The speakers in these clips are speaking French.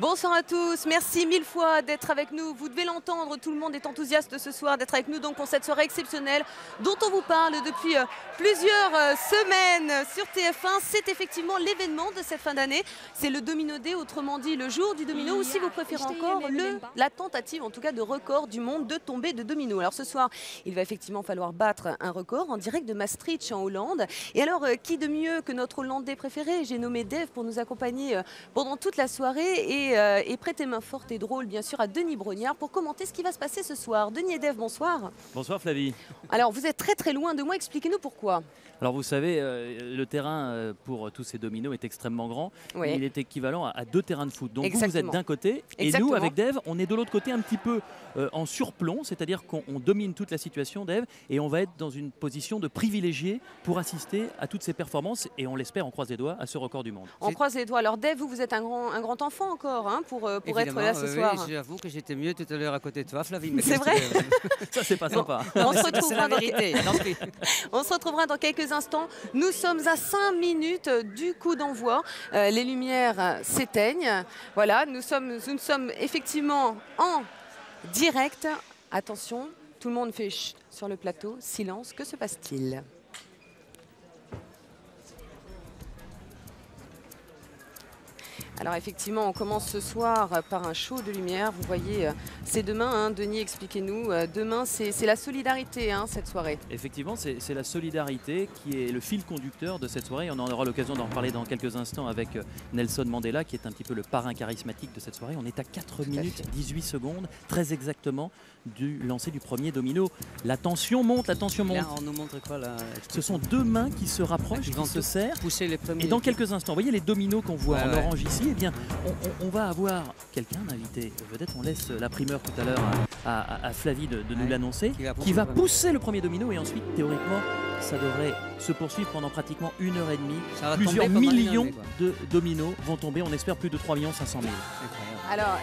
Bonsoir à tous, merci mille fois d'être avec nous. Vous devez l'entendre, tout le monde est enthousiaste ce soir d'être avec nous donc pour cette soirée exceptionnelle dont on vous parle depuis plusieurs semaines sur TF1. C'est effectivement l'événement de cette fin d'année. C'est le Domino Day, autrement dit le jour du domino, ou si vous préférez encore la tentative en tout cas de record du monde de tombée de domino. Alors ce soir, il va effectivement falloir battre un record en direct de Maastricht en Hollande. Et alors, qui de mieux que notre Hollandais préféré, j'ai nommé Dave, pour nous accompagner pendant toute la soirée et prêter main forte et drôle, bien sûr, à Denis Brognard pour commenter ce qui va se passer ce soir. Denis et Dave, bonsoir. Bonsoir Flavie. Alors, vous êtes très très loin de moi, expliquez-nous pourquoi. Alors vous savez, le terrain pour tous ces dominos est extrêmement grand. Oui. Il est équivalent à 2 terrains de foot. Donc vous êtes Exactement. d'un côté et Exactement. nous, avec Dave, on est de l'autre côté un petit peu en surplomb, c'est-à-dire qu'on domine toute la situation, Dave, et on va être dans une position de privilégié pour assister à toutes ces performances et on l'espère, on croise les doigts, à ce record du monde. On croise les doigts. Alors Dave, vous êtes un grand enfant encore hein, pour être là ce soir. Oui, j'avoue que j'étais mieux tout à l'heure à côté de toi, Flavie. C'est vrai. Ça, c'est pas sympa. On se C'est retrouvera la vérité. On se retrouvera dans quelques instants. Nous sommes à 5 minutes du coup d'envoi. Les lumières s'éteignent. Voilà, nous sommes effectivement en direct. Attention, tout le monde fait chut sur le plateau. Silence, que se passe-t-il ? Alors effectivement, on commence ce soir par un show de lumière. Vous voyez, c'est demain, hein, Denis, expliquez-nous. Demain, c'est la solidarité, hein, cette soirée. Effectivement, c'est la solidarité qui est le fil conducteur de cette soirée. On en aura l'occasion d'en reparler dans quelques instants avec Nelson Mandela, qui est un petit peu le parrain charismatique de cette soirée. On est à 4 minutes 18 secondes, très exactement, du lancer du premier domino. La tension monte, la tension monte. Là, on nous montre quoi là? Ce sont deux mains qui se rapprochent, Qui qui vont se serrent. Pousser les premiers. Et dans quelques instants, vous voyez les dominos qu'on voit Ouais, en ouais. orange ici, eh bien, on va avoir quelqu'un d'invité vedette. On laisse la primeur tout à l'heure à Flavie de nous Ouais. l'annoncer, Qui va pousser le premier domino et ensuite, théoriquement, ça devrait se poursuivre pendant pratiquement 1h30. Ça va Plusieurs tomber pendant une millions heure, quoi. de dominos vont tomber. On espère plus de 3 500 000. Incroyable. Alors,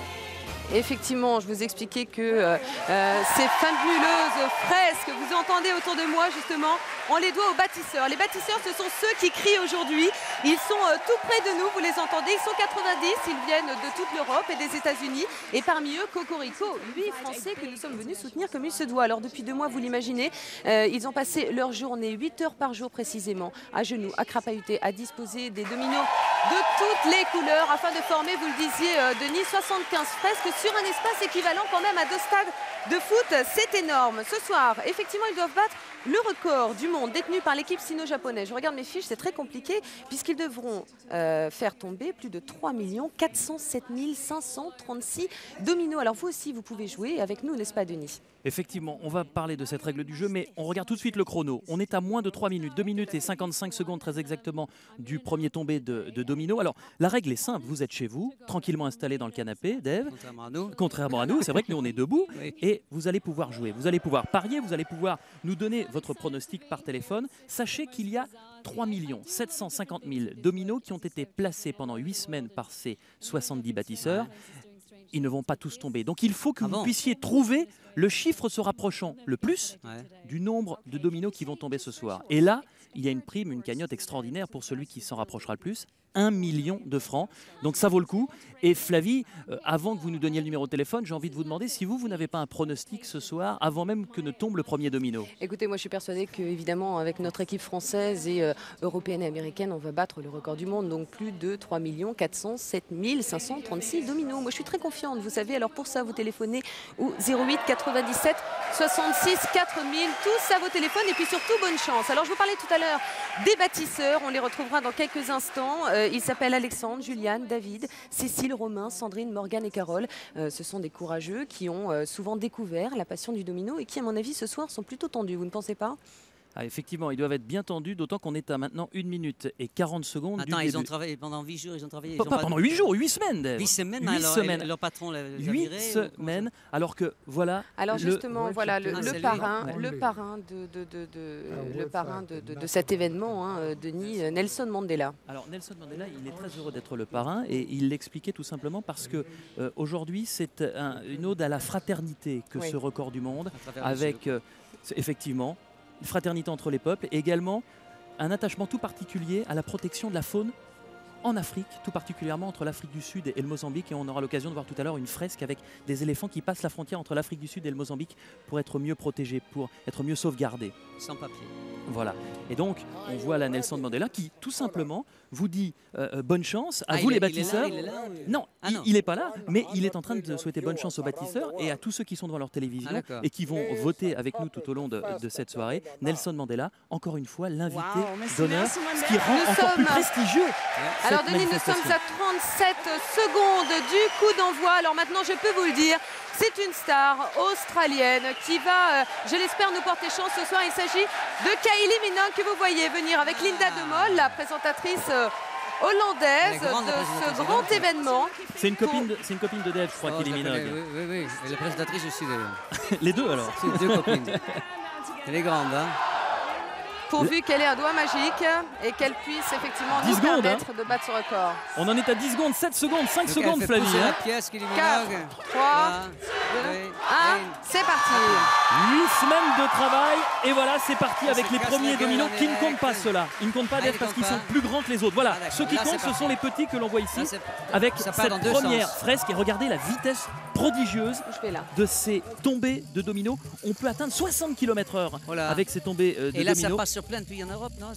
effectivement, je vous expliquais que ces fabuleuses fresques que vous entendez autour de moi, justement, on les doit aux bâtisseurs. Les bâtisseurs, ce sont ceux qui crient aujourd'hui. Ils sont tout près de nous, vous les entendez. Ils sont 90, ils viennent de toute l'Europe et des États-Unis. Et parmi eux, Cocorico, 8 Français que nous sommes venus soutenir comme il se doit. Alors, depuis 2 mois, vous l'imaginez, ils ont passé leur journée, 8 heures par jour précisément, à genoux, à crapahuter, à disposer des dominos de toutes les couleurs afin de former, vous le disiez, Denis, 75 fresques sur un espace équivalent quand même à 2 stades de foot. C'est énorme. Ce soir, effectivement, ils doivent battre le record du monde détenu par l'équipe sino-japonaise. Je regarde mes fiches, c'est très compliqué puisqu'ils devront faire tomber plus de 3 407 536 dominos. Alors vous aussi, vous pouvez jouer avec nous, n'est-ce pas, Denis ? Effectivement, on va parler de cette règle du jeu, mais on regarde tout de suite le chrono. On est à moins de 3 minutes, 2 minutes et 55 secondes très exactement du premier tombé de domino. Alors, la règle est simple, vous êtes chez vous, tranquillement installé dans le canapé, Dave. Contrairement à nous. Contrairement à nous, c'est vrai que nous on est debout Oui. et vous allez pouvoir jouer, vous allez pouvoir parier, vous allez pouvoir nous donner votre pronostic par téléphone. Sachez qu'il y a 3 750 000 dominos qui ont été placés pendant 8 semaines par ces 70 bâtisseurs. Ils ne vont pas tous tomber. Donc il faut que Ah vous bon puissiez trouver le chiffre se rapprochant le plus Ouais. du nombre de dominos qui vont tomber ce soir. Et là, il y a une prime, une cagnotte extraordinaire pour celui qui s'en rapprochera le plus. 1 million de francs. Donc ça vaut le coup. Et Flavie, avant que vous nous donniez le numéro de téléphone, j'ai envie de vous demander si vous n'avez pas un pronostic ce soir avant même que ne tombe le premier domino. Écoutez, moi je suis persuadée qu'évidemment avec notre équipe française et européenne et américaine, on va battre le record du monde. Donc plus de 3 407 536 dominos. Moi je suis très confiante, vous savez. Alors pour ça, vous téléphonez au 08 97 66 4000. Tous à vos téléphones et puis surtout bonne chance. Alors je vous parlais tout à l'heure des bâtisseurs. On les retrouvera dans quelques instants. Ils s'appellent Alexandre, Juliane, David, Cécile, Romain, Sandrine, Morgane et Carole. Ce sont des courageux qui ont souvent découvert la passion du domino et qui, à mon avis, ce soir sont plutôt tendus. Vous ne pensez pas ? Ah, effectivement, ils doivent être bien tendus, d'autant qu'on est à maintenant 1 minute et 40 secondes Attends, du ils début. ont travaillé pendant 8 jours, ils ont travaillé. Pas pendant 8 jours, 8 semaines, Dave. 8 semaines, 8 alors, semaines. leur patron les a 8 virés, ou comment ça semaines, alors que voilà. Alors justement, ouais, voilà c'est- le, Ah, le c'est lui. parrain, Ouais. le parrain ouais, le parrain ça, de cet événement, hein, Denis, Nelson Mandela. Alors Nelson Mandela, il est très heureux d'être le parrain et il l'expliquait tout simplement parce que aujourd'hui c'est une ode à la fraternité que Oui. ce record du monde, À travers les avec jeux. effectivement une fraternité entre les peuples et également un attachement tout particulier à la protection de la faune en Afrique, tout particulièrement entre l'Afrique du Sud et le Mozambique. Et on aura l'occasion de voir tout à l'heure une fresque avec des éléphants qui passent la frontière entre l'Afrique du Sud et le Mozambique pour être mieux protégés, pour être mieux sauvegardés. Sans papier. Voilà. Et donc, on voit là Nelson Mandela qui, tout simplement, vous dit bonne chance à vous les bâtisseurs. Il est là, Non, Ah, non. il n'est pas là, mais il est en train de souhaiter bonne chance aux bâtisseurs et à tous ceux qui sont devant leur télévision d'accord. et qui vont voter avec nous tout au long de cette soirée. Nelson Mandela, encore une fois, l'invité d'honneur, ce qui rend Nous encore plus sommes- prestigieux. Alors cette Denis, nous sommes manifestation. à 37 secondes du coup d'envoi. Alors maintenant, je peux vous le dire, c'est une star australienne qui va, je l'espère, nous porter chance ce soir. Il s'agit de Kylie Minogue que vous voyez venir avec Linda de Mol, la présentatrice hollandaise La grande de ce présentatrice. grand événement. C'est une copine de Dave, je crois, Oh, Kylie je la connais, Minogue. oui, oui, oui. Et la présentatrice aussi d'ailleurs. Les deux alors. C'est deux copines. Elle est grande, hein. Pourvu qu'elle ait un doigt magique et qu'elle puisse effectivement 10 nous secondes, permettre de battre ce record. On en est à 10 secondes, 7 secondes, 5 Donc, secondes, elle fait Flavie. pousser hein. la pièce qui est 4, 3, 1, c'est parti. 8 semaines de travail et voilà, c'est parti On avec se les casse premiers la gueule dominos en qui ne direct. comptent pas ceux-là. Ils ne comptent pas Ah, Dave ils parce qu'ils comptent sont pas. plus grands que les autres. Voilà, Ah, d'accord. ceux qui Là, comptent, c'est ce sont parti. les petits que l'on voit ici Là, c'est- avec ça part cette dans deux première sens. fresque et regardez la vitesse prodigieuse Je fais là. de ces tombées de dominos. On peut atteindre 60 km/h Voilà. avec ces tombées de Et là, ça dominos. passe sur plein de pays en Europe, non?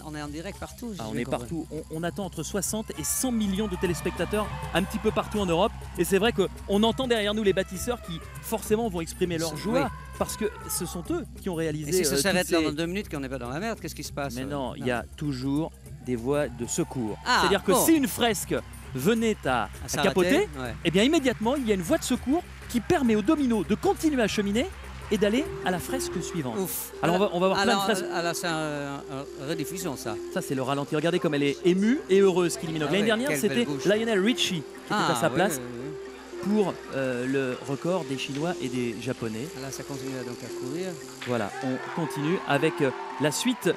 On est en direct partout. Ah, j'ai on est compris. partout, on attend entre 60 et 100 millions de téléspectateurs un petit peu partout en Europe et c'est vrai qu'on entend derrière nous les bâtisseurs qui forcément vont exprimer leur joie Oui. parce que ce sont eux qui ont réalisé Et si ça toutes s'arrête là ces- dans 2 minutes, qu'on n'est pas dans la merde, qu'est-ce qui se passe? Mais non, il y a toujours des voies de secours. Ah, C'est-à-dire que bon. si une fresque venait à s'arrêter, capoter, ouais. eh bien immédiatement il y a une voie de secours qui permet au domino de continuer à cheminer et d'aller à la fresque suivante. Ouf. Alors on va voir plein de fresques. Alors, c'est un rediffusion, ça. Ça c'est le ralenti. Regardez comme elle est émue et heureuse, Kylie Minogue. Ah L'année ouais, dernière quelle c'était belle bouche. Lionel Richie qui était à sa oui, place oui, oui. pour le record des Chinois et des Japonais. Là, ça continue donc à courir. Voilà, on continue avec la suite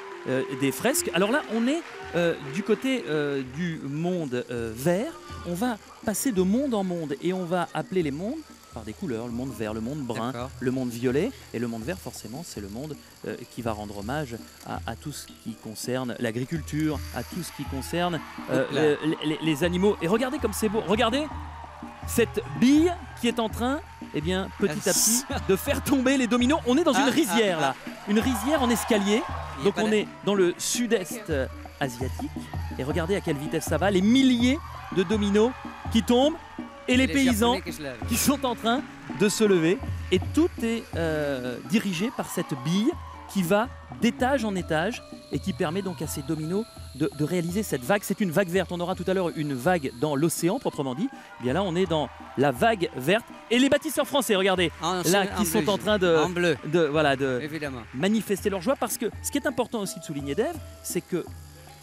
des fresques. Alors là, on est du côté du monde vert. On va passer de monde en monde et on va appeler les mondes par des couleurs, le monde vert, le monde brun, D'accord. le monde violet. Et le monde vert, forcément, c'est le monde qui va rendre hommage à tout ce qui concerne l'agriculture, à tout ce qui concerne les animaux. Et regardez comme c'est beau. Regardez cette bille qui est en train, eh bien, petit à petit, de faire tomber les dominos. On est dans une rizière, là. Une rizière en escalier. Il y a Donc pas on de- est dans le sud-est asiatique. Et regardez à quelle vitesse ça va. Les milliers de dominos qui tombent. Et les paysans Japonais qui se lèvent. qui sont en train de se lever. Et tout est dirigé par cette bille qui va d'étage en étage et qui permet donc à ces dominos de réaliser cette vague. C'est une vague verte. On aura tout à l'heure une vague dans l'océan proprement dit. Eh bien là, on est dans la vague verte. Et les bâtisseurs français, regardez, là, qui sont bleu, en train En bleu, de évidemment. manifester leur joie. Parce que ce qui est important aussi de souligner, Dave, c'est que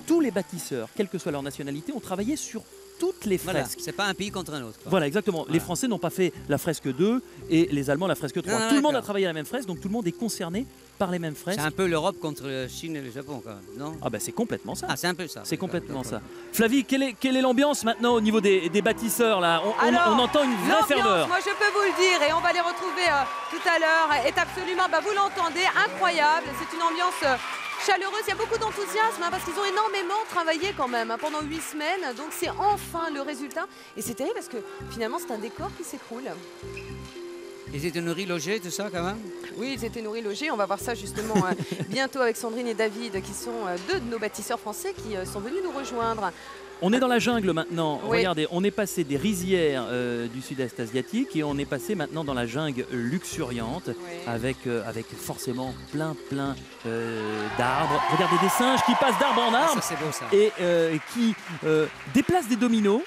tous les bâtisseurs, quelle que soit leur nationalité, ont travaillé sur toutes les Voilà, fresques. c'est pas un pays contre un autre, quoi. Voilà, exactement. Les Voilà. Français n'ont pas fait la fresque 2 et les Allemands la fresque 3. Non, non, tout le monde a d'accord. travaillé à la même fresque, donc tout le monde est concerné par les mêmes fresques. C'est un peu l'Europe contre la Chine et le Japon, quand même, non? Ah bah c'est complètement ça. Ah, c'est un peu ça. C'est d'accord, complètement d'accord. ça. Flavie, quelle est l'ambiance maintenant au niveau des bâtisseurs là on entend une vraie l'ambiance, ferveur. moi je peux vous le dire, et on va les retrouver tout à l'heure, est absolument, vous l'entendez, incroyable. C'est une ambiance chaleureuse, il y a beaucoup d'enthousiasme parce qu'ils ont énormément travaillé quand même pendant 8 semaines. Donc c'est enfin le résultat. Et c'est terrible parce que finalement c'est un décor qui s'écroule. Ils étaient nourris, logés, tout ça, quand même? Oui, ils étaient nourris, logés. On va voir ça justement bientôt avec Sandrine et David qui sont deux de nos bâtisseurs français qui sont venus nous rejoindre. On est dans la jungle maintenant. Oui. Regardez, on est passé des rizières du sud-est asiatique et on est passé maintenant dans la jungle luxuriante avec forcément plein d'arbres. Regardez des singes qui passent d'arbre en Ah, arbre ça, c'est beau, ça. et qui déplacent des dominos.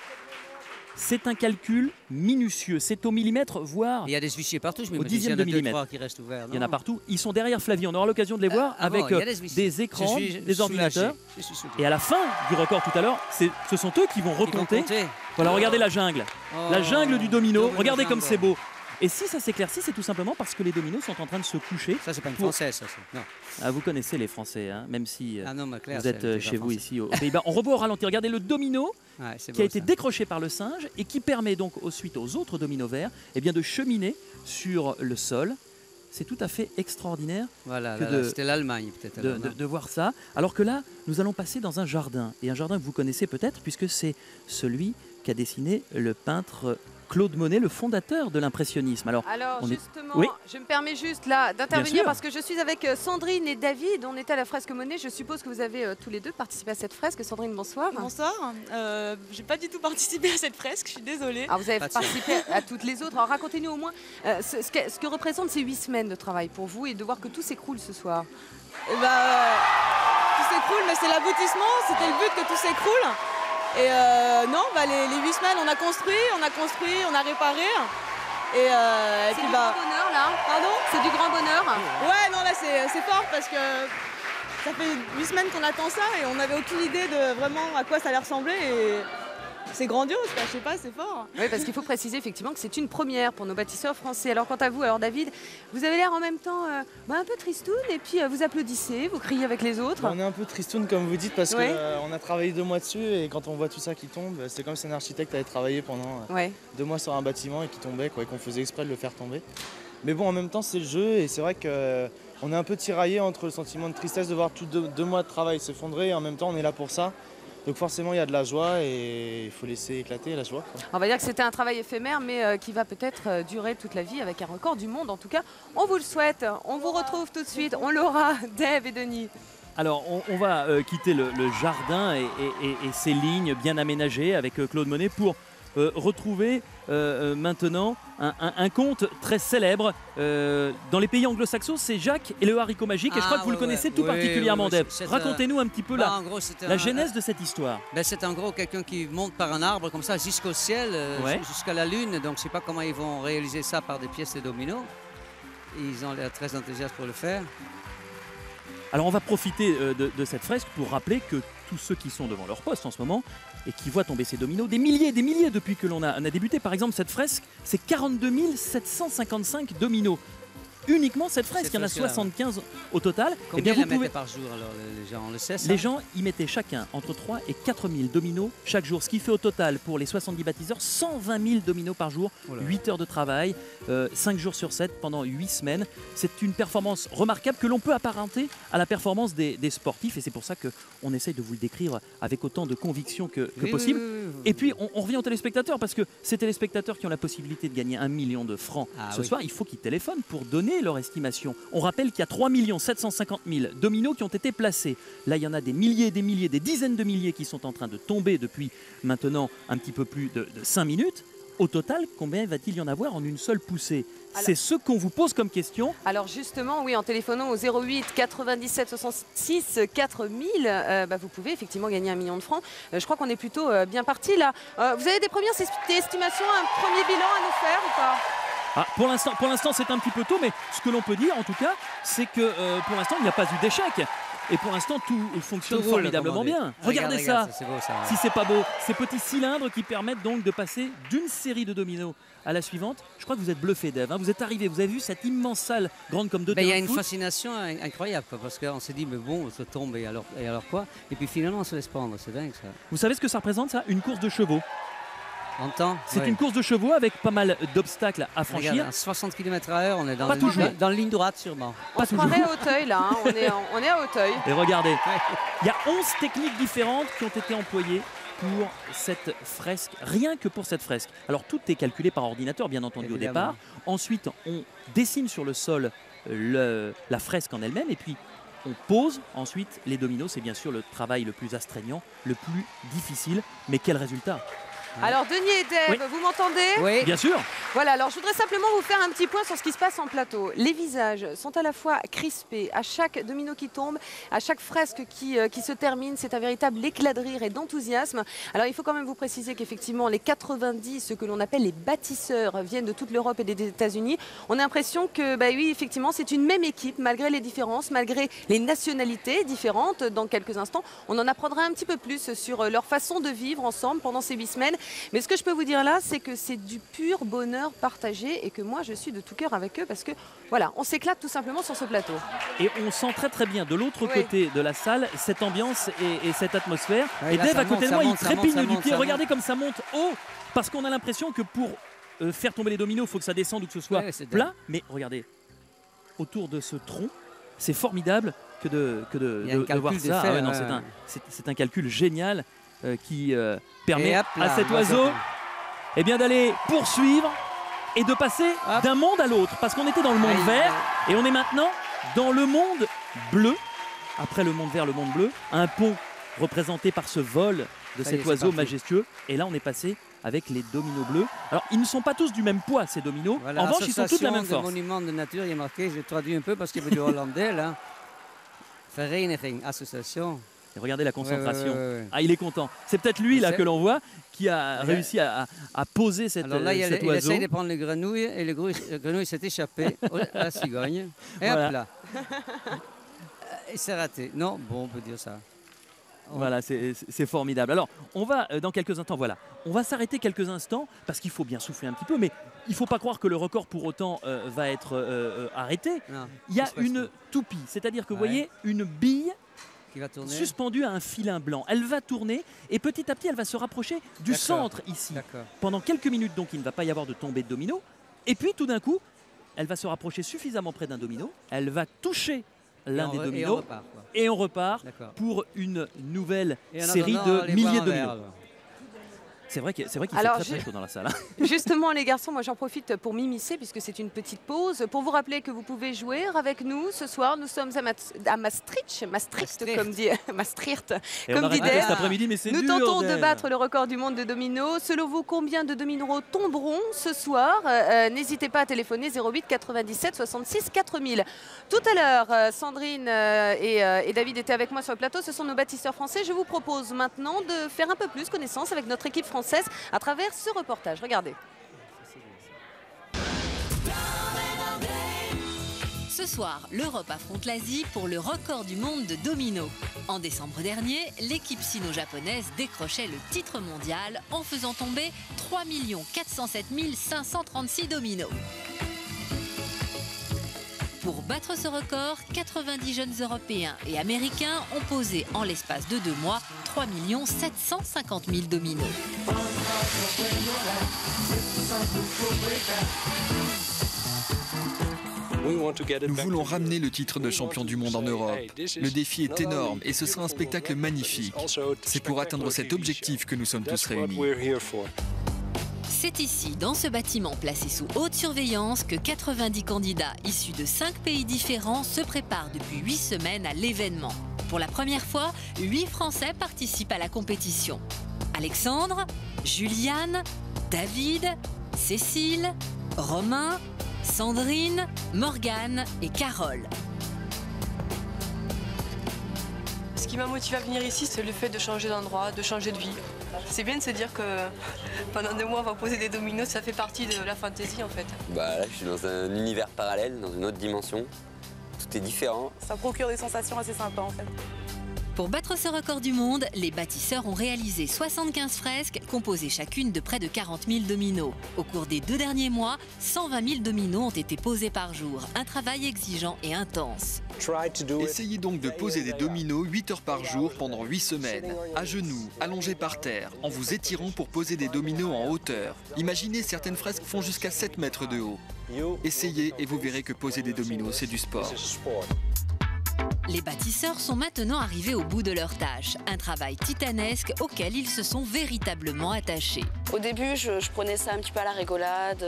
C'est un calcul minutieux, c'est au millimètre, voire Il y a des huissiers partout, je au m'imagine. dixième Il y en a de 2, millimètre. 3 qui restent ouverts. il y en a non? partout. Ils sont derrière Flavie, on aura l'occasion de les voir Ah avec bon, il y a des huissiers. des écrans, Je suis des soulagé. ordinateurs. Je suis soulagé. Et à la fin du record tout à l'heure, ce sont eux qui vont Ils vont recompter. compter. Voilà, regardez la jungle. Oh, La jungle du domino. domino Regardez comme jungle. c'est beau. Et si ça s'éclaircit, c'est tout simplement parce que les dominos sont en train de se coucher. Ça, c'est pas une Pour- française, ça. Non. Ah, vous connaissez les Français, hein, même si Ah non, mais Claire, vous êtes c'est chez pas vous français. ici aux Pays-Bas. On revoit au ralenti. Regardez le domino Ouais, c'est qui a beau, été ça. décroché par le singe et qui permet donc ensuite aux autres dominos verts de cheminer sur le sol c'est tout à fait extraordinaire Voilà, que là, c'était l'Allemagne peut-être. de voir ça. Alors que là, nous allons passer dans un jardin. Et un jardin que vous connaissez peut-être, puisque c'est celui qu'a dessiné le peintre Claude Monet, le fondateur de l'impressionnisme. Alors on est- justement, Oui. je me permets juste là Bien d'intervenir sûr. parce que je suis avec Sandrine et David. On était à la fresque Monet. Je suppose que vous avez tous les deux participé à cette fresque. Sandrine, bonsoir. Bonsoir, j'ai pas du tout participé à cette fresque, je suis désolée. Alors vous avez Pas de participé à toutes les autres. Alors racontez-nous au moins ce que représentent ces 8 semaines de travail pour vous et de voir que tout s'écroule ce soir. Et tout s'écroule, mais c'est l'aboutissement, c'était le but que tout s'écroule. Et non, les 8 semaines, on a construit, on a réparé. Et C'est puis du grand bonheur là. pardon. C'est du grand bonheur. Ouais, non, là c'est fort parce que ça fait 8 semaines qu'on attend ça et on n'avait aucune idée de vraiment à quoi ça allait ressembler. Et c'est grandiose, quoi, je sais pas, c'est fort. Oui, parce qu'il faut préciser effectivement que c'est une première pour nos bâtisseurs français. Alors quant à vous, alors David, vous avez l'air en même temps un peu tristoun et puis vous applaudissez, vous criez avec les autres. On est un peu tristoun comme vous dites parce Ouais. qu'on a travaillé 2 mois dessus et quand on voit tout ça qui tombe, c'est comme si un architecte avait travaillé pendant Ouais. 2 mois sur un bâtiment et qui tombait quoi, et qu'on faisait exprès de le faire tomber. Mais bon, en même temps c'est le jeu et c'est vrai qu'on est un peu tiraillé entre le sentiment de tristesse de voir tout 2 mois de travail s'effondrer et en même temps on est là pour ça. Donc forcément il y a de la joie et il faut laisser éclater la joie, quoi. On va dire que c'était un travail éphémère, mais qui va peut-être durer toute la vie avec un record du monde. En tout cas, on vous le souhaite. On vous retrouve tout de suite. On l'aura, Dave et Denis. Alors, on va quitter le jardin et ses lignes bien aménagées avec Claude Monet pour retrouver maintenant un conte très célèbre dans les pays anglo-saxons, c'est Jacques et le haricot magique. Et je crois que vous le connaissez tout particulièrement, Dave. Racontez-nous un petit peu En gros, c'était la genèse de cette histoire. c'est en gros quelqu'un qui monte par un arbre comme ça jusqu'au ciel, Ouais. jusqu'à la lune. Donc je sais pas comment ils vont réaliser ça par des pièces de domino. Ils ont l'air très enthousiastes pour le faire. Alors on va profiter de cette fresque pour rappeler que tous ceux qui sont devant leur poste en ce moment et qui voient tomber ces dominos, des milliers depuis que l'on a débuté, par exemple cette fresque, c'est 42 755 dominos. Uniquement cette fresque, il y en a fresque-là, 75 au total. Combien Eh bien, ils la vous pouvez... mettaient par jour alors les gens, on le sait ça? Les gens y mettaient chacun entre 3 et 4 000 dominos chaque jour, ce qui fait au total pour les 70 bâtisseurs 120 000 dominos par jour, Oh là. 8 heures de travail, 5 jours sur 7 pendant 8 semaines. C'est une performance remarquable que l'on peut apparenter à la performance des sportifs et c'est pour ça qu'on essaye de vous le décrire avec autant de conviction que Oui, possible. oui. Et puis on revient aux téléspectateurs parce que ces téléspectateurs qui ont la possibilité de gagner 1 million de francs Ah ce oui. soir, il faut qu'ils téléphonent pour donner leur estimation. On rappelle qu'il y a 3 750 000 dominos qui ont été placés. Là, il y en a des milliers, des dizaines de milliers qui sont en train de tomber depuis maintenant un petit peu plus de 5 minutes. Au total, combien va-t-il y en avoir en une seule poussée? C'est ce qu'on vous pose comme question. Alors justement, oui, en téléphonant au 08 97 66 4000, vous pouvez effectivement gagner 1 million de francs. Je crois qu'on est plutôt bien parti là. Vous avez des premières estimations, un premier bilan à nous faire ou pas? Ah, pour l'instant, c'est un petit peu tôt, mais ce que l'on peut dire, en tout cas, c'est que pour l'instant, il n'y a pas eu d'échec. Et pour l'instant, tout fonctionne Tout roule, formidablement comme on dit. bien. Regardez Regarde, ça. c'est beau ça. Si c'est pas beau, ces petits cylindres qui permettent donc de passer d'une série de dominos à la suivante. Je crois que vous êtes bluffé, Dave. Vous êtes arrivé, vous avez vu cette immense salle grande comme deux Il y a terrains de une foot. fascination incroyable quoi, parce qu'on s'est dit mais bon, ça tombe et alors quoi? Et puis finalement on se laisse prendre, c'est dingue ça. Vous savez ce que ça représente, ça? Une course de chevaux. En temps, C'est ouais. une course de chevaux avec pas mal d'obstacles à Regarde, franchir. à 60 km/h, on est dans Pas toujours. dans la ligne droite sûrement. On se croirait à Auteuil là, hein. on est à Auteuil. Et regardez, il y a 11 techniques différentes qui ont été employées pour cette fresque, rien que pour cette fresque. Alors tout est calculé par ordinateur, bien entendu, Évidemment. au départ. Ensuite, on dessine sur le sol la fresque en elle-même et puis on pose ensuite les dominos. C'est bien sûr le travail le plus astreignant, le plus difficile. Mais quel résultat! Alors Denis et Dave, vous m'entendez? Oui. Bien sûr. Voilà, alors je voudrais simplement vous faire un petit point sur ce qui se passe en plateau. Les visages sont à la fois crispés, à chaque domino qui tombe, à chaque fresque qui se termine, c'est un véritable éclat de rire et d'enthousiasme. Alors il faut quand même vous préciser qu'effectivement les 90, ce que l'on appelle les bâtisseurs, viennent de toute l'Europe et des États-Unis. On a l'impression que, oui, effectivement, c'est une même équipe, malgré les différences, malgré les nationalités différentes. Dans quelques instants, on en apprendra un petit peu plus sur leur façon de vivre ensemble pendant ces 8 semaines. Mais ce que je peux vous dire là, c'est que c'est du pur bonheur partagé et que moi, je suis de tout cœur avec eux parce que, voilà, on s'éclate tout simplement sur ce plateau. Et on sent très très bien de l'autre Oui. côté de la salle cette ambiance et cette atmosphère. Ouais, et là, Dave ça à côté monte, de ça moi, il monte, ça monte, trépigne ça du monte, pied. ça Regardez monte. comme ça monte haut. Parce qu'on a l'impression que pour faire tomber les dominos, il faut que ça descende ou que ce soit Ouais, c'est plat. Mais regardez, autour de ce tronc. C'est formidable que de Il y a un calcul voir de ça. faire, Ah ouais, non, ouais. c'est un calcul génial qui permet Et hop là, à cet voilà, oiseau c'est d'aller poursuivre et de passer Hop. d'un monde à l'autre. Parce qu'on était dans le monde Aïe, vert et on est maintenant dans le monde bleu. Après le monde vert, le monde bleu. Un pont représenté par ce vol de Ça y est, cet c'est oiseau parti. majestueux. Et là, on est passé avec les dominos bleus. Alors, ils ne sont pas tous du même poids, ces dominos. Voilà, en revanche, ils sont tous de la association même de force. monuments de nature, il est marqué, je traduis un peu parce qu'il veut du hollandais là. Vereniging, association. Et regardez la concentration. Ouais. Ah, il est content. C'est peut-être lui là C'est- que l'on voit qui a Ouais. réussi à poser Alors là, il cet il oiseau. essaye de prendre les grenouilles et le grenouille s'est échappé. Oh, la cigogne. Et Voilà. hop là. Il s'est raté. Non, bon, on peut dire ça. Voilà, c'est formidable. Alors, on va dans quelques instants, voilà, on va s'arrêter quelques instants parce qu'il faut bien souffler un petit peu, mais il ne faut pas croire que le record pour autant va être arrêté. Non, Il y a il se passe une tout. toupie, c'est-à-dire que vous Ouais. voyez une bille Qui va tourner. suspendue à un filin blanc. Elle va tourner et petit à petit, elle va se rapprocher du D'accord. centre ici. D'accord. Pendant quelques minutes, donc, il ne va pas y avoir de tombée de domino. Et puis, tout d'un coup, elle va se rapprocher suffisamment près d'un domino. Elle va toucher l'un des Et on dominos repart, quoi. et on repart D'accord. pour une nouvelle Et en série attendant, de les milliers voir de en dominos. vert, alors. C'est vrai qu'il fait Alors, très très chaud dans la salle. hein. Justement, les garçons, moi j'en profite pour m'immiscer puisque c'est une petite pause. Pour vous rappeler que vous pouvez jouer avec nous ce soir. Nous sommes à Maastricht, comme dit Maastricht, Et on comme dit arrêtera Dave. cet après-midi, mais c'est Nous dur. tentons de Dave. battre le record du monde de dominos. Selon vous, combien de dominos tomberont ce soir N'hésitez pas à téléphoner 08 97 66 4000. Tout à l'heure, Sandrine et David étaient avec moi sur le plateau. Ce sont nos bâtisseurs français. Je vous propose maintenant de faire un peu plus connaissance avec notre équipe française à travers ce reportage. Regardez. Ce soir, l'Europe affronte l'Asie pour le record du monde de dominos. En décembre dernier, l'équipe sino-japonaise décrochait le titre mondial en faisant tomber 3 407 536 dominos. Pour battre ce record, 90 jeunes Européens et Américains ont posé en l'espace de 2 mois 3 750 000 dominos. Nous voulons ramener le titre de champion du monde en Europe. Le défi est énorme et ce sera un spectacle magnifique. C'est pour atteindre cet objectif que nous sommes tous réunis. C'est ici, dans ce bâtiment placé sous haute surveillance, que 90 candidats issus de 5 pays différents se préparent depuis 8 semaines à l'événement. Pour la première fois, 8 Français participent à la compétition. Alexandre, Juliane, David, Cécile, Romain, Sandrine, Morgane et Carole. Ce qui m'a motivé à venir ici, c'est le fait de changer d'endroit, de changer de vie. C'est bien de se dire que pendant 2 mois, on va poser des dominos, ça fait partie de la fantaisie en fait. Bah là, je suis dans un univers parallèle, dans une autre dimension. Tout est différent. Ça procure des sensations assez sympas en fait. Pour battre ce record du monde, les bâtisseurs ont réalisé 75 fresques, composées chacune de près de 40 000 dominos. Au cours des 2 derniers mois, 120 000 dominos ont été posés par jour. Un travail exigeant et intense. Essayez donc de poser des dominos 8 heures par jour pendant 8 semaines. À genoux, allongés par terre, en vous étirant pour poser des dominos en hauteur. Imaginez, certaines fresques font jusqu'à 7 mètres de haut. Essayez et vous verrez que poser des dominos, c'est du sport. Les bâtisseurs sont maintenant arrivés au bout de leur tâche. Un travail titanesque auquel ils se sont véritablement attachés. Au début, je prenais ça un petit peu à la rigolade,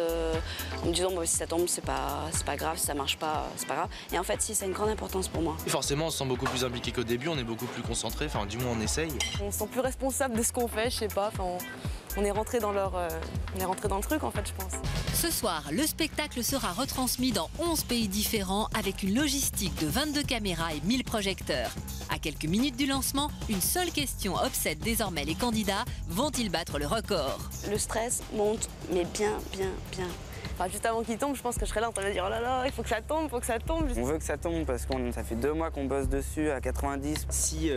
en me disant bon, si ça tombe, c'est pas grave, si ça marche pas, c'est pas grave. Et en fait, si, ça a une grande importance pour moi. Forcément, on se sent beaucoup plus impliqué qu'au début, on est beaucoup plus concentré, enfin du moins on essaye. On se sent plus responsable de ce qu'on fait, je sais pas. Enfin, on est rentré dans leur, on est rentré dans le truc en fait, je pense. Ce soir, le spectacle sera retransmis dans 11 pays différents avec une logistique de 22 caméras et 1000 projecteurs. À quelques minutes du lancement, une seule question obsède désormais les candidats. Vont-ils battre le record? Le stress monte, mais bien. Enfin, juste avant qu'il tombe, je pense que je serais là en train de dire oh là là, il faut que ça tombe, il faut que ça tombe. On veut que ça tombe parce que ça fait 2 mois qu'on bosse dessus à 90. Si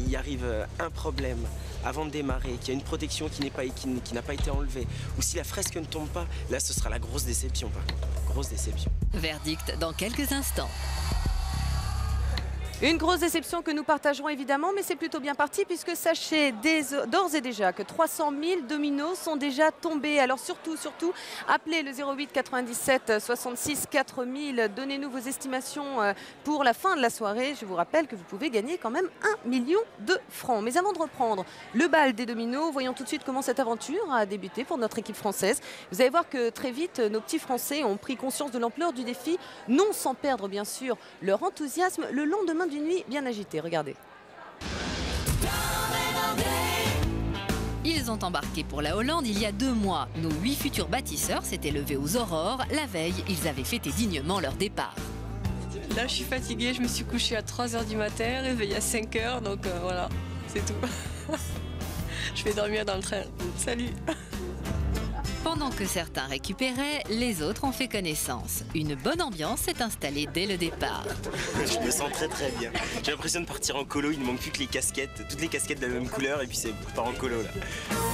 il arrive un problème avant de démarrer, qu'il y a une protection qui n'a pas été enlevée, ou si la fresque ne tombe pas, là ce sera la grosse déception. Grosse déception. Verdict dans quelques instants. Une grosse déception que nous partagerons évidemment, mais c'est plutôt bien parti puisque sachez d'ores et déjà que 300 000 dominos sont déjà tombés. Alors surtout, appelez le 08 97 66 4000. Donnez-nous vos estimations pour la fin de la soirée. Je vous rappelle que vous pouvez gagner quand même 1 million de francs. Mais avant de reprendre le bal des dominos, voyons tout de suite comment cette aventure a débuté pour notre équipe française. Vous allez voir que très vite, nos petits Français ont pris conscience de l'ampleur du défi, non sans perdre bien sûr leur enthousiasme le lendemain d'une nuit bien agitée. Regardez. Ils ont embarqué pour la Hollande il y a 2 mois. Nos 8 futurs bâtisseurs s'étaient levés aux aurores. La veille, ils avaient fêté dignement leur départ. Là, je suis fatiguée, je me suis couchée à 3 h du matin, réveillée à 5 h, donc voilà, c'est tout. Je vais dormir dans le train. Salut! Pendant que certains récupéraient, les autres ont fait connaissance. Une bonne ambiance s'est installée dès le départ. Je me sens très bien. J'ai l'impression de partir en colo, il ne manque plus que les casquettes, toutes les casquettes de la même couleur et puis c'est part en colo là.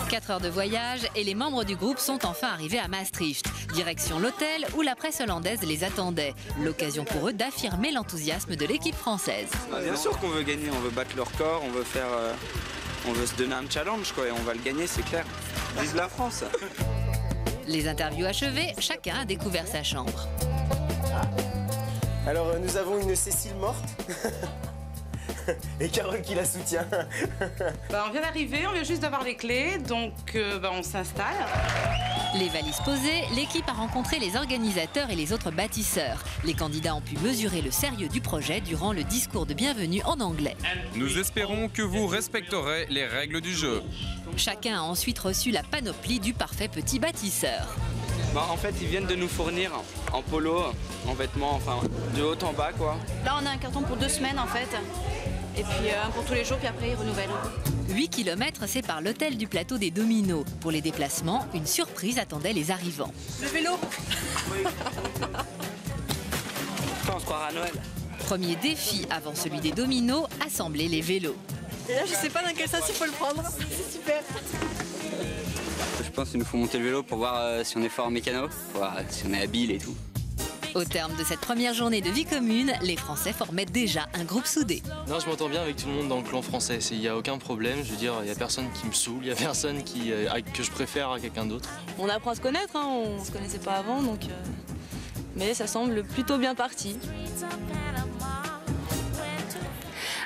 4 heures de voyage et les membres du groupe sont enfin arrivés à Maastricht. Direction l'hôtel où la presse hollandaise les attendait. L'occasion pour eux d'affirmer l'enthousiasme de l'équipe française. Bien sûr qu'on veut gagner, on veut battre leur corps, on veut se donner un challenge quoi, et on va le gagner, c'est clair. Vive la France! Les interviews achevées, chacun a découvert sa chambre. Alors nous avons une Cécile morte et Carole qui la soutient. On vient d'arriver, on vient juste d'avoir les clés, donc on s'installe. Les valises posées, l'équipe a rencontré les organisateurs et les autres bâtisseurs. Les candidats ont pu mesurer le sérieux du projet durant le discours de bienvenue en anglais. Nous espérons que vous respecterez les règles du jeu. Chacun a ensuite reçu la panoplie du parfait petit bâtisseur. En fait, ils viennent de nous fournir en polo, en vêtements, enfin de haut en bas quoi. Là, on a un carton pour 2 semaines en fait. Et puis un pour tous les jours, puis après ils renouvellent. 8 km séparent l'hôtel du plateau des dominos. Pour les déplacements, une surprise attendait les arrivants. Le vélo. On se croira à Noël. Premier défi avant celui des dominos, assembler les vélos. Et là, je sais pas dans quel sens il faut le prendre. C'est super. Je pense qu'il nous faut monter le vélo pour voir si on est fort en mécano, pour voir si on est habile et tout. Au terme de cette première journée de vie commune, les Français formaient déjà un groupe soudé. Non, je m'entends bien avec tout le monde dans le clan français. Il n'y a aucun problème. Je veux dire, il n'y a personne qui me saoule, il n'y a personne que je préfère à quelqu'un d'autre. On apprend à se connaître, hein. On se connaissait pas avant, donc. Mais ça semble plutôt bien parti.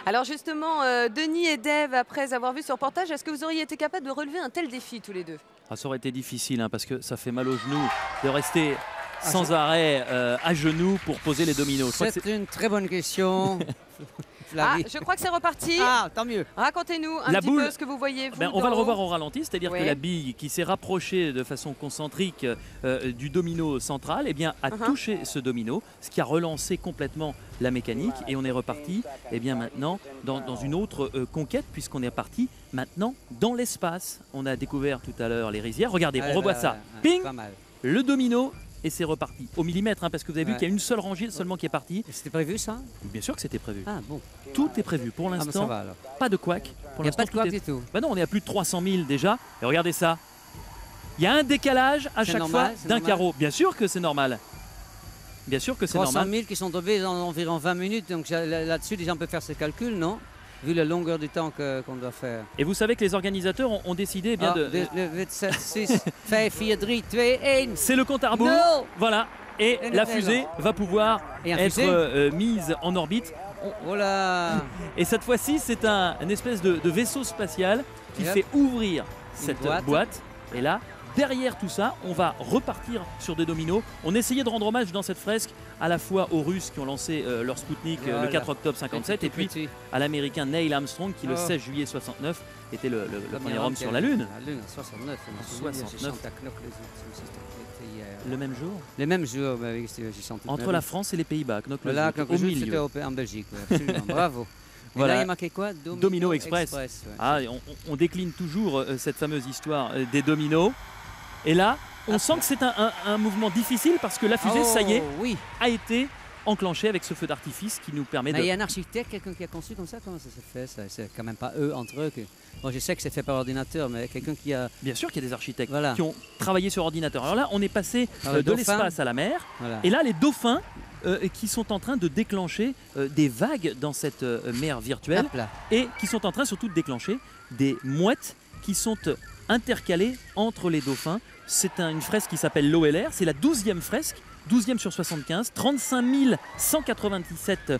Alors justement, Denis et Dave, après avoir vu ce reportage, est-ce que vous auriez été capable de relever un tel défi tous les deux? Ça aurait été difficile parce que ça fait mal aux genoux de rester sans arrêt à genoux pour poser les dominos. C'est une très bonne question. Je crois que c'est reparti. Ah, tant mieux. Racontez-nous un petit peu ce que vous voyez. On va le revoir au ralenti, c'est-à-dire que la bille qui s'est rapprochée de façon concentrique du domino central a touché ce domino, ce qui a relancé complètement la mécanique et on est reparti maintenant dans une autre conquête puisqu'on est reparti maintenant dans l'espace. On a découvert tout à l'heure les rizières. Regardez, on revoit ça. Ping, le domino. Et c'est reparti au millimètre parce que vous avez vu qu'il y a une seule rangée seulement qui est partie. C'était prévu ça? Bien sûr que c'était prévu. Ah bon. Tout est prévu pour l'instant. Pas de couac. Il n'y a pas de couac du tout. Non, on est à plus de 300 000 déjà. Et regardez ça. Il y a un décalage à chaque fois d'un carreau. Bien sûr que c'est normal. Bien sûr que c'est normal. 300 000 qui sont tombés dans environ 20 minutes. Donc là-dessus, les gens peuvent faire ces calculs, non? Vu la longueur du temps qu'on doit faire. Et vous savez que les organisateurs ont décidé de... 7, 6, 5, 4, 3, 2, 1. C'est le compte à rebours. No. Voilà. Et la fusée va pouvoir être mise en orbite. Voilà. Et cette fois-ci, c'est une espèce de vaisseau spatial qui fait ouvrir cette boîte. Et là, derrière tout ça, on va repartir sur des dominos. On essayait de rendre hommage dans cette fresque à la fois aux Russes qui ont lancé leur Spoutnik le 4 octobre 57 et puis à l'américain Neil Armstrong qui le 16 juillet 69 était le premier homme sur la Lune. La Lune, 69. 69. Le même jour? Le même jour, oui, j'ai chanté. Entre la France et les Pays-Bas, au milieu. C'était en Belgique, absolument. Bravo. Voilà. Et là, il marquait quoi? Domino Express. On décline toujours cette fameuse histoire des dominos. Et là, on sent que c'est un mouvement difficile parce que la fusée, ça y est, a été enclenchée avec ce feu d'artifice qui nous permet de... Il y a un architecte, quelqu'un qui a conçu comme ça? Comment ça se fait? C'est quand même pas eux, entre eux. Bon, je sais que c'est fait par ordinateur, mais quelqu'un qui a... Bien sûr qu'il y a des architectes qui ont travaillé sur ordinateur. Alors là, on est passé de l'espace à la mer. Et là, les dauphins qui sont en train de déclencher des vagues dans cette mer virtuelle et qui sont en train surtout de déclencher des mouettes qui sont intercalées entre les dauphins. C'est une fresque qui s'appelle l'OLR, c'est la 12e fresque, 12e sur 75, 35 197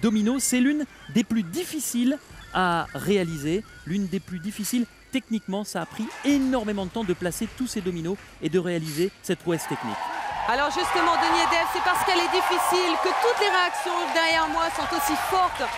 dominos. C'est l'une des plus difficiles à réaliser, l'une des plus difficiles techniquement. Ça a pris énormément de temps de placer tous ces dominos et de réaliser cette prouesse technique. Alors justement, Denis et Dave, c'est parce qu'elle est difficile que toutes les réactions derrière moi sont aussi fortes.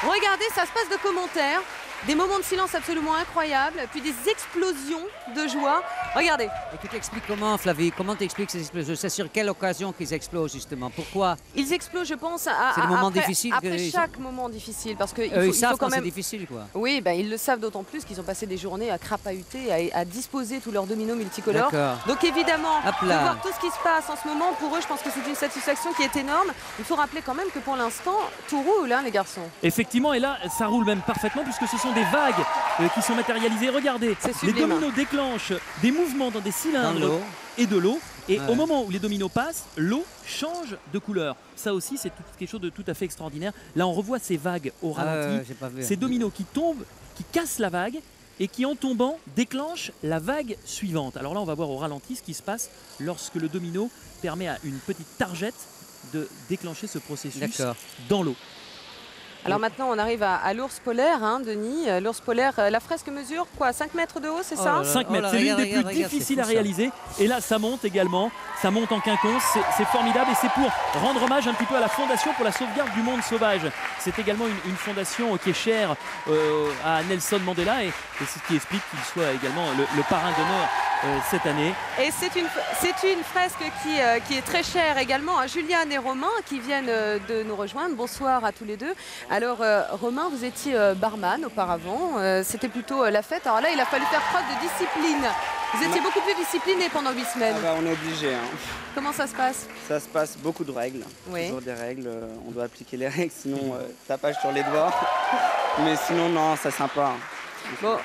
Regardez, ça se passe de commentaires, des moments de silence absolument incroyables, puis des explosions de joie. Regardez. Et tu t'expliques comment, Flavie? Comment tu expliques ces explosions? C'est sur quelle occasion qu'ils explosent, justement? Pourquoi? Ils explosent, je pense, c'est des moments difficiles après chaque moment difficile. Parce que ils savent quand même... c'est difficile, quoi. Oui, ben, ils le savent d'autant plus qu'ils ont passé des journées à crapahuter, à disposer tous leurs dominos multicolores. Donc évidemment, de voir tout ce qui se passe en ce moment, pour eux, je pense que c'est une satisfaction qui est énorme. Il faut rappeler quand même que pour l'instant, tout roule, hein, les garçons. Effectivement, et là, ça roule même parfaitement puisque ce sont des vagues qui sont matérialisées. Regardez, les dominos déclenchent des mouvements dans des cylindres et de l'eau. Et au moment où les dominos passent, l'eau change de couleur. Ça aussi, c'est quelque chose de tout à fait extraordinaire. Là, on revoit ces vagues au ralenti, ces dominos qui tombent, qui cassent la vague et qui, en tombant, déclenchent la vague suivante. Alors là, on va voir au ralenti ce qui se passe lorsque le domino permet à une petite targette de déclencher ce processus dans l'eau. Alors maintenant, on arrive à l'ours polaire, hein, Denis. L'ours polaire, la fresque mesure quoi, 5 mètres de haut, c'est ça? 5 mètres, c'est l'une des plus difficiles à réaliser. Et là, ça monte également, ça monte en quinconce, c'est formidable. Et c'est pour rendre hommage un petit peu à la Fondation pour la sauvegarde du monde sauvage. C'est également une fondation qui est chère à Nelson Mandela et c'est ce qui explique qu'il soit également le parrain d'honneur cette année. Et c'est une fresque qui est très chère également à Juliane et Romain qui viennent de nous rejoindre. Bonsoir à tous les deux. Alors Romain, vous étiez barman auparavant, c'était plutôt la fête. Alors là, il a fallu faire preuve de discipline. Vous étiez beaucoup plus discipliné pendant 8 semaines. Ah bah, on est obligé. Hein. Comment ça se passe? Ça se passe beaucoup de règles. Toujours des règles. On doit appliquer les règles, sinon tapage sur les doigts. Mais sinon, non, c'est sympa. Bon.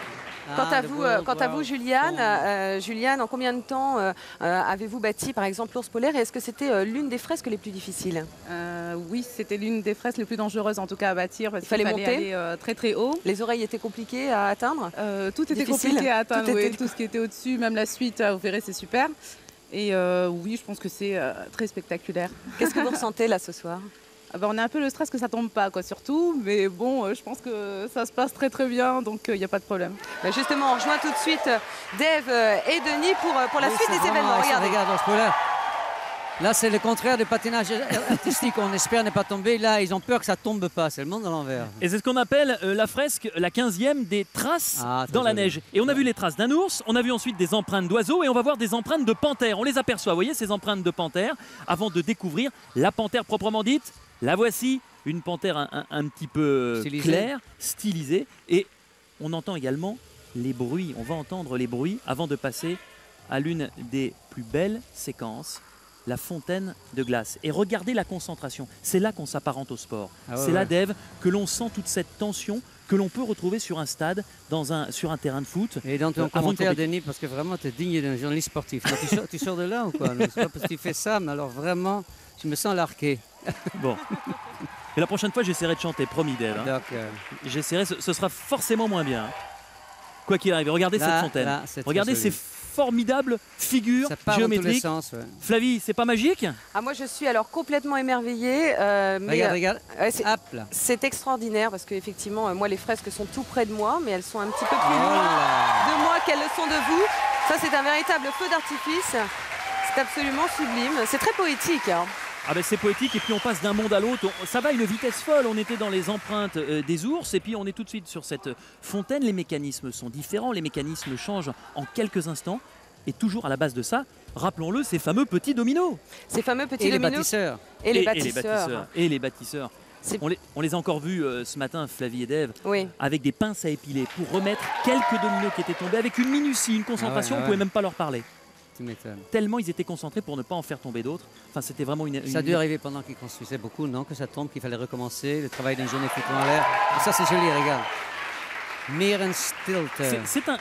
Quant à vous, Juliane, Juliane, en combien de temps avez-vous bâti par exemple l'ours polaire et est-ce que c'était l'une des fresques les plus difficiles? Oui, c'était l'une des fresques les plus dangereuses en tout cas à bâtir parce qu'il fallait monter aller très très haut. Les oreilles étaient compliquées à atteindre? Tout était compliqué à atteindre, tout ce qui était au-dessus, même la suite, vous verrez, c'est super. Et oui, je pense que c'est très spectaculaire. Qu'est-ce que vous ressentez là ce soir? On a un peu le stress que ça tombe pas, quoi, surtout. Mais bon, je pense que ça se passe très très bien, donc il n'y a pas de problème. Justement, on rejoint tout de suite Dave et Denis pour la suite des événements. Regarde, là, c'est le contraire du patinage artistique. On espère ne pas tomber. Là, ils ont peur que ça tombe pas. C'est le monde à l'envers. Et c'est ce qu'on appelle la fresque, la 15e des traces dans la neige. Et on a vu les traces d'un ours, on a vu ensuite des empreintes d'oiseaux et on va voir des empreintes de panthères. On les aperçoit, vous voyez, ces empreintes de panthères, avant de découvrir la panthère proprement dite. La voici, une panthère un petit peu claire, stylisée. Et on entend également les bruits. On va entendre les bruits avant de passer à l'une des plus belles séquences, la fontaine de glace. Et regardez la concentration. C'est là qu'on s'apparente au sport. C'est là, Dave, que l'on sent toute cette tension que l'on peut retrouver sur un stade, sur un terrain de foot. Et dans ton commentaire, Denis, parce que vraiment, tu es digne d'un journaliste sportif. Non, tu sors de là ou quoi? C'est pas parce que tu fais ça, mais alors vraiment, je me sens larqué. Bon. Et la prochaine fois, j'essaierai de chanter, promis, Dave. Hein. J'essaierai, ce sera forcément moins bien. Quoi qu'il arrive, regardez cette fontaine. Regardez ces formidables figures géométriques. Sens, Flavie, c'est pas magique? Moi, je suis alors complètement émerveillée. Regarde. C'est extraordinaire parce qu'effectivement, moi, les fresques sont tout près de moi, mais elles sont un petit peu plus loin de moi qu'elles le sont de vous. Ça, c'est un véritable feu d'artifice. C'est absolument sublime. C'est très poétique. Hein. Ah ben c'est poétique et puis on passe d'un monde à l'autre, ça va à une vitesse folle, on était dans les empreintes des ours et puis on est tout de suite sur cette fontaine, les mécanismes sont différents, les mécanismes changent en quelques instants et toujours à la base de ça, rappelons-le, ces fameux petits dominos. Ces fameux petits dominos. Les bâtisseurs. Et les bâtisseurs. Et les bâtisseurs. On les a encore vus ce matin, Flavie et Dave, avec des pinces à épiler pour remettre quelques dominos qui étaient tombés avec une minutie, une concentration, on ne pouvait même pas leur parler. Tellement ils étaient concentrés pour ne pas en faire tomber d'autres. Enfin, c'était vraiment une... Ça a dû arriver pendant qu'ils construisaient beaucoup, non? Que ça tombe, qu'il fallait recommencer, le travail d'une journée foutu en l'air. Et ça, c'est joli, regarde. Meerenstilte.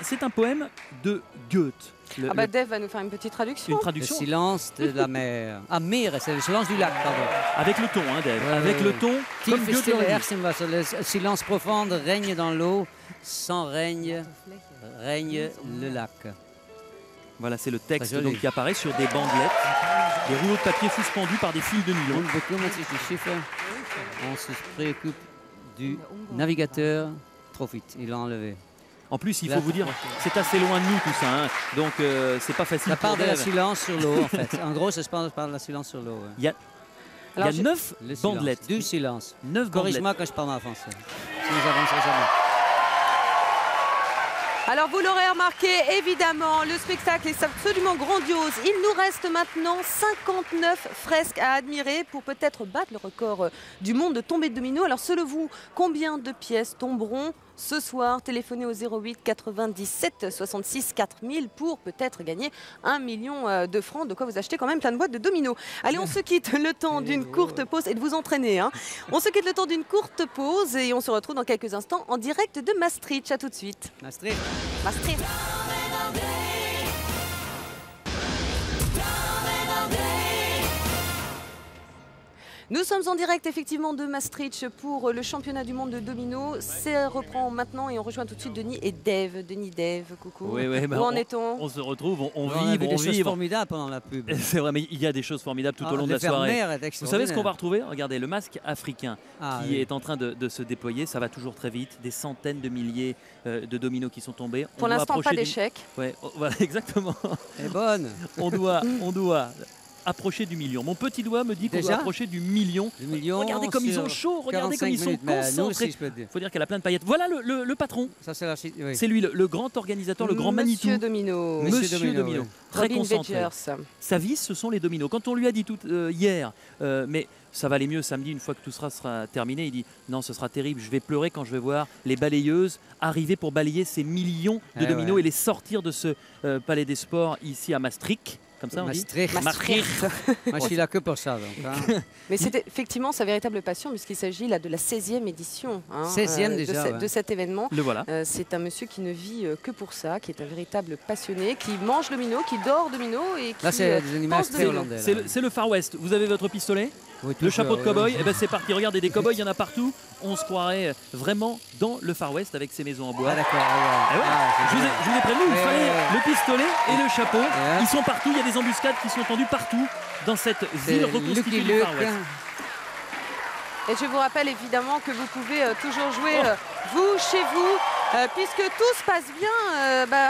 C'est un poème de Goethe. Dave va nous faire une petite traduction. Une traduction. Le silence de la mer. Ah, mer, c'est le silence du lac, pardon. Avec le ton, hein, Dave. Avec le ton. Comme Goethe l'aurait dit. Le silence profond règne dans l'eau, sans règne le lac. Voilà, c'est le texte donc, qui apparaît sur des bandelettes, des rouleaux de papier suspendus par des fils de nylon. On se préoccupe du navigateur. Trop vite, il l'a enlevé. En plus, il faut vous dire, c'est assez loin de nous tout ça, hein. Donc c'est pas facile. Ça part de la silence sur l'eau, en fait. En gros, ça se part de la silence sur l'eau. Il y a 9 bandelettes. Du silence. 9 bandelettes. Corrige-moi quand je parle en français. Sinon, j'avancerai jamais. Alors vous l'aurez remarqué, évidemment, le spectacle est absolument grandiose. Il nous reste maintenant 59 fresques à admirer pour peut-être battre le record du monde de tombée de dominos. Alors selon vous, combien de pièces tomberont ce soir? Téléphonez au 08 97 66 4000 pour peut-être gagner 1 million de francs, de quoi vous achetez quand même plein de boîtes de dominos. Allez, on se quitte le temps d'une courte pause et de vous entraîner, hein. On se quitte le temps d'une courte pause et on se retrouve dans quelques instants en direct de Maastricht. À tout de suite. Maastricht. Maastricht. Nous sommes en direct effectivement de Maastricht pour le championnat du monde de domino. Ça reprend maintenant et on rejoint tout de suite Denis et Dave. Denis, Dave, coucou. Oui, Où en est-on? On se retrouve, on a vibre, vu des choses formidables pendant la pub. C'est vrai, mais il y a des choses formidables tout au long de la soirée. Vous savez ce qu'on va retrouver? Regardez, le masque africain qui est en train de se déployer. Ça va toujours très vite. Des centaines de milliers de dominos qui sont tombés. Pour l'instant, pas d'échec. Ouais, voilà, exactement. Elle est bonne. On doit approcher du million. Mon petit doigt me dit qu'on doit approcher du million. Regardez comme ils ont chaud, regardez comme ils sont concentrés. Il faut dire qu'elle a plein de paillettes. Voilà le patron. C'est lui, le grand organisateur, le grand Manitou. Monsieur Domino. Monsieur Domino. Très concentré. Sa vie, ce sont les dominos. Quand on lui a dit hier, mais ça va aller mieux samedi, une fois que tout sera terminé, il dit non, ce sera terrible, je vais pleurer quand je vais voir les balayeuses arriver pour balayer ces millions de dominos et les sortir de ce palais des sports ici à Maastricht. Comme ça, on dit Maastricht. Moi, je suis là que pour ça. Donc, hein. Mais c'est effectivement sa véritable passion, puisqu'il s'agit là de la 16e édition de cet événement. Le voilà. C'est un monsieur qui ne vit que pour ça, qui est un véritable passionné, qui mange domino, qui dort domino et qui là, c'est des animaux très hollandais. C'est le Far West. Vous avez votre pistolet? Oui, le chapeau de cow-boy, et ben c'est parti. Regardez, des cow-boys, il y en a partout. On se croirait vraiment dans le Far West avec ces maisons en bois. Ah d'accord. Je vous ai prévenu, il fallait le pistolet et le chapeau. Ils sont partout, il y a des embuscades qui sont tendues partout dans cette ville reconstituée du Far West. Et je vous rappelle évidemment que vous pouvez toujours jouer vous, chez vous, puisque tout se passe bien,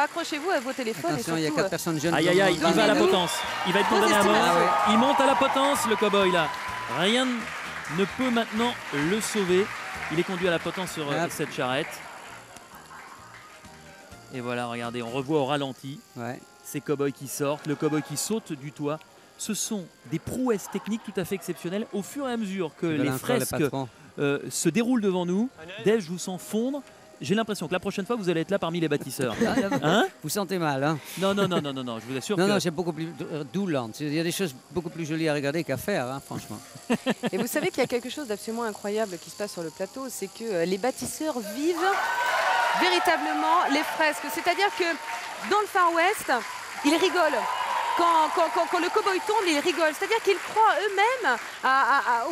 accrochez-vous à vos téléphones. Attention, il y a 4 personnes jeunes. Aïe, il va à la potence. Il va être condamné à mort. Il monte à la potence, le cow-boy là. Rien ne peut maintenant le sauver. Il est conduit à la potence sur cette charrette. Et voilà, regardez, on revoit au ralenti ces cow-boys qui sortent, le cow-boy qui saute du toit. Ce sont des prouesses techniques tout à fait exceptionnelles. Au fur et à mesure que les fresques se déroulent devant nous, Dave, je vous sens fondre. J'ai l'impression que la prochaine fois, vous allez être là parmi les bâtisseurs. Hein? Vous sentez mal, hein? Non, je vous assure que... Non, c'est beaucoup plus doulant. Il y a des choses beaucoup plus jolies à regarder qu'à faire, hein, franchement. Et vous savez qu'il y a quelque chose d'absolument incroyable qui se passe sur le plateau, c'est que les bâtisseurs vivent véritablement les fresques. C'est-à-dire que dans le Far West, ils rigolent. Quand le cow-boy tombe, ils rigolent. C'est-à-dire qu'ils croient eux-mêmes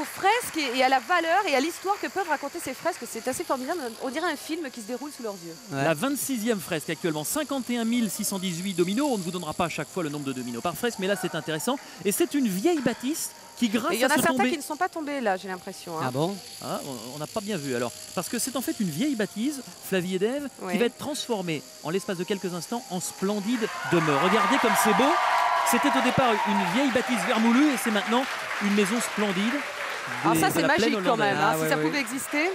aux fresques et à la valeur et à l'histoire que peuvent raconter ces fresques. C'est assez formidable. On dirait un film qui se déroule sous leurs yeux. La 26e fresque actuellement, 51 618 dominos. On ne vous donnera pas à chaque fois le nombre de dominos par fresque, mais là c'est intéressant. Et c'est une vieille bâtisse qui, grâce à ce il y en a certains qui ne sont pas tombés là, j'ai l'impression. Ah bon? On n'a pas bien vu alors. Parce que c'est en fait une vieille bâtisse, Flavie et Dave, qui va être transformée en l'espace de quelques instants en splendide demeure. Regardez comme c'est beau. C'était au départ une vieille bâtisse vermoulue et c'est maintenant une maison splendide. Alors ça c'est magique quand même, si ça pouvait exister.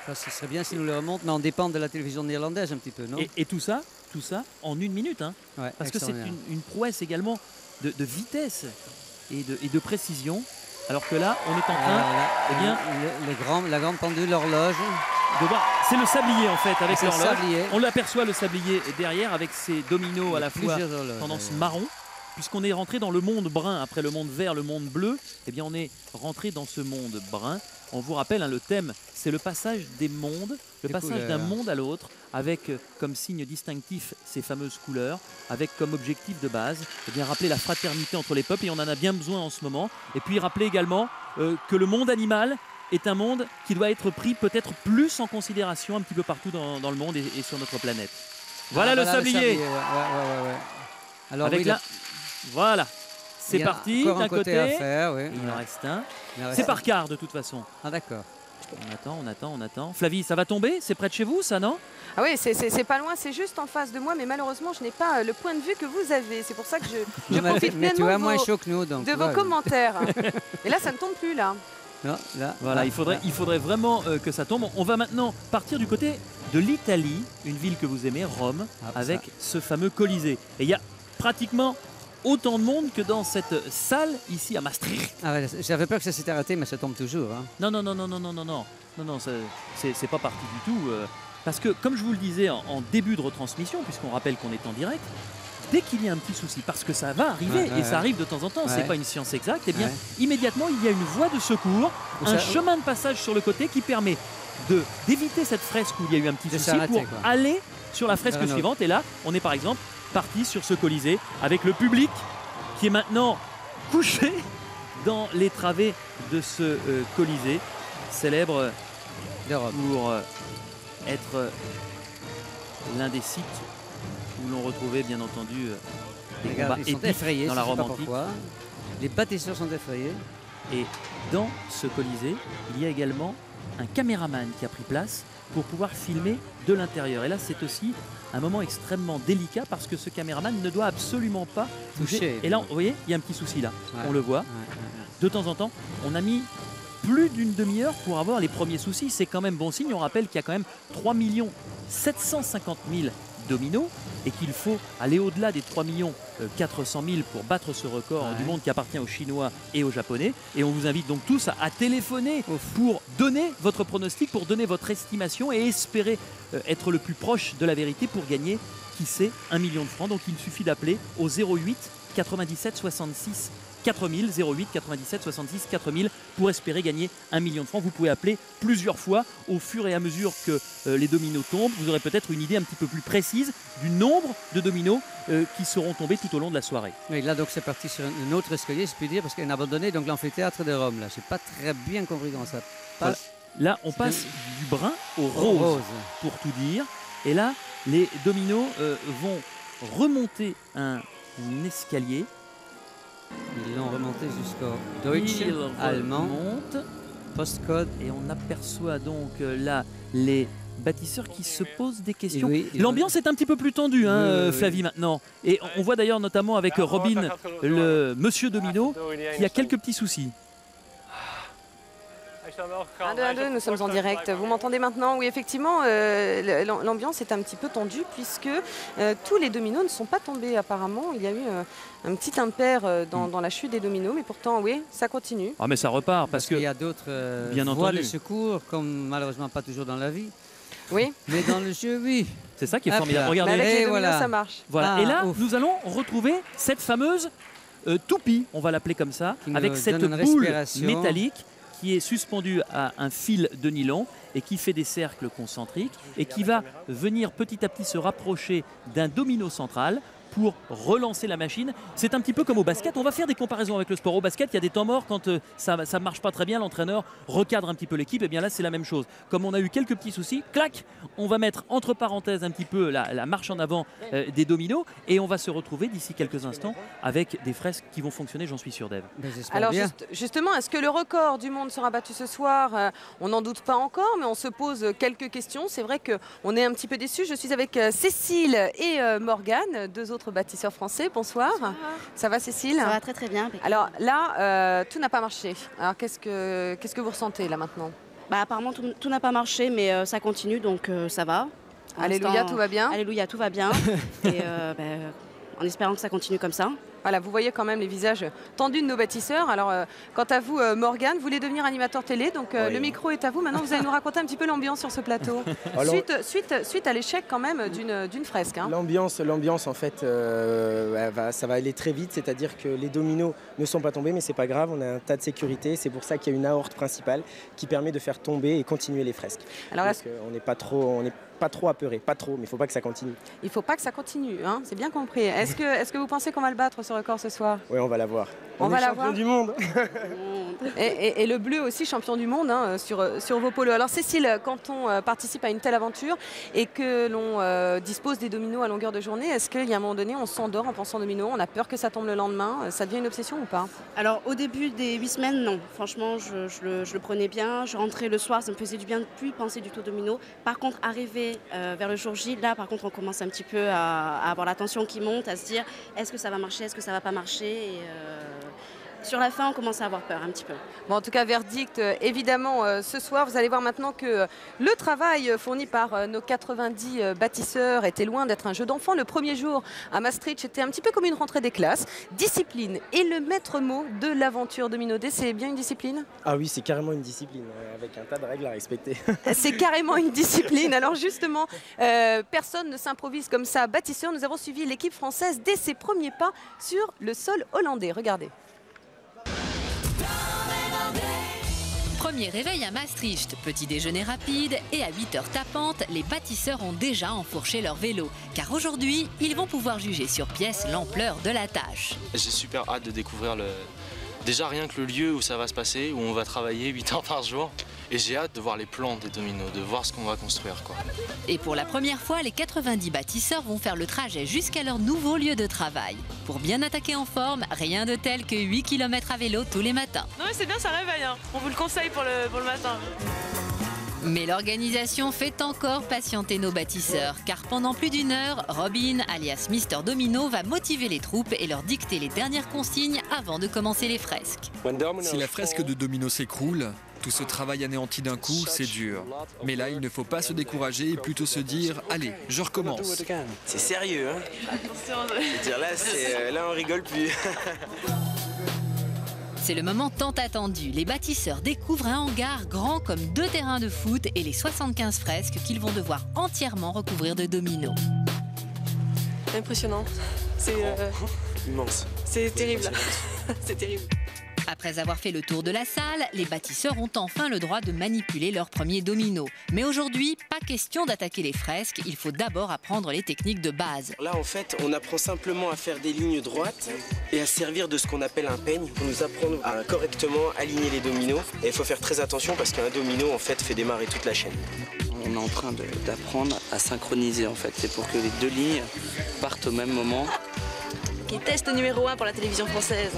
Ça, ce serait bien si nous le remontent, mais on dépend de la télévision néerlandaise un petit peu, non? Et tout ça en 1 minute. Hein, parce que c'est une prouesse également de vitesse et de précision. Alors que là, on est en train... la grande pendule, l'horloge. C'est le sablier en fait avec l'horloge. On l'aperçoit le sablier derrière avec ses dominos à la fois tendance marron. puisqu'on est rentré dans le monde brun. Après le monde vert, le monde bleu, eh bien on est rentré dans ce monde brun. On vous rappelle, le thème, c'est le passage des mondes, le passage d'un monde à l'autre, avec comme signe distinctif ces fameuses couleurs, avec comme objectif de base, eh bien, rappeler la fraternité entre les peuples, et on en a bien besoin en ce moment. Et puis rappeler également que le monde animal est un monde qui doit être pris peut-être plus en considération un petit peu partout dans le monde et sur notre planète. Voilà le sablier. Ouais. Alors, avec voilà. C'est parti, d'un côté, à faire, oui. Il en reste un. C'est par quart de toute façon. Ah d'accord. On attend. Flavie, ça va tomber? C'est près de chez vous, ça, non? Ah oui, c'est pas loin, c'est juste en face de moi, mais malheureusement, je n'ai pas le point de vue que vous avez. C'est pour ça que je profite mais tu pleinement as moins chaud que nous, donc, de vos commentaires. Et là, ça ne tombe plus, là. Non, là, voilà, il faudrait vraiment que ça tombe. On va maintenant partir du côté de l'Italie, une ville que vous aimez, Rome, avec ce fameux Colisée. Et il y a pratiquement autant de monde que dans cette salle ici à Maastricht. Ah ouais, j'avais peur que ça s'était arrêté, mais ça tombe toujours. Hein. Non, c'est pas parti du tout. Parce que, comme je vous le disais en début de retransmission, puisqu'on rappelle qu'on est en direct, dès qu'il y a un petit souci, parce que ça va arriver, et ça arrive de temps en temps, c'est pas une science exacte, et bien immédiatement il y a une voie de secours, un chemin de passage sur le côté qui permet d'éviter cette fresque où il y a eu un petit souci pour aller sur la fresque suivante. Et là, on est par exemple parti sur ce Colisée avec le public qui est maintenant couché dans les travées de ce Colisée, célèbre pour être l'un des sites où l'on retrouvait bien entendu des combats épiques dans la Rome antique. Les bâtisseurs sont effrayés. Et dans ce Colisée, il y a également un caméraman qui a pris place pour pouvoir filmer de l'intérieur. Et là, c'est aussi un moment extrêmement délicat parce que ce caméraman ne doit absolument pas toucher. Et là, vous voyez, il y a un petit souci là. On le voit. De temps en temps, on a mis plus d'une demi-heure pour avoir les premiers soucis. C'est quand même bon signe. On rappelle qu'il y a quand même 3 750 000 dominos et qu'il faut aller au-delà des 3 400 000 pour battre ce record du monde qui appartient aux Chinois et aux Japonais. Et on vous invite donc tous à téléphoner pour donner votre pronostic, pour donner votre estimation et espérer être le plus proche de la vérité pour gagner, qui sait, 1 million de francs. Donc il suffit d'appeler au 08 97 66 4000, 08 97 66 4000 pour espérer gagner 1 million de francs. Vous pouvez appeler plusieurs fois au fur et à mesure que les dominos tombent. Vous aurez peut-être une idée un petit peu plus précise du nombre de dominos qui seront tombés tout au long de la soirée. Oui, là donc c'est parti sur un autre escalier, je puis dire, parce qu'on a abandonné donc l'amphithéâtre de Rome. Là, j'ai pas très bien compris comment ça passe. Voilà. Là, on passe du brun au rose, pour tout dire. Et là, les dominos vont remonter un escalier. Ils l'ont remonté jusqu'au Deutsche allemand, postcode. Et on aperçoit donc là les bâtisseurs qui se posent des questions. Oui, l'ambiance est un petit peu plus tendue, Flavie, maintenant. Et on voit d'ailleurs notamment avec Robin, le monsieur domino, qui a quelques petits soucis. 1, 2, 1, 2, nous sommes en direct. Vous m'entendez maintenant? Oui, effectivement, l'ambiance est un petit peu tendue puisque tous les dominos ne sont pas tombés apparemment. Il y a eu un petit impair dans la chute des dominos, mais pourtant, oui, ça continue. Ah, mais ça repart parce qu'il y a d'autres voies de secours, comme malheureusement pas toujours dans la vie. Oui. Mais dans le jeu, oui. C'est ça qui est formidable. Regardez. Mais avec les dominos, ça marche. Voilà. Et là, nous allons retrouver cette fameuse toupie, on va l'appeler comme ça, avec cette boule métallique qui est suspendu à un fil de nylon et qui fait des cercles concentriques et qui va venir petit à petit se rapprocher d'un domino central pour relancer la machine. C'est un petit peu comme au basket. On va faire des comparaisons avec le sport. Au basket, il y a des temps morts quand ça ne marche pas très bien. L'entraîneur recadre un petit peu l'équipe. Et bien là, c'est la même chose. Comme on a eu quelques petits soucis, clac, on va mettre entre parenthèses un petit peu la marche en avant des dominos et on va se retrouver d'ici quelques instants avec des fresques qui vont fonctionner, j'en suis sûr, Dave. Alors justement, est-ce que le record du monde sera battu ce soir? On n'en doute pas encore, mais on se pose quelques questions. C'est vrai qu'on est un petit peu déçus. Je suis avec Cécile et Morgane, deux autres bâtisseurs français. Bonsoir. Bonsoir. Ça va, Cécile? Ça va très très bien. Alors là, tout n'a pas marché. Alors qu'est-ce que vous ressentez là maintenant? Apparemment tout n'a pas marché, mais ça continue, donc ça va. Alléluia, tout va bien. Alléluia, tout va bien. Et en espérant que ça continue comme ça. Voilà, vous voyez quand même les visages tendus de nos bâtisseurs. Alors, quant à vous, Morgane, vous voulez devenir animateur télé, donc le micro est à vous. Maintenant, vous allez nous raconter un petit peu l'ambiance sur ce plateau. Alors, suite à l'échec quand même d'une fresque. Hein. L'ambiance, en fait, ça va aller très vite. C'est-à-dire que les dominos ne sont pas tombés, mais c'est pas grave. On a un tas de sécurité. C'est pour ça qu'il y a une aorte principale qui permet de faire tomber et continuer les fresques. Alors, donc, on n'est pas trop apeuré, pas trop, mais il ne faut pas que ça continue. Il ne faut pas que ça continue, hein, c'est bien compris. Est-ce que vous pensez qu'on va le battre ce record ce soir? Oui, on va l'avoir. On va champion du monde. et le bleu aussi champion du monde hein, sur vos polos. Alors Cécile, quand on participe à une telle aventure et que l'on dispose des dominos à longueur de journée, est-ce qu'il y a un moment donné on s'endort en pensant dominos, on a peur que ça tombe le lendemain, ça devient une obsession ou pas? Alors au début des 8 semaines, non. Franchement, je le prenais bien. Je rentrais le soir, ça me faisait du bien de ne plus penser du tout aux dominos. Par contre, arriver vers le jour J, là par contre on commence un petit peu à avoir la tension qui monte, à se dire est-ce que ça va marcher, est-ce que ça va pas marcher et, sur la fin, on commence à avoir peur un petit peu. Bon, en tout cas, verdict, évidemment, ce soir. Vous allez voir maintenant que le travail fourni par nos 90 bâtisseurs était loin d'être un jeu d'enfant. Le premier jour à Maastricht, c'était un petit peu comme une rentrée des classes. Discipline est le maître mot de l'aventure Domino Day. C'est bien une discipline? Ah oui, c'est carrément une discipline, avec un tas de règles à respecter. C'est carrément une discipline. Alors justement, personne ne s'improvise comme ça. Bâtisseur, nous avons suivi l'équipe française dès ses premiers pas sur le sol hollandais. Regardez. Premier réveil à Maastricht, petit déjeuner rapide et à 8h tapantes, les bâtisseurs ont déjà enfourché leur vélo. Car aujourd'hui, ils vont pouvoir juger sur pièce l'ampleur de la tâche. J'ai super hâte de découvrir déjà rien que le lieu où ça va se passer, où on va travailler 8 heures par jour. Et j'ai hâte de voir les plans des dominos, de voir ce qu'on va construire, quoi. Et pour la première fois, les 90 bâtisseurs vont faire le trajet jusqu'à leur nouveau lieu de travail. Pour bien attaquer en forme, rien de tel que 8 km à vélo tous les matins. Non mais c'est bien, ça réveille, hein. On vous le conseille pour le matin. Mais l'organisation fait encore patienter nos bâtisseurs, car pendant plus d'une heure, Robin, alias Mister Domino, va motiver les troupes et leur dicter les dernières consignes avant de commencer les fresques. Si la fresque de domino s'écroule, tout ce travail anéanti d'un coup, c'est dur. Mais là, il ne faut pas se décourager et plutôt se dire « Allez, je recommence ». C'est sérieux, hein? Je veux dire, là, on rigole plus. C'est le moment tant attendu. Les bâtisseurs découvrent un hangar grand comme 2 terrains de foot et les 75 fresques qu'ils vont devoir entièrement recouvrir de dominos. Impressionnant. C'est immense. C'est terrible. C'est terrible. Après avoir fait le tour de la salle, les bâtisseurs ont enfin le droit de manipuler leurs premiers dominos. Mais aujourd'hui, pas question d'attaquer les fresques, il faut d'abord apprendre les techniques de base. Là, en fait, on apprend simplement à faire des lignes droites et à servir de ce qu'on appelle un peigne pour nous apprendre à correctement aligner les dominos. Et il faut faire très attention parce qu'un domino, en fait, fait démarrer toute la chaîne. On est en train d'apprendre à synchroniser, en fait. C'est pour que les 2 lignes partent au même moment. Qui est test numéro 1 pour la télévision française.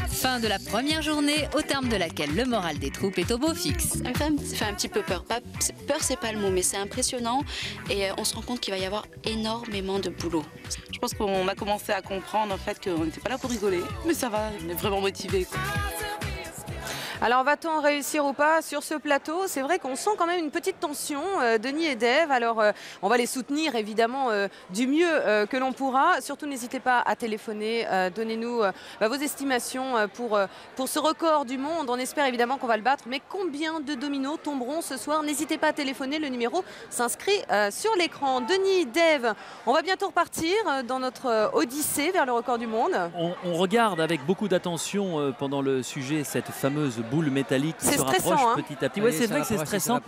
Fin de la première journée, au terme de laquelle le moral des troupes est au beau fixe. Ça fait un petit peu peur. Peur, c'est pas le mot, mais c'est impressionnant. Et on se rend compte qu'il va y avoir énormément de boulot. Je pense qu'on a commencé à comprendre en fait qu'on n'était pas là pour rigoler, mais ça va, on est vraiment motivés. Alors va-t-on réussir ou pas sur ce plateau? C'est vrai qu'on sent quand même une petite tension, Denis et Dave. Alors on va les soutenir évidemment du mieux que l'on pourra. Surtout n'hésitez pas à téléphoner, donnez-nous vos estimations pour ce record du monde. On espère évidemment qu'on va le battre. Mais combien de dominos tomberont ce soir? N'hésitez pas à téléphoner, le numéro s'inscrit sur l'écran. Denis, Dave, on va bientôt repartir dans notre odyssée vers le record du monde. On regarde avec beaucoup d'attention pendant le sujet cette fameuse boule métallique qui se rapproche petit à petit. Ouais, c'est vrai que c'est stressant.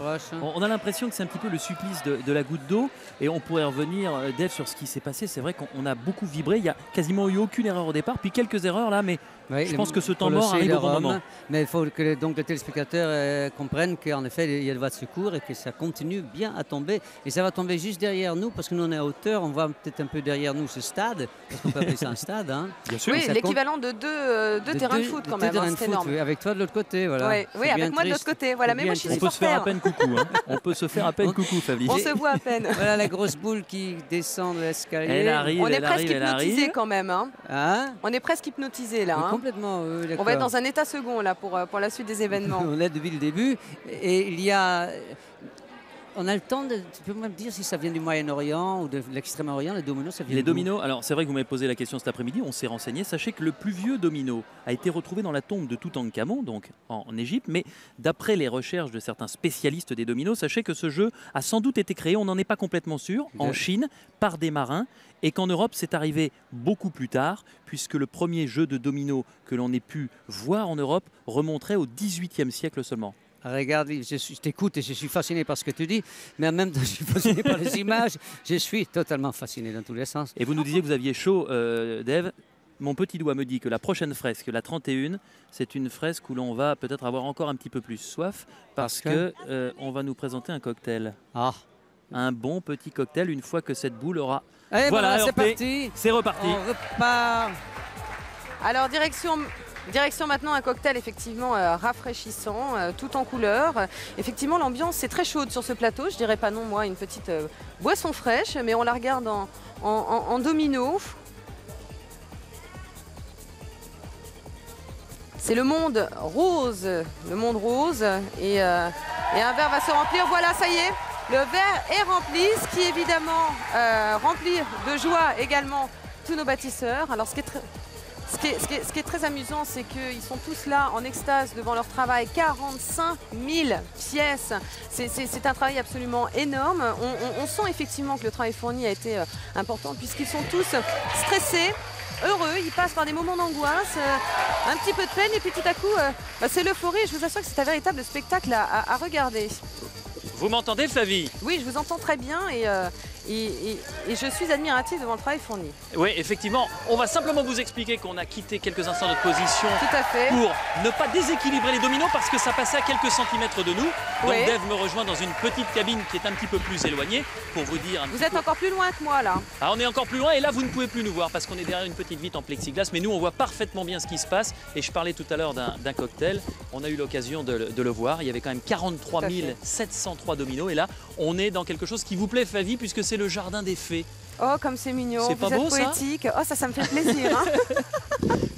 On a l'impression que c'est un petit peu le supplice de la goutte d'eau. Et on pourrait revenir, Dave, sur ce qui s'est passé. C'est vrai qu'on a beaucoup vibré. Il n'y a quasiment eu aucune erreur au départ. Puis quelques erreurs là, mais je pense que ce temps mort arrive au bon moment. Mais il faut que donc, les téléspectateurs comprennent qu'en effet, il y a le voie de secours et que ça continue bien à tomber. Et ça va tomber juste derrière nous parce que nous, on est à hauteur. On voit peut-être un peu derrière nous ce stade. Parce qu'on peut appeler ça un stade. Hein. Bien sûr. Oui, l'équivalent de deux terrains de foot quand même. C'est énorme. Oui, avec toi de l'autre côté. Voilà. Oui, avec moi de l'autre côté. Voilà, mais moi je suis supporter. On peut se faire à peine coucou. Hein. On peut se faire à peine coucou, Fabi. On se voit à peine. Voilà la grosse boule qui descend de l'escalier. Elle arrive, on est presque hypnotisé quand même. Hein, on est presque hypnotisé là. Complètement. On va être dans un état second là pour la suite des événements. On est depuis le début. Et il y a On a le temps de... Tu peux me dire si ça vient du Moyen-Orient ou de l'Extrême-Orient, les dominos, ça vient Les d'où? dominos, alors c'est vrai que vous m'avez posé la question cet après-midi, on s'est renseigné. Sachez que le plus vieux domino a été retrouvé dans la tombe de Toutankhamon, donc en Égypte, mais d'après les recherches de certains spécialistes des dominos, sachez que ce jeu a sans doute été créé, on n'en est pas complètement sûr, en Chine, par des marins, et qu'en Europe c'est arrivé beaucoup plus tard, puisque le premier jeu de domino que l'on ait pu voir en Europe remonterait au XVIIIe siècle seulement. Regarde, je t'écoute et je suis fasciné par ce que tu dis, mais en même temps, je suis fasciné par les images. Je suis totalement fasciné dans tous les sens. Et vous nous disiez que vous aviez chaud, Dave. Mon petit doigt me dit que la prochaine fresque, la 31, c'est une fresque où l'on va peut-être avoir encore un petit peu plus soif, parce que on va nous présenter un cocktail. Un bon petit cocktail une fois que cette boule aura... Allez, voilà, c'est parti. C'est reparti. On repart. Alors, direction maintenant un cocktail effectivement rafraîchissant, tout en couleur. Effectivement, l'ambiance est très chaude sur ce plateau. Je dirais pas non, moi, une petite boisson fraîche, mais on la regarde en domino. C'est le monde rose, et un verre va se remplir. Voilà, ça y est, le verre est rempli, ce qui évidemment remplit de joie également tous nos bâtisseurs. Alors, ce qui est très amusant, c'est qu'ils sont tous là en extase devant leur travail. 45 000 pièces. C'est un travail absolument énorme. On sent effectivement que le travail fourni a été important, puisqu'ils sont tous stressés, heureux. Ils passent par des moments d'angoisse, un petit peu de peine, et puis tout à coup, c'est l'euphorie. Je vous assure que c'est un véritable spectacle à regarder. Vous m'entendez, Flavie? Oui, je vous entends très bien, et je suis admirative devant le travail fourni. Oui, effectivement. On va simplement vous expliquer qu'on a quitté quelques instants notre position Tout à fait. pour ne pas déséquilibrer les dominos, parce que ça passait à quelques centimètres de nous. Donc Oui. Dave me rejoint dans une petite cabine qui est un petit peu plus éloignée pour vous dire un Vous petit êtes peu... encore plus loin que moi, là. Ah, on est encore plus loin, et là vous ne pouvez plus nous voir parce qu'on est derrière une petite vitre en plexiglas, mais nous on voit parfaitement bien ce qui se passe. Et je parlais tout à l'heure d'un cocktail, on a eu l'occasion de le voir. Il y avait quand même 43 703 dominos, et là on est dans quelque chose qui vous plaît, Flavie, puisque c'est le jardin des fées. Oh, comme c'est mignon, C'est vous pas êtes beau, ça poétique. Oh, ça me fait plaisir. Hein.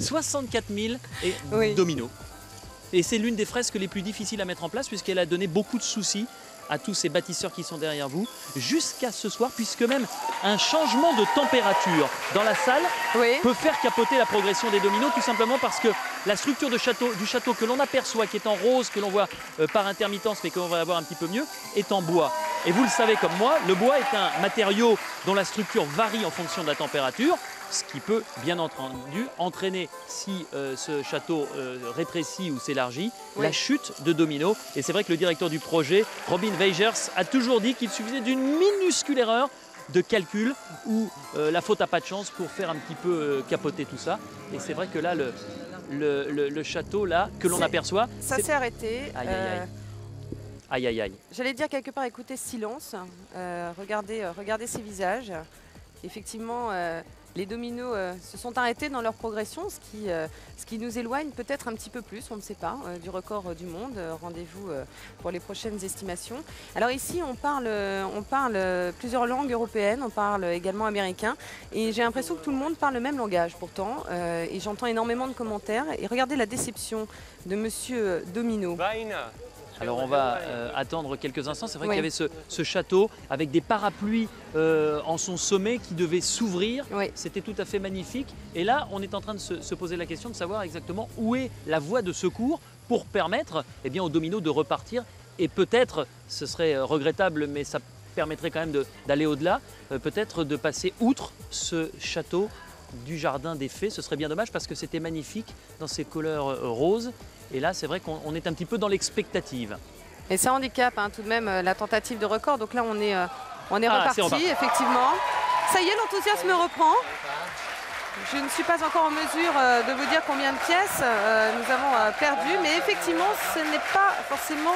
64 000 dominos. Et c'est l'une des fresques les plus difficiles à mettre en place, puisqu'elle a donné beaucoup de soucis à tous ces bâtisseurs qui sont derrière vous, jusqu'à ce soir, puisque même un changement de température dans la salle peut faire capoter la progression des dominos, tout simplement parce que la structure du château que l'on aperçoit, qui est en rose, que l'on voit par intermittence, mais qu'on va voir un petit peu mieux, est en bois. Et vous le savez comme moi, le bois est un matériau dont la structure varie en fonction de la température, ce qui peut bien entendu entraîner, si ce château rétrécit ou s'élargit, la chute de dominos. Et c'est vrai que le directeur du projet, Robin Weigers, a toujours dit qu'il suffisait d'une minuscule erreur de calcul ou la faute à pas de chance pour faire un petit peu capoter tout ça. Et c'est vrai que là, le château là, que l'on aperçoit... Ça s'est arrêté. Aïe, aïe, aïe. Aïe, aïe, aïe. J'allais dire quelque part, écoutez, silence. Regardez ces visages. Effectivement, les dominos se sont arrêtés dans leur progression, ce qui nous éloigne peut-être un petit peu plus, on ne sait pas, du record du monde. Rendez-vous pour les prochaines estimations. Alors ici, on parle plusieurs langues européennes, on parle également américain, et j'ai l'impression que tout le monde parle le même langage pourtant, et j'entends énormément de commentaires. Et regardez la déception de Monsieur Domino. Alors on va attendre quelques instants. C'est vrai qu'il y avait ce château avec des parapluies en son sommet qui devaient s'ouvrir. C'était tout à fait magnifique. Et là, on est en train de se poser la question de savoir exactement où est la voie de secours pour permettre aux dominos de repartir. Et peut-être, ce serait regrettable, mais ça permettrait quand même d'aller au-delà, peut-être de passer outre ce château du jardin des fées. Ce serait bien dommage parce que c'était magnifique dans ses couleurs roses. Et là, c'est vrai qu'on est un petit peu dans l'expectative. Et ça handicape tout de même la tentative de record. Donc là, on est reparti, effectivement. Ça y est, l'enthousiasme reprend. Je ne suis pas encore en mesure de vous dire combien de pièces nous avons perdu. Mais effectivement, ce n'est pas forcément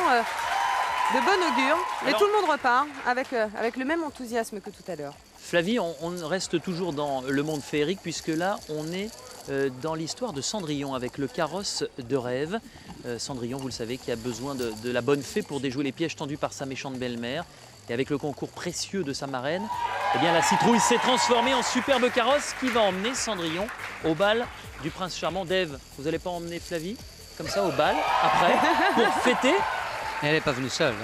de bon augure. Mais tout le monde repart avec le même enthousiasme que tout à l'heure. Flavie, on reste toujours dans le monde féerique, puisque là, on est dans l'histoire de Cendrillon avec le carrosse de rêve. Cendrillon, vous le savez, qui a besoin de la bonne fée pour déjouer les pièges tendus par sa méchante belle-mère. Et avec le concours précieux de sa marraine, la citrouille s'est transformée en superbe carrosse qui va emmener Cendrillon au bal du prince charmant. Dave, vous n'allez pas emmener Flavie comme ça au bal après pour fêter? Elle n'est pas venue seule.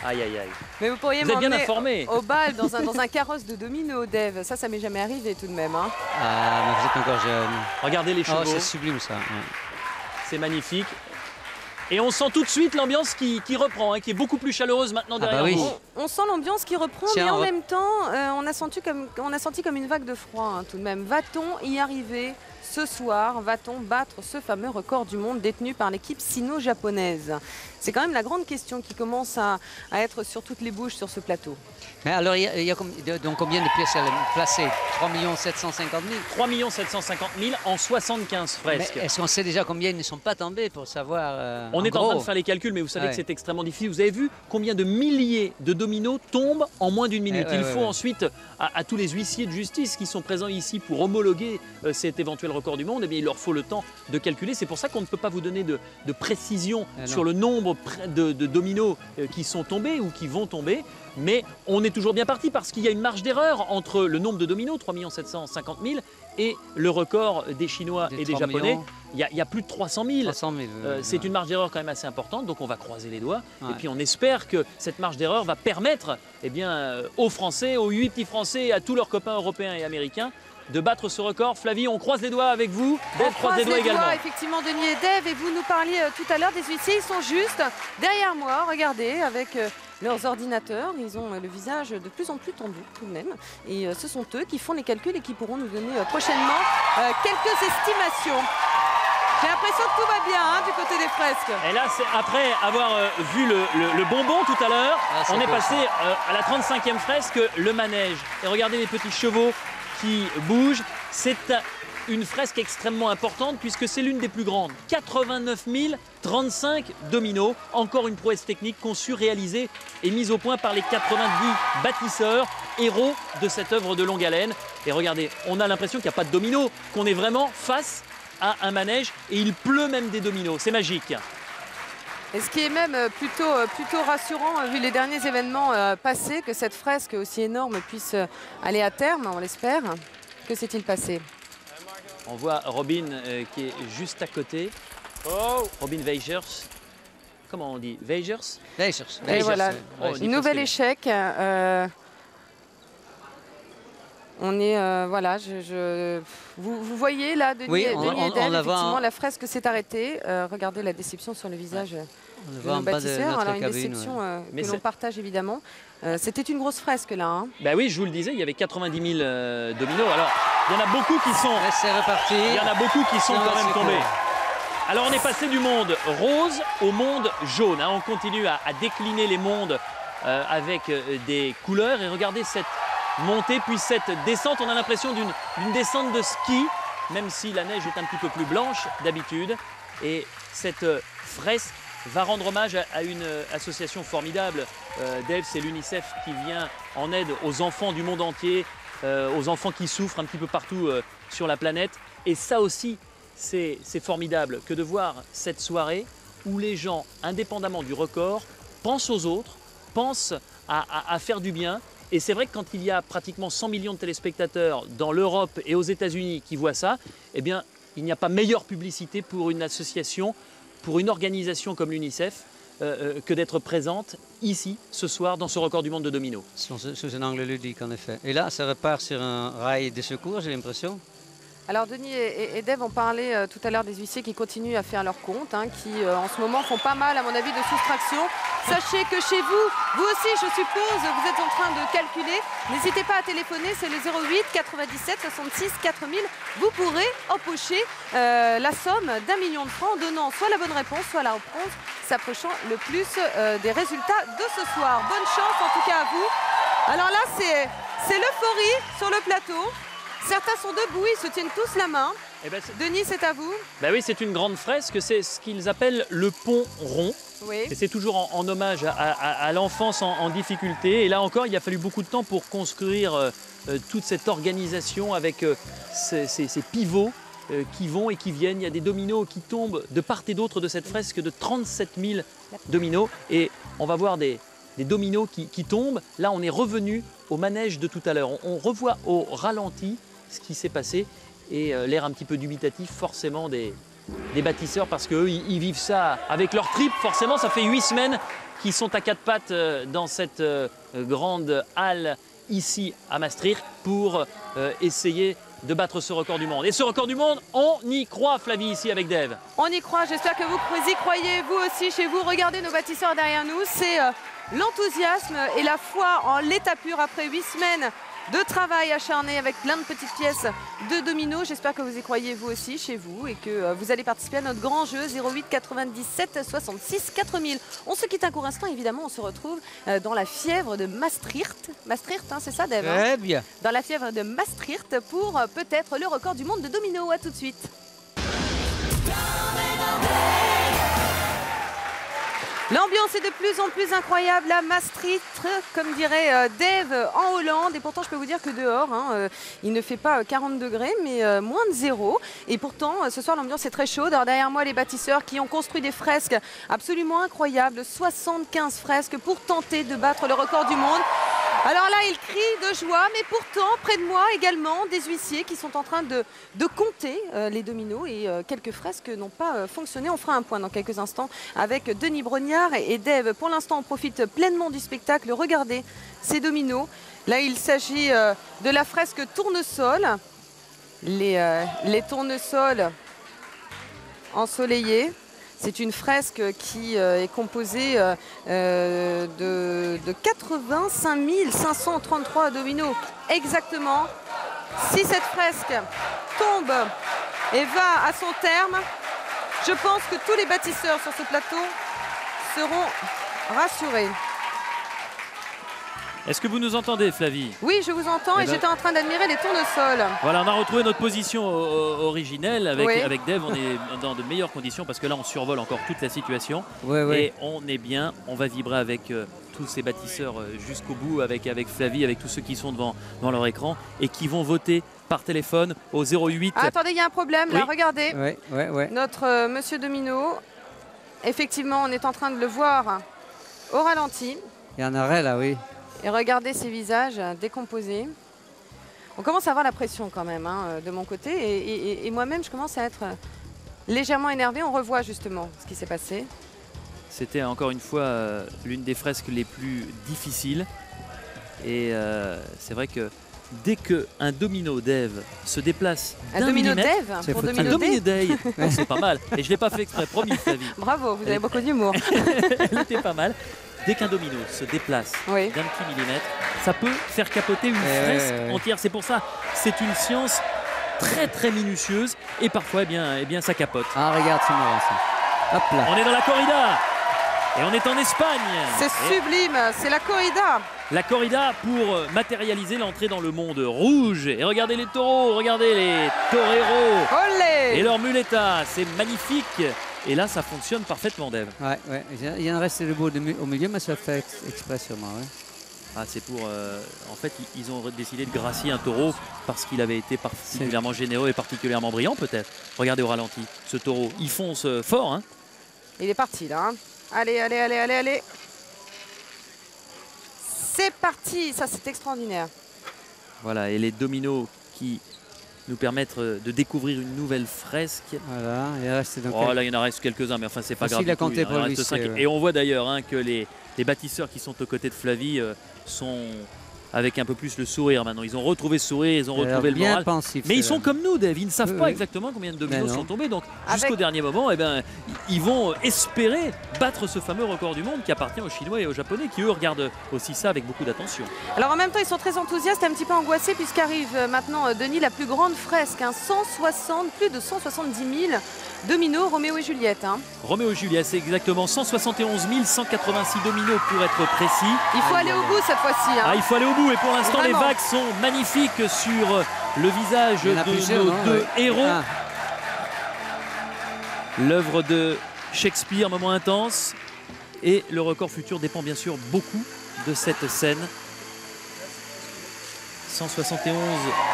Aïe, aïe, aïe. Mais vous pourriez Vous êtes bien m'emmener informé. au bal dans un carrosse de domino, Dave. Ça m'est jamais arrivé tout de même. Hein. Ah, mais vous êtes encore jeune. Regardez les chevaux. Oh, c'est sublime ça. Ouais. C'est magnifique. Et on sent tout de suite l'ambiance qui reprend, hein, qui est beaucoup plus chaleureuse maintenant derrière oui. vous. On sent l'ambiance qui reprend, Tiens, mais en même temps, on a senti comme une vague de froid hein, tout de même. Va-t-on y arriver ce soir? Va-t-on battre ce fameux record du monde détenu par l'équipe sino-japonaise? C'est quand même la grande question qui commence à être sur toutes les bouches sur ce plateau. Mais alors, il y a donc combien de pièces elle est placée? 3 750 000 3 750 000 en 75 fresques. Est-ce qu'on sait déjà combien ils ne sont pas tombés pour savoir On est en gros. train de faire les calculs, mais vous savez Ouais. que c'est extrêmement difficile. Vous avez vu combien de milliers de dominos tombent en moins d'une minute. Il faut ensuite, à tous les huissiers de justice qui sont présents ici pour homologuer cet éventuel record du monde, eh bien, il leur faut le temps de calculer. C'est pour ça qu'on ne peut pas vous donner de précision sur le nombre de dominos qui sont tombés ou qui vont tomber. Mais on est toujours bien parti parce qu'il y a une marge d'erreur entre le nombre de dominos, 3 750 000, et le record des Chinois et des Japonais. Il y a plus de 300 000. 300 000 c'est une marge d'erreur quand même assez importante, donc on va croiser les doigts. Et puis on espère que cette marge d'erreur va permettre aux Français, aux 8 petits Français et à tous leurs copains européens et américains de battre ce record. Flavie, on croise les doigts avec vous. Dave croise les doigts également. Effectivement, Denis et Dave, et vous nous parliez tout à l'heure des huissiers, ils sont juste derrière moi, regardez, avec leurs ordinateurs. Ils ont le visage de plus en plus tendu tout de même. Et ce sont eux qui font les calculs et qui pourront nous donner prochainement quelques estimations. J'ai l'impression que tout va bien hein, du côté des fresques. Et là, après avoir vu le bonbon tout à l'heure, on est passé à la 35e fresque, le manège. Et regardez les petits chevaux qui bougent. C'est une fresque extrêmement importante puisque c'est l'une des plus grandes. 89 035 dominos. Encore une prouesse technique conçue, réalisée et mise au point par les 90 bâtisseurs, héros de cette œuvre de longue haleine. Et regardez, on a l'impression qu'il n'y a pas de dominos, qu'on est vraiment face à un manège et il pleut même des dominos. C'est magique. Et ce qui est même plutôt rassurant, vu les derniers événements passés, que cette fresque aussi énorme puisse aller à terme, on l'espère. Que s'est-il passé? On voit Robin qui est juste à côté. Robin Weijers. Comment on dit? Weijers? Weijers. Et voilà, nouvel échec. On est, voilà, vous voyez là, Denis, et Dave, effectivement, la fresque s'est arrêtée. Regardez la déception sur le visage de nos bâtisseurs. Alors une déception que l'on partage évidemment. C'était une grosse fresque là. Hein. Bah oui, je vous le disais, il y avait 90 000 dominos. Alors, il y en a beaucoup qui sont. C'est reparti. Il y en a beaucoup qui sont quand même tombés. Alors, on est passé du monde rose au monde jaune. Hein. On continue à décliner les mondes avec des couleurs. Et regardez cette montée, puis cette descente. On a l'impression d'une descente de ski, même si la neige est un petit peu plus blanche d'habitude. Et cette fresque va rendre hommage à une association formidable. Dave, c'est l'UNICEF qui vient en aide aux enfants du monde entier, aux enfants qui souffrent un petit peu partout sur la planète. Et ça aussi, c'est formidable que de voir cette soirée où les gens, indépendamment du record, pensent aux autres, pensent à faire du bien. Et c'est vrai que quand il y a pratiquement 100 millions de téléspectateurs dans l'Europe et aux États-Unis qui voient ça, eh bien, il n'y a pas meilleure publicité pour une association, pour une organisation comme l'UNICEF, que d'être présente ici, ce soir, dans ce record du monde de dominos. Sous un angle ludique, en effet. Et là, ça repart sur un rail de secours, j'ai l'impression. Alors Denis et Dave ont parlé tout à l'heure des huissiers qui continuent à faire leur compte, hein, qui en ce moment font pas mal à mon avis de soustraction. Sachez que chez vous aussi je suppose, vous êtes en train de calculer. N'hésitez pas à téléphoner, c'est le 08 97 66 4000. Vous pourrez empocher la somme d'1 million de francs en donnant soit la bonne réponse, soit la réponse s'approchant le plus des résultats de ce soir. Bonne chance en tout cas à vous. Alors là c'est l'euphorie sur le plateau. Certains sont debout, ils se tiennent tous la main. Denis, c'est à vous. Ben oui, c'est une grande fresque, c'est ce qu'ils appellent le pont rond. Oui. Et c'est toujours en hommage à l'enfance en difficulté. Et là encore, il a fallu beaucoup de temps pour construire toute cette organisation avec ces pivots qui vont et qui viennent. Il y a des dominos qui tombent de part et d'autre de cette fresque de 37 000 dominos. Et on va voir des dominos qui tombent. Là, on est revenu au manège de tout à l'heure. On revoit au ralenti ce qui s'est passé et l'air un petit peu dubitatif forcément des bâtisseurs parce qu'eux, ils vivent ça avec leur trip. Forcément, ça fait 8 semaines qui sont à quatre pattes dans cette grande halle ici à Maastricht pour essayer de battre ce record du monde. Et ce record du monde, on y croit, Flavie, ici avec Dave. On y croit, j'espère que vous y croyez, vous aussi chez vous. Regardez nos bâtisseurs derrière nous, c'est l'enthousiasme et la foi en l'état pur après 8 semaines de travail acharné avec plein de petites pièces de dominos. J'espère que vous y croyez vous aussi chez vous et que vous allez participer à notre grand jeu 08 97 66 4000. On se quitte un court instant, évidemment, on se retrouve dans la fièvre de Maastricht. Maastricht, hein, c'est ça, Dave? Très bien. Dans la fièvre de Maastricht pour peut-être le record du monde de dominos. À tout de suite. L'ambiance est de plus en plus incroyable à Maastricht, comme dirait Dave en Hollande. Et pourtant, je peux vous dire que dehors, il ne fait pas 40 degrés, mais moins de 0. Et pourtant, ce soir, l'ambiance est très chaude. Alors, derrière moi, les bâtisseurs qui ont construit des fresques absolument incroyables. 75 fresques pour tenter de battre le record du monde. Alors là, ils crient de joie, mais pourtant, près de moi également, des huissiers qui sont en train de compter les dominos et quelques fresques n'ont pas fonctionné. On fera un point dans quelques instants avec Denis Brognard et Dave. Pour l'instant, on profite pleinement du spectacle. Regardez ces dominos. Là, il s'agit de la fresque tournesol. Les tournesols ensoleillés. C'est une fresque qui est composée de 85 533 dominos exactement. Si cette fresque tombe et va à son terme, je pense que tous les bâtisseurs sur ce plateau seront rassurés. Est-ce que vous nous entendez, Flavie? Oui, je vous entends et j'étais en train d'admirer les tournesols. Voilà, on a retrouvé notre position originelle. Oui. Avec Dave, on est dans de meilleures conditions parce que là, on survole encore toute la situation. Et on est bien, on va vibrer avec tous ces bâtisseurs jusqu'au bout, avec Flavie, avec tous ceux qui sont devant leur écran et qui vont voter par téléphone au 08. Ah, attendez, il y a un problème. Là, regardez. Ouais. Notre monsieur Domino, effectivement, on est en train de le voir au ralenti. Il y a un arrêt là, oui. Et regardez ces visages décomposés. On commence à avoir la pression quand même de mon côté. Et moi-même, je commence à être légèrement énervée. On revoit justement ce qui s'est passé. C'était encore une fois l'une des fresques les plus difficiles. Et c'est vrai que dès qu'un domino Dave se déplace un domino Dave pour domino Dave, c'est pas mal. Et je ne l'ai pas fait exprès, promis, Flavie. Bravo, vous avez beaucoup d'humour. Elle était pas mal. Dès qu'un domino se déplace d'un petit millimètre, ça peut faire capoter une fresque entière. C'est pour ça, c'est une science très très minutieuse et parfois, eh bien, ça capote. Ah, regarde, c'est marrant ça. Hop là. On est dans la corrida et on est en Espagne. C'est sublime, c'est la corrida. La corrida pour matérialiser l'entrée dans le monde rouge. Et regardez les taureaux, regardez les toreros. Olé. Et leur muleta, c'est magnifique. Et là, ça fonctionne parfaitement, Dave. Ouais. Il y en reste le beau au milieu, mais ça fait exprès sûrement. Ouais. Ah, c'est pour... en fait, ils ont décidé de gracier un taureau parce qu'il avait été particulièrement généreux et particulièrement brillant, peut-être. Regardez au ralenti, ce taureau. Il fonce fort. Hein. Il est parti, là. Allez. C'est parti. Ça, c'est extraordinaire. Voilà, et les dominos qui nous permettent de découvrir une nouvelle fresque. Voilà, il reste donc là, il en reste quelques-uns, mais enfin, c'est pas grave. Il a compté pour lui. Et on voit d'ailleurs que les bâtisseurs qui sont aux côtés de Flavie sont avec un peu plus le sourire maintenant. Ils ont retrouvé ce sourire, ils ont retrouvé le moral. Pensif, mais ils sont comme nous, Dave. Ils ne savent pas exactement combien de dominos sont tombés. Donc, jusqu'au dernier moment, ils vont espérer battre ce fameux record du monde qui appartient aux Chinois et aux Japonais qui, eux, regardent aussi ça avec beaucoup d'attention. Alors, en même temps, ils sont très enthousiastes, un petit peu angoissés, puisqu'arrive maintenant, Denis, la plus grande fresque. Plus de 170 000 dominos, Roméo et Juliette. Roméo et Juliette, c'est exactement 171 186 dominos pour être précis. Il faut aller au bout cette fois-ci. Il faut aller au bout. Et pour l'instant, les vagues sont magnifiques sur le visage de nos deux héros. L'œuvre de Shakespeare, moment intense. Et le record futur dépend bien sûr beaucoup de cette scène. 171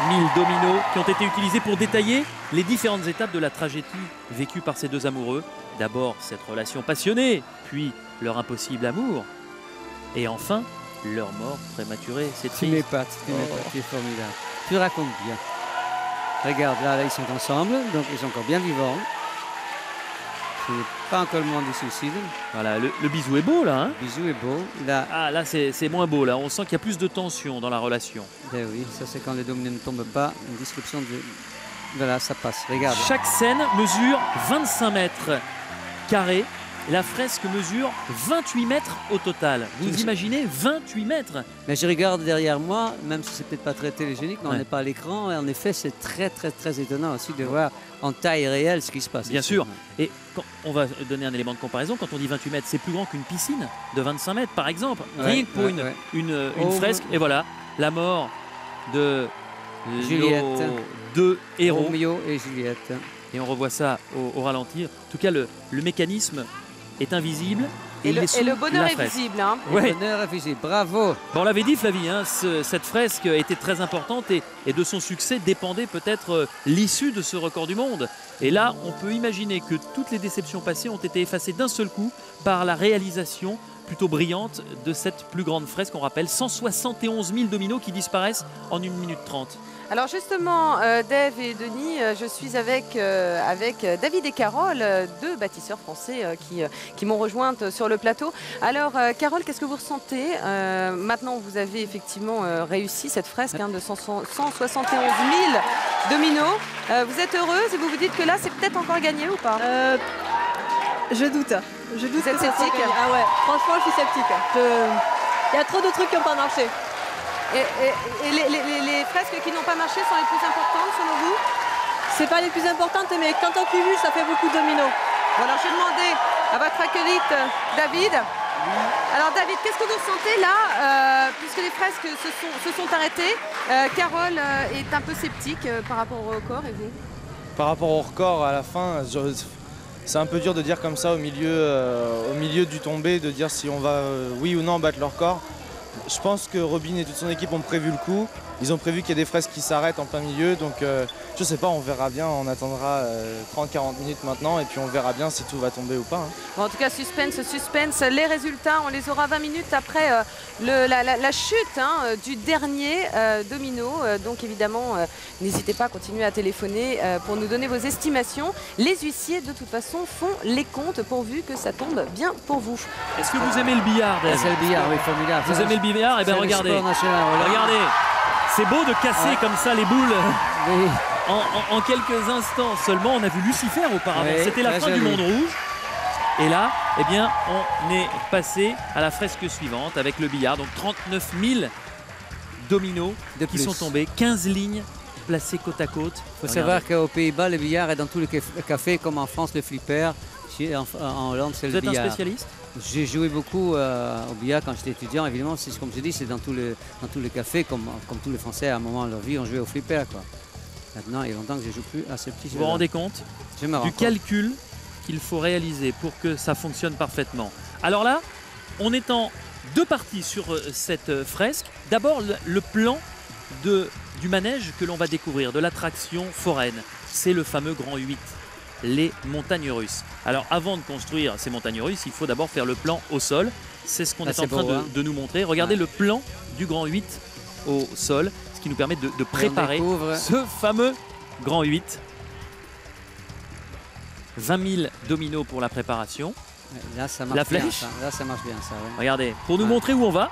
000 dominos qui ont été utilisés pour détailler les différentes étapes de la tragédie vécue par ces deux amoureux. D'abord, cette relation passionnée, puis leur impossible amour. Et enfin, leur mort prématurée. C'est triste. Tu m'épates, tu es formidable. Tu racontes bien. Regarde, là, ils sont ensemble, donc ils sont encore bien vivants. C'est Pas encore le moins de suicide. Voilà, le bisou est beau là. Hein, le bisou est beau. Là, ah, là c'est moins beau. Là, on sent qu'il y a plus de tension dans la relation. Ben oui, ça c'est quand les dominos ne tombent pas. Une description de... Voilà, ça passe. Regarde. Chaque scène mesure 25 mètres carrés. La fresque mesure 28 mètres au total. Vous imaginez 28 mètres? Mais je regarde derrière moi, même si c'est peut-être pas très télégénique, on n'est pas à l'écran. Et en effet, c'est très étonnant aussi de voir en taille réelle ce qui se passe. Bien sûr. Et quand on va donner un élément de comparaison. Quand on dit 28 mètres, c'est plus grand qu'une piscine de 25 mètres, par exemple. Rien que pour une fresque. Et voilà, la mort de Juliette. nos deux héros. Roméo et Juliette. Et on revoit ça au ralenti. En tout cas, le mécanisme est invisible. Et le bonheur est visible. Hein. Ouais. Le bonheur est visible, bravo. Bon, on l'avait dit, Flavie, hein, cette fresque était très importante et de son succès dépendait peut-être l'issue de ce record du monde. Et là, on peut imaginer que toutes les déceptions passées ont été effacées d'un seul coup par la réalisation plutôt brillante de cette plus grande fresque. On rappelle 171 000 dominos qui disparaissent en 1 minute 30. Alors justement, Dave et Denis, je suis avec David et Carole, deux bâtisseurs français qui m'ont rejointe sur le plateau. Alors Carole, qu'est-ce que vous ressentez maintenant vous avez effectivement réussi cette fresque de 171 000 dominos. Vous êtes heureuse et vous vous dites que là c'est peut-être encore gagné ou pas? Je doute. Je doute. Vous êtes sceptique? Ah ouais, franchement je suis sceptique. Il y a trop de trucs qui n'ont pas marché. Et les fresques qui n'ont pas marché sont les plus importantes selon vous? C'est pas les plus importantes, mais quand on cumule, ça fait beaucoup de dominos. Bon, alors je vais demander à votre acolyte David. Alors David, qu'est-ce que vous ressentez là, puisque les fresques se sont arrêtées? Carole est un peu sceptique par rapport au record, et vous? Par rapport au record, à la fin, c'est un peu dur de dire comme ça au milieu du tombé, de dire si on va oui ou non battre le record. Je pense que Robin et toute son équipe ont prévu le coup. Ils ont prévu qu'il y ait des fresques qui s'arrêtent en plein milieu. Donc je sais pas, on verra bien. On attendra 30-40 minutes maintenant et puis on verra bien si tout va tomber ou pas. Hein. Bon, en tout cas, suspense. Les résultats, on les aura 20 minutes après la chute du dernier domino. Donc évidemment, n'hésitez pas à continuer à téléphoner pour nous donner vos estimations. Les huissiers, de toute façon, font les comptes pourvu que ça tombe bien pour vous. Est-ce que vous aimez le billard, Dave? C'est le billard, oui, formidable. Vous aimez le billard? Eh bien, regardez. Regardez. C'est beau de casser comme ça les boules. Oui. En quelques instants seulement, on a vu Lucifer auparavant. Oui, c'était la fin du monde rouge. Et là, eh bien, on est passé à la fresque suivante avec le billard. Donc 39 000 dominos qui sont tombés. 15 lignes placées côte à côte. Il faut savoir qu'aux Pays-Bas, le billard est dans tous les cafés, comme en France, le flipper. En Hollande, c'est le billard. Vous êtes un spécialiste? J'ai joué beaucoup au billard quand j'étais étudiant. Évidemment, comme je dis, c'est dans tous les cafés, comme tous les Français à un moment de leur vie ont joué au flipper. Quoi. Maintenant, il y a longtemps que je ne joue plus à ce petit jeu. Vous vous rendez compte du calcul qu'il faut réaliser pour que ça fonctionne parfaitement? Alors là, on est en deux parties sur cette fresque. D'abord, le plan du manège que l'on va découvrir, de l'attraction foraine. C'est le fameux Grand 8. Les montagnes russes. Alors avant de construire ces montagnes russes, il faut d'abord faire le plan au sol. C'est ce qu'on est en train de nous montrer. Regardez le plan du Grand 8 au sol, ce qui nous permet de préparer ce fameux Grand 8. 20 000 dominos pour la préparation. Là, ça marche la flèche. Bien, ça. Là, ça marche bien. Ça, ouais. Regardez, pour nous montrer où on va.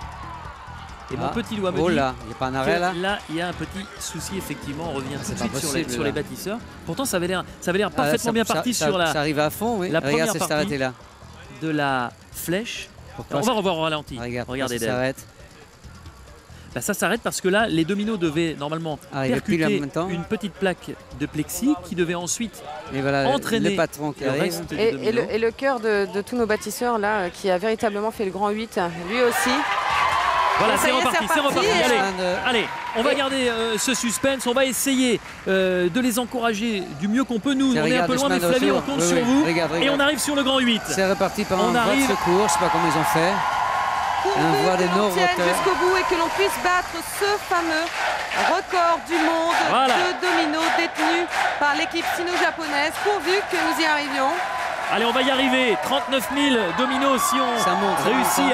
Et mon petit doigt me dit là, il n'y a pas un arrêt là. Là, il y a un petit souci, effectivement. On revient tout de suite sur les bâtisseurs. Pourtant, ça avait l'air parfaitement bien parti sur la. Ça arrive à fond, oui. La Regarde, première partie là. de la flèche. On va revoir au ralenti. Regardez, ça s'arrête. Bah, ça s'arrête parce que là, les dominos devaient normalement percuter une petite plaque de plexi qui devait ensuite entraîner le patron qui arrive. Et le cœur de tous nos bâtisseurs là, qui a véritablement fait le Grand 8, lui aussi. Voilà, c'est reparti. Allez, on va garder ce suspense, on va essayer de les encourager du mieux qu'on peut. Nous, on est un peu loin, mais Flavie, on compte sur vous. Et on arrive sur le Grand 8. C'est reparti par un voie de secours, je ne sais pas comment ils ont fait. Pourvu que l'on tienne jusqu'au bout et que l'on puisse battre ce fameux record du monde de dominos détenu par l'équipe sino-japonaise, pourvu que nous y arrivions. Allez, on va y arriver. 39 000 dominos si on réussit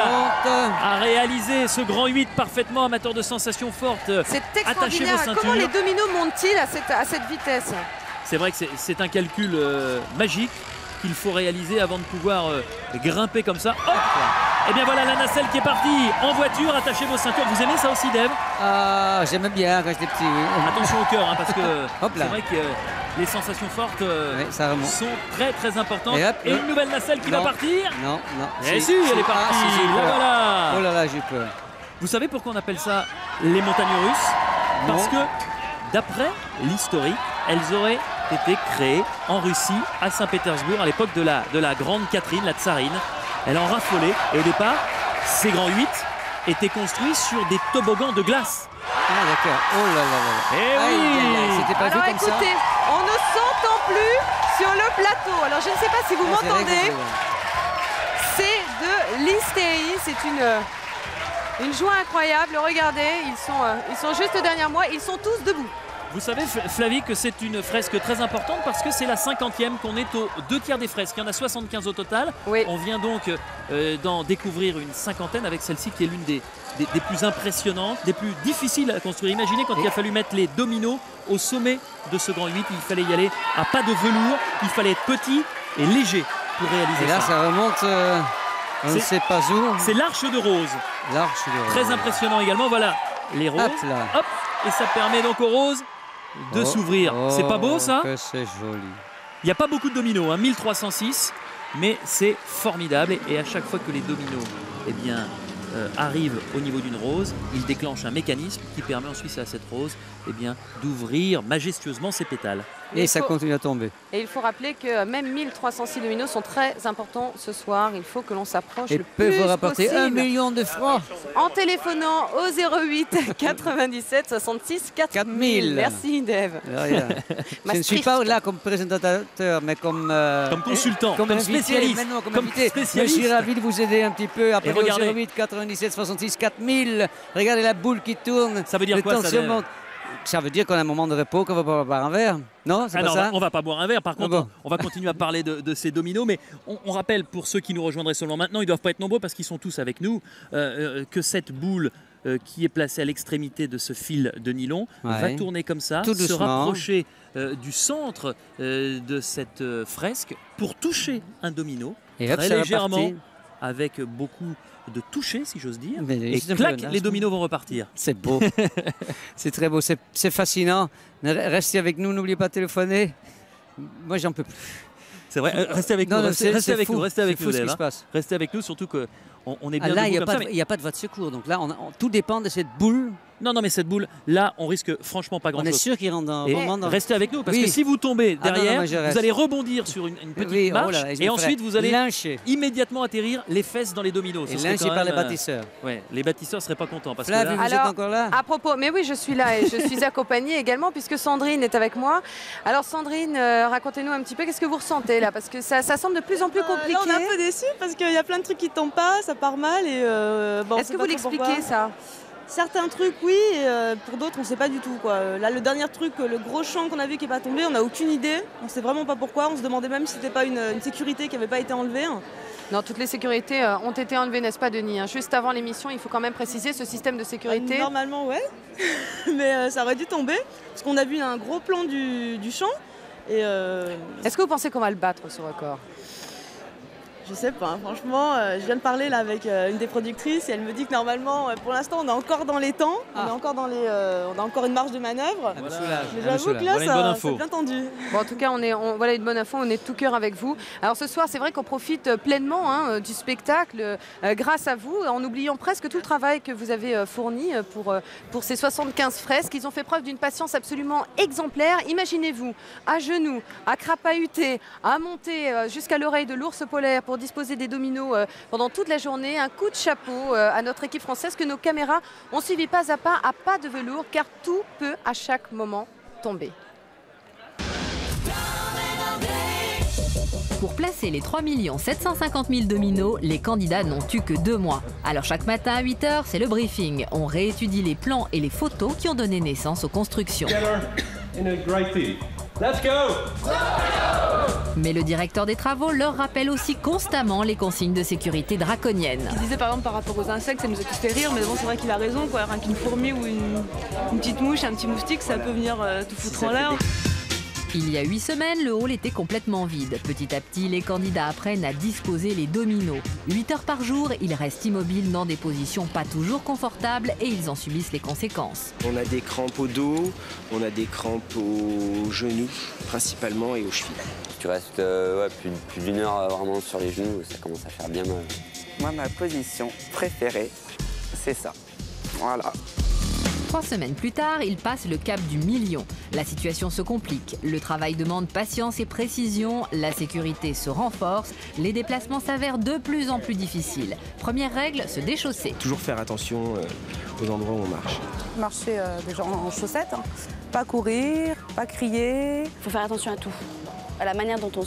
à réaliser ce Grand 8 parfaitement. Amateur de sensations fortes. C'est extraordinaire. Comment les dominos montent-ils à cette vitesse? C'est vrai que c'est un calcul magique. qu'il faut réaliser avant de pouvoir grimper comme ça. Hop. Et bien voilà la nacelle qui est partie en voiture. Attachez vos ceintures. Vous aimez ça aussi, Dave? Ah, j'aimais bien quand j'étais petit. Oui. Attention au cœur, hein, parce que c'est vrai que les sensations fortes sont très très importantes. Et une nouvelle nacelle qui va partir. Non. Et si, elle est partie. Là, voilà. Oh là là, j'ai peur. Vous savez pourquoi on appelle ça les montagnes russes? Parce que d'après l'historique, elles auraient été créées en Russie, à Saint-Pétersbourg, à l'époque de la grande Catherine, la tsarine. Elle en raffolait. Et au départ, ces grands 8 étaient construits sur des toboggans de glace. Ah d'accord. Oh là là là. Eh oui. C'était pas Alors vu comme ça. écoutez, on ne s'entend plus sur le plateau. Alors je ne sais pas si vous m'entendez. C'est de l'hystérie. C'est une joie incroyable. Regardez, ils sont juste derrière moi. Ils sont tous debout. Vous savez, Flavie, que c'est une fresque très importante parce que c'est la 50e, qu'on est aux 2/3 des fresques. Il y en a 75 au total. Oui. On vient donc d'en découvrir une cinquantaine avec celle-ci qui est l'une des plus impressionnantes, des plus difficiles à construire. Imaginez quand il a fallu mettre les dominos au sommet de ce grand 8, il fallait y aller à pas de velours, il fallait être petit et léger pour réaliser ça. Et là, ça remonte, on ne sait pas où. C'est l'Arche de Rose. L'Arche de Rose. Très impressionnant également. Voilà les roses. Hop, et ça permet donc aux roses de s'ouvrir. C'est pas beau ça? C'est joli. Il n'y a pas beaucoup de dominos, hein, 1306, mais c'est formidable. Et à chaque fois que les dominos arrivent au niveau d'une rose, ils déclenchent un mécanisme qui permet ensuite à cette rose d'ouvrir majestueusement ses pétales. Et ça continue à tomber. Et il faut rappeler que même 1306 dominos sont très importants ce soir. Il faut que l'on s'approche et le peut plus vous rapporter possible. 1 million de francs. En téléphonant au 08 97 66 4000. Merci Dave. Je ne suis pas là comme présentateur, mais comme consultant, comme invité, spécialiste. Comme invité. Je suis ravi de vous aider un petit peu. Après le 08 97 66 4000. Regardez la boule qui tourne. Ça veut dire quoi ça? Ça veut dire qu'on a un moment de repos, qu'on va pas boire un verre. Non, c'est pas ça. On va pas boire un verre. Par contre, on va continuer à parler de ces dominos. Mais on rappelle, pour ceux qui nous rejoindraient seulement maintenant, ils ne doivent pas être nombreux parce qu'ils sont tous avec nous, que cette boule qui est placée à l'extrémité de ce fil de nylon va tourner comme ça, se rapprocher du centre de cette fresque pour toucher un domino très légèrement, avec beaucoup de toucher, si j'ose dire, et clac, les dominos vont repartir. C'est beau. C'est très beau, c'est fascinant. Restez avec nous, n'oubliez pas de téléphoner. Moi, j'en peux plus. C'est vrai, restez avec nous, restez avec nous, restez avec nous, Dave, restez avec nous, surtout qu'on est bien là, debout comme ça. Il n'y a pas de voie de secours, donc là, tout dépend de cette boule. Non, mais cette boule, là, on risque franchement pas grand-chose. On est sûr qu'il rentre dans... Restez avec nous, parce que si vous tombez derrière, vous allez rebondir sur une petite marche, et ensuite, vous allez immédiatement atterrir les fesses dans les dominos. Et lyncher par les bâtisseurs. Ouais, les bâtisseurs seraient pas contents. Parce Flavie, vous êtes encore là? À propos, mais oui, je suis là et je suis accompagnée également, puisque Sandrine est avec moi. Alors Sandrine, racontez-nous un petit peu, qu'est-ce que vous ressentez là? Parce que ça semble de plus en plus compliqué. Là, on est un peu déçus, parce qu'il y a plein de trucs qui tombent pas, ça part mal. Est-ce que vous l'expliquez ça? Certains trucs, oui, et pour d'autres, on ne sait pas du tout, quoi. Là, le dernier truc, le gros champ qu'on a vu qui n'est pas tombé, on n'a aucune idée. On ne sait vraiment pas pourquoi. On se demandait même si c'était pas une sécurité qui n'avait pas été enlevée. Non, toutes les sécurités ont été enlevées, n'est-ce pas, Denis? Juste avant l'émission, il faut quand même préciser ce système de sécurité. Normalement, ouais. Mais ça aurait dû tomber, parce qu'on a vu un gros plan du champ. Est-ce que vous pensez qu'on va le battre, ce record? Je sais pas, franchement, je viens de parler là avec une des productrices et elle me dit que normalement, pour l'instant, on est encore dans les temps, on est encore on a encore une marge de manœuvre. Mais j'avoue que là, c'est bien tendu. Bon, en tout cas, voilà une bonne info, on est de tout cœur avec vous. Alors ce soir, c'est vrai qu'on profite pleinement du spectacle grâce à vous, en oubliant presque tout le travail que vous avez fourni pour ces 75 fresques. Ils ont fait preuve d'une patience absolument exemplaire. Imaginez-vous, à genoux, à crapahuter, à monter jusqu'à l'oreille de l'ours polaire pour disposer des dominos pendant toute la journée. Un coup de chapeau à notre équipe française que nos caméras ont suivi pas à pas de velours, car tout peut à chaque moment tomber. Pour placer les 3 750 000 dominos, les candidats n'ont eu que 2 mois. Alors chaque matin à 8 h, c'est le briefing. On réétudie les plans et les photos qui ont donné naissance aux constructions. Let's go! Mais le directeur des travaux leur rappelle aussi constamment les consignes de sécurité draconiennes. Il disait par exemple par rapport aux insectes, ça nous a tous fait rire, mais bon, c'est vrai qu'il a raison, quoi. Rien qu'une fourmi ou une petite mouche, un petit moustique, ça peut venir tout foutre en l'air. Il y a 8 semaines, le hall était complètement vide. Petit à petit, les candidats apprennent à disposer les dominos. 8 heures par jour, ils restent immobiles dans des positions pas toujours confortables et ils en subissent les conséquences. On a des crampes au dos, on a des crampes aux genoux principalement et aux chevilles. Tu restes plus d'une heure vraiment sur les genoux, ça commence à faire bien mal. Moi, ma position préférée, c'est ça. Voilà. 3 semaines plus tard, ils passent le cap du million. La situation se complique. Le travail demande patience et précision. La sécurité se renforce. Les déplacements s'avèrent de plus en plus difficiles. Première règle, se déchausser. Toujours faire attention aux endroits où on marche. Marcher déjà en chaussettes, hein. Pas courir, pas crier. Il faut faire attention à tout. À la manière dont on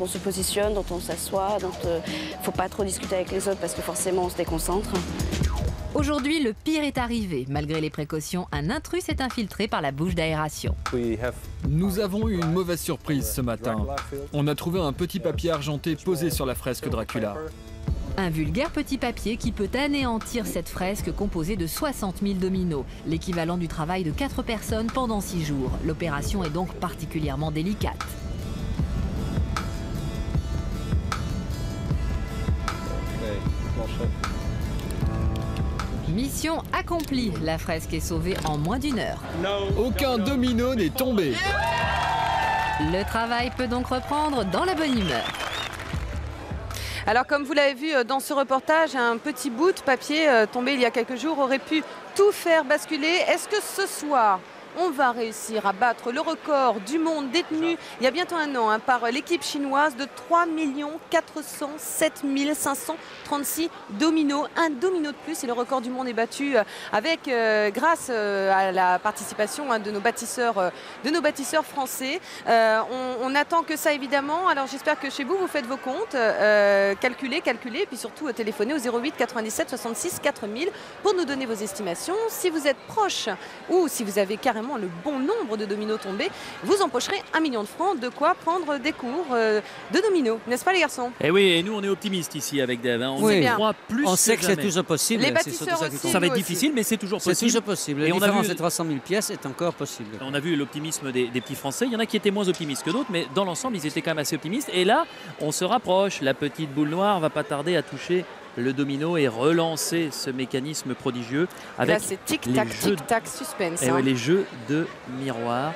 se positionne, dont on s'assoit. Il ne faut pas trop discuter avec les autres parce que forcément on se déconcentre. Aujourd'hui, le pire est arrivé. Malgré les précautions, un intrus s'est infiltré par la bouche d'aération. Nous avons eu une mauvaise surprise ce matin. On a trouvé un petit papier argenté posé sur la fresque Dracula. Un vulgaire petit papier qui peut anéantir cette fresque composée de 60 000 dominos, l'équivalent du travail de 4 personnes pendant 6 jours. L'opération est donc particulièrement délicate. Mission accomplie. La fresque est sauvée en moins d'1 heure. Aucun domino n'est tombé. Le travail peut donc reprendre dans la bonne humeur. Alors comme vous l'avez vu dans ce reportage, un petit bout de papier tombé il y a quelques jours aurait pu tout faire basculer. Est-ce que ce soir, on va réussir à battre le record du monde détenu il y a bientôt un an par l'équipe chinoise de 3 407 536 dominos. Un domino de plus et le record du monde est battu avec, grâce à la participation de nos bâtisseurs français. On attend que ça évidemment. Alors j'espère que chez vous, vous faites vos comptes, calculez et puis surtout téléphonez au 08 97 66 4000 pour nous donner vos estimations. Si vous êtes proche ou si vous avez carrément le bon nombre de dominos tombés, vous empocherez 1 million de francs, de quoi prendre des cours de dominos, n'est-ce pas les garçons? Et oui, et nous on est optimistes ici avec Dave, hein. Oui. Croit plus on sait que c'est toujours possible. Les bâtisseurs aussi. Ça va être difficile, mais c'est toujours possible. C'est toujours possible. Et on a vu ces 300 000 pièces est encore possible. On a vu l'optimisme des petits Français. Il y en a qui étaient moins optimistes que d'autres, mais dans l'ensemble, ils étaient quand même assez optimistes. Et là, on se rapproche. La petite boule noire va pas tarder à toucher le domino et relancer ce mécanisme prodigieux avec là, c'est tic-tac, suspense. Et oui, les jeux de miroir.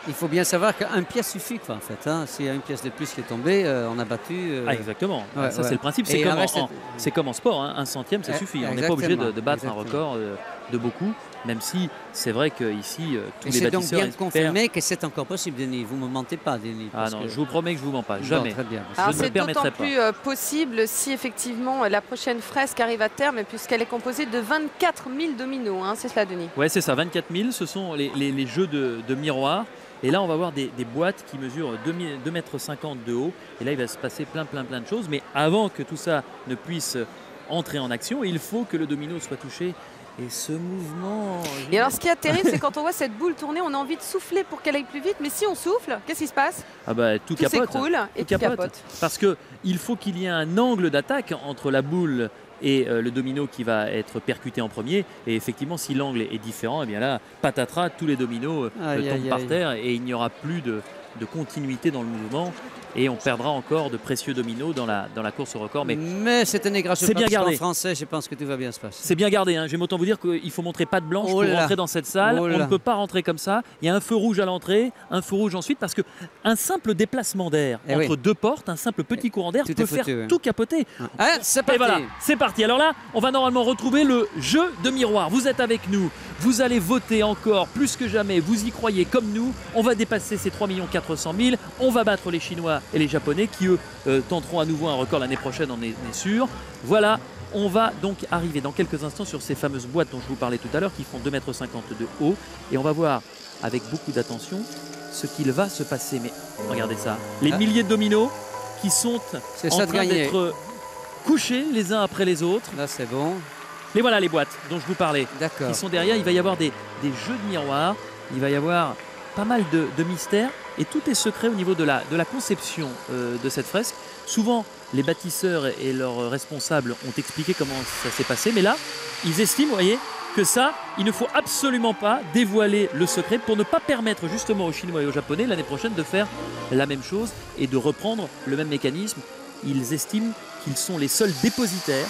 Il faut bien savoir qu'une pièce suffit, quoi, en fait. Hein. S'il y a une pièce de plus qui est tombée, on a battu. Ah, exactement. Ouais, ça, c'est le principe. C'est comme en sport. Hein. 1/100, ça suffit. On n'est pas obligé de battre un record de beaucoup. Même si c'est vrai qu'ici, tous les bâtisseurs... C'est donc bien confirmé que c'est encore possible, Denis. Vous ne me mentez pas, Denis. Ah non, je vous promets que je ne vous mens pas. Jamais. Très bien. Alors c'est d'autant plus possible si effectivement la prochaine fresque arrive à terme, puisqu'elle est composée de 24 000 dominos. Hein. C'est cela, Denis? Oui, c'est ça. 24 000, ce sont les jeux de miroir. Et là, on va voir des boîtes qui mesurent 2,50 m de haut. Et là, il va se passer plein de choses. Mais avant que tout ça ne puisse entrer en action, il faut que le domino soit touché. Et ce mouvement... Et alors, ce qui est terrible, c'est quand on voit cette boule tourner, on a envie de souffler pour qu'elle aille plus vite. Mais si on souffle, qu'est-ce qui se passe? Ah bah, tout capote. S'écroule et tout capote. Parce qu'il faut qu'il y ait un angle d'attaque entre la boule et le domino qui va être percuté en premier. Et effectivement, si l'angle est différent, et bien là, patatras, tous les dominos tombent par terre et il n'y aura plus de continuité dans le mouvement. Et on perdra encore de précieux dominos dans la course au record. Mais c'est un égratignure c'est bien gardé. Français, je pense que tout va bien se passer. C'est bien gardé. Hein. J'aime autant vous dire qu'il faut montrer patte blanche pour rentrer dans cette salle. On ne peut pas rentrer comme ça. Il y a un feu rouge à l'entrée, un feu rouge ensuite, parce qu'un simple déplacement d'air entre deux portes, un simple petit courant d'air peut faire tout capoter. Ah, c'est parti. Et voilà, c'est parti. Alors là, on va normalement retrouver le jeu de miroir. Vous êtes avec nous. Vous allez voter encore plus que jamais. Vous y croyez comme nous. On va dépasser ces 3 400 000. On va battre les Chinois et les Japonais qui, eux, tenteront à nouveau un record l'année prochaine, on est sûr. Voilà, on va donc arriver dans quelques instants sur ces fameuses boîtes dont je vous parlais tout à l'heure qui font 2,50 m de haut. Et on va voir avec beaucoup d'attention ce qu'il va se passer. Mais regardez ça, les milliers de dominos qui sont en train d'être couchés les uns après les autres. Là, c'est bon. Mais voilà les boîtes dont je vous parlais, qui sont derrière. Il va y avoir des jeux de miroirs, il va y avoir pas mal de mystères et tout est secret au niveau de la conception de cette fresque. Souvent, les bâtisseurs et leurs responsables ont expliqué comment ça s'est passé, mais là, ils estiment, vous voyez, que ça, il ne faut absolument pas dévoiler le secret pour ne pas permettre justement aux Chinois et aux Japonais l'année prochaine de faire la même chose et de reprendre le même mécanisme. Ils estiment qu'ils sont les seuls dépositaires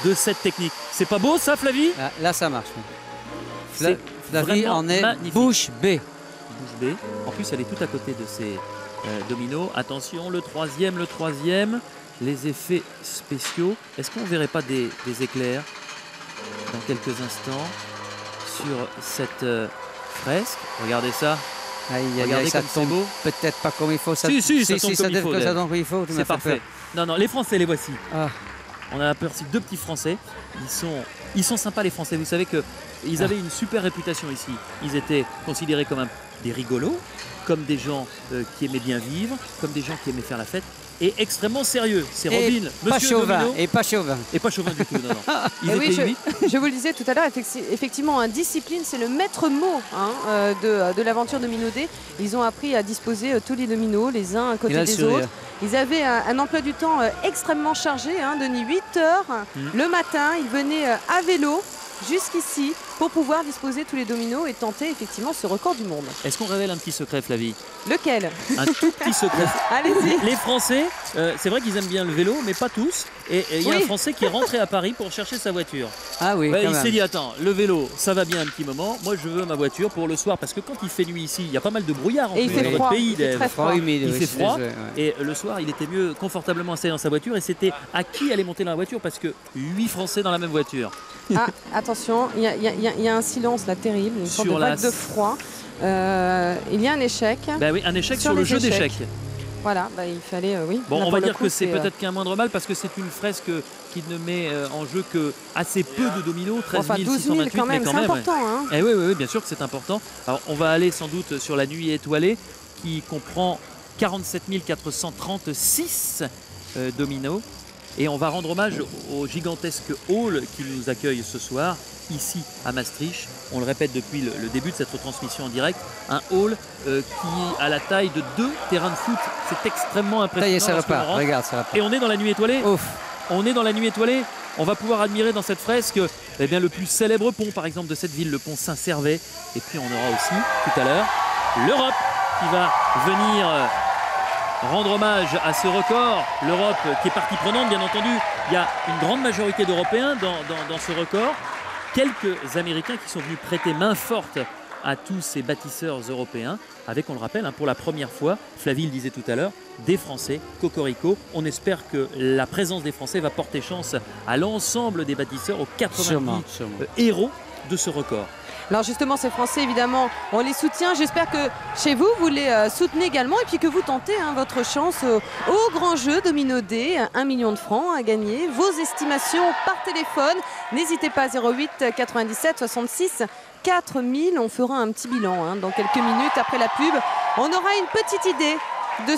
de cette technique. C'est pas beau ça, Flavie? Là, ça marche. Flavie en est magnifique. bouche bée. Bouche bée. En plus, elle est tout à côté de ces dominos. Attention, le troisième. Les effets spéciaux. Est-ce qu'on ne verrait pas des éclairs dans quelques instants sur cette fresque? Regardez ça. Regardez ça tombe peut-être pas comme il faut. Ça tombe comme il faut. C'est parfait. Non, les Français, les voici. On a aperçu 2 petits Français. Ils sont sympas, les Français. Vous savez qu'ils avaient une super réputation ici. Ils étaient considérés comme des rigolos, comme des gens qui aimaient bien vivre, comme des gens qui aimaient faire la fête. Et extrêmement sérieux. C'est Robin, Monsieur Domino. Et pas chauvin. Et pas chauvin du tout, non. Ils étaient 8. Je vous le disais tout à l'heure, effectivement, discipline, c'est le maître mot de l'aventure Domino Day. Ils ont appris à disposer tous les dominos, les uns à côté des autres. Ils avaient un emploi du temps extrêmement chargé, Denis, 8 heures le matin. Ils venaient à vélo jusqu'ici pour pouvoir disposer tous les dominos et tenter effectivement ce record du monde. Est-ce qu'on révèle un petit secret, Flavie? Lequel? Un tout petit secret. Allez-y. Les Français, c'est vrai qu'ils aiment bien le vélo, mais pas tous. Et il y a un Français qui est rentré à Paris pour chercher sa voiture. Ah oui, il s'est dit, attends, le vélo, ça va bien un petit moment. Moi, je veux ma voiture pour le soir. Parce que quand il fait nuit ici, il y a pas mal de brouillard dans notre pays. Il fait très froid. Il fait froid. Et le soir, il était mieux confortablement installé dans sa voiture. Et c'était à qui allait monter dans la voiture? Parce que 8 Français dans la même voiture. Ah, attention, il y a un silence là terrible, une sorte de vague de froid. Il y a un échec. Ben oui, un échec sur le jeu d'échecs. Voilà, il fallait, oui. Bon, on va dire que c'est peut-être qu'un moindre mal parce que c'est une fresque qui ne met en jeu que assez peu de dominos, 13 628, quand même, mais quand c'est même. important. Et oui, bien sûr que c'est important. Alors, on va aller sans doute sur la nuit étoilée qui comprend 47 436 dominos. Et on va rendre hommage au gigantesque hall qui nous accueille ce soir, ici à Maastricht. On le répète depuis le début de cette retransmission en direct. Un hall qui a la taille de 2 terrains de foot. C'est extrêmement impressionnant. Ça repart. Regarde, ça repart. Et on est dans la nuit étoilée. Ouf. On est dans la nuit étoilée. On va pouvoir admirer dans cette fresque le plus célèbre pont, par exemple, de cette ville, le pont Saint-Servais. Et puis on aura aussi, tout à l'heure, l'Europe qui va venir rendre hommage à ce record. L'Europe qui est partie prenante, bien entendu. Il y a une grande majorité d'Européens dans ce record. Quelques Américains qui sont venus prêter main forte à tous ces bâtisseurs européens, avec, on le rappelle, pour la première fois, Flavie le disait tout à l'heure, des Français, cocorico. On espère que la présence des Français va porter chance à l'ensemble des bâtisseurs, aux 90 héros de ce record. Alors justement, ces Français, évidemment, on les soutient. J'espère que chez vous, vous les soutenez également et puis que vous tentez votre chance au grand jeu Domino Day. 1 million de francs à gagner. Vos estimations par téléphone. N'hésitez pas, 08 97 66 4000. On fera un petit bilan dans quelques minutes après la pub. On aura une petite idée des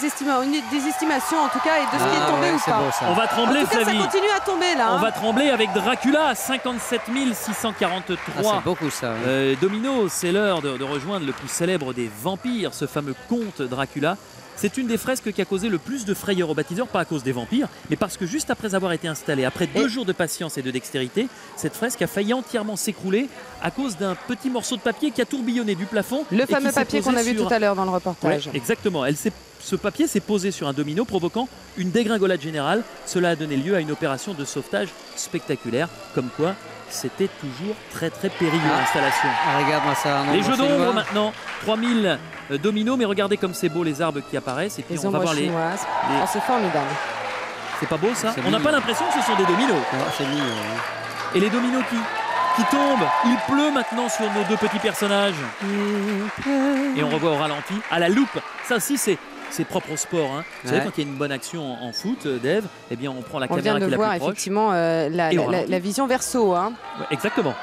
estimations en tout cas et de ce qui est tombé ou pas. On va trembler, en tout cas, Flavie. ça continue à tomber là. On va trembler avec Dracula, 57 643. C'est beaucoup ça. Oui. Domino, c'est l'heure de rejoindre le plus célèbre des vampires, ce fameux comte Dracula. C'est une des fresques qui a causé le plus de frayeur aux bâtisseurs, pas à cause des vampires, mais parce que juste après avoir été installée, après 2 jours de patience et de dextérité, cette fresque a failli entièrement s'écrouler à cause d'un petit morceau de papier qui a tourbillonné du plafond. Le fameux papier qu'on a vu tout à l'heure dans le reportage. Ouais, exactement. Ce papier s'est posé sur un domino, provoquant une dégringolade générale. Cela a donné lieu à une opération de sauvetage spectaculaire, comme quoi c'était toujours très très périlleux l'installation. Regarde-moi ça. Les jeux d'ombre maintenant, 3000 dominos, mais regardez comme c'est beau les arbres qui apparaissent. Et puis on va voir les... c'est formidable. C'est pas beau ça? On n'a pas l'impression que ce sont des dominos. C'est mignon. Et les dominos qui tombent, il pleut maintenant sur nos 2 petits personnages. Et on revoit au ralenti, à la loupe. Ça aussi c'est propre au sport. Vous savez, quand il y a une bonne action en foot, Dave, eh bien on prend la caméra qui est la plus proche. On vient de voir effectivement la vision verso. Ouais, exactement.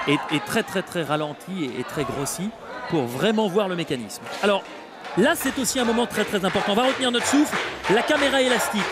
Et très très très ralenti et très grossi pour vraiment voir le mécanisme. Alors là, c'est aussi un moment très très important. On va retenir notre souffle. La caméra élastique.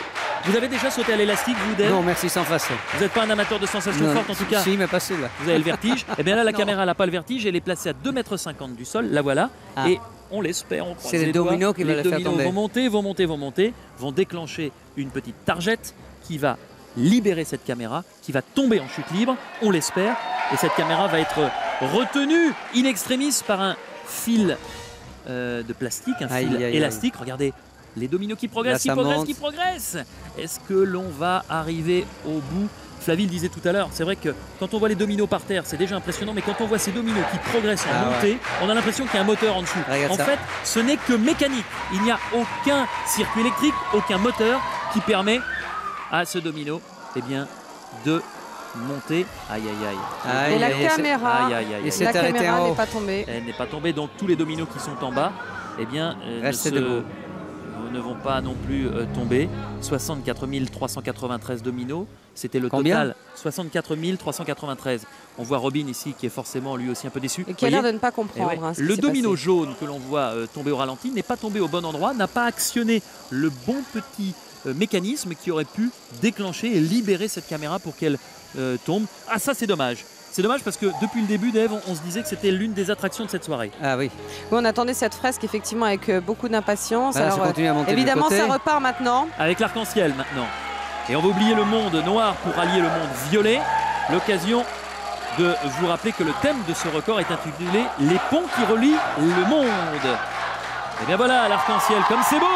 Vous avez déjà sauté à l'élastique, vous, Dave? Non, merci, sans façon. Vous n'êtes pas un amateur de sensations fortes, en tout cas? Si, mais pas celui-là. Vous avez le vertige? Eh bien là, la caméra n'a pas le vertige. Elle est placée à 2,50 m du sol. La voilà. Et on l'espère, on croise c'est les dominos qui vont le faire tomber. Vont monter, vont déclencher une petite targette qui va libérer cette caméra qui va tomber en chute libre, on l'espère, et cette caméra va être retenue in extremis par un fil de plastique, un fil élastique. Regardez, les dominos qui progressent, qui progressent. Est-ce que l'on va arriver au bout? Flavie le disait tout à l'heure, c'est vrai que quand on voit les dominos par terre, c'est déjà impressionnant, mais quand on voit ces dominos qui progressent en montée, on a l'impression qu'il y a un moteur en dessous. En fait, ce n'est que mécanique. Il n'y a aucun circuit électrique, aucun moteur qui permet à ce domino de monter. Aïe, aïe, aïe. Et la caméra, la caméra n'est pas tombée. Elle n'est pas tombée, donc tous les dominos qui sont en bas, ne vont pas non plus tomber. 64 393 dominos, c'était le total. 64 393. On voit Robin ici qui est forcément lui aussi un peu déçu. Et qui a l'air de ne pas comprendre. Le domino jaune que l'on voit tomber au ralenti n'est pas tombé au bon endroit, n'a pas actionné le bon petit mécanisme qui aurait pu déclencher et libérer cette caméra pour qu'elle tombe. Ah, ça c'est dommage. C'est dommage parce que depuis le début, Dave, on se disait que c'était l'une des attractions de cette soirée. Ah oui. On attendait cette fresque effectivement avec beaucoup d'impatience. Voilà, alors évidemment, ça repart maintenant. Avec l'arc-en-ciel maintenant. Et on va oublier le monde noir pour allier le monde violet. L'occasion de vous rappeler que le thème de ce record est intitulé « Les ponts qui relient le monde ». Et bien voilà, l'arc-en-ciel, comme c'est beau!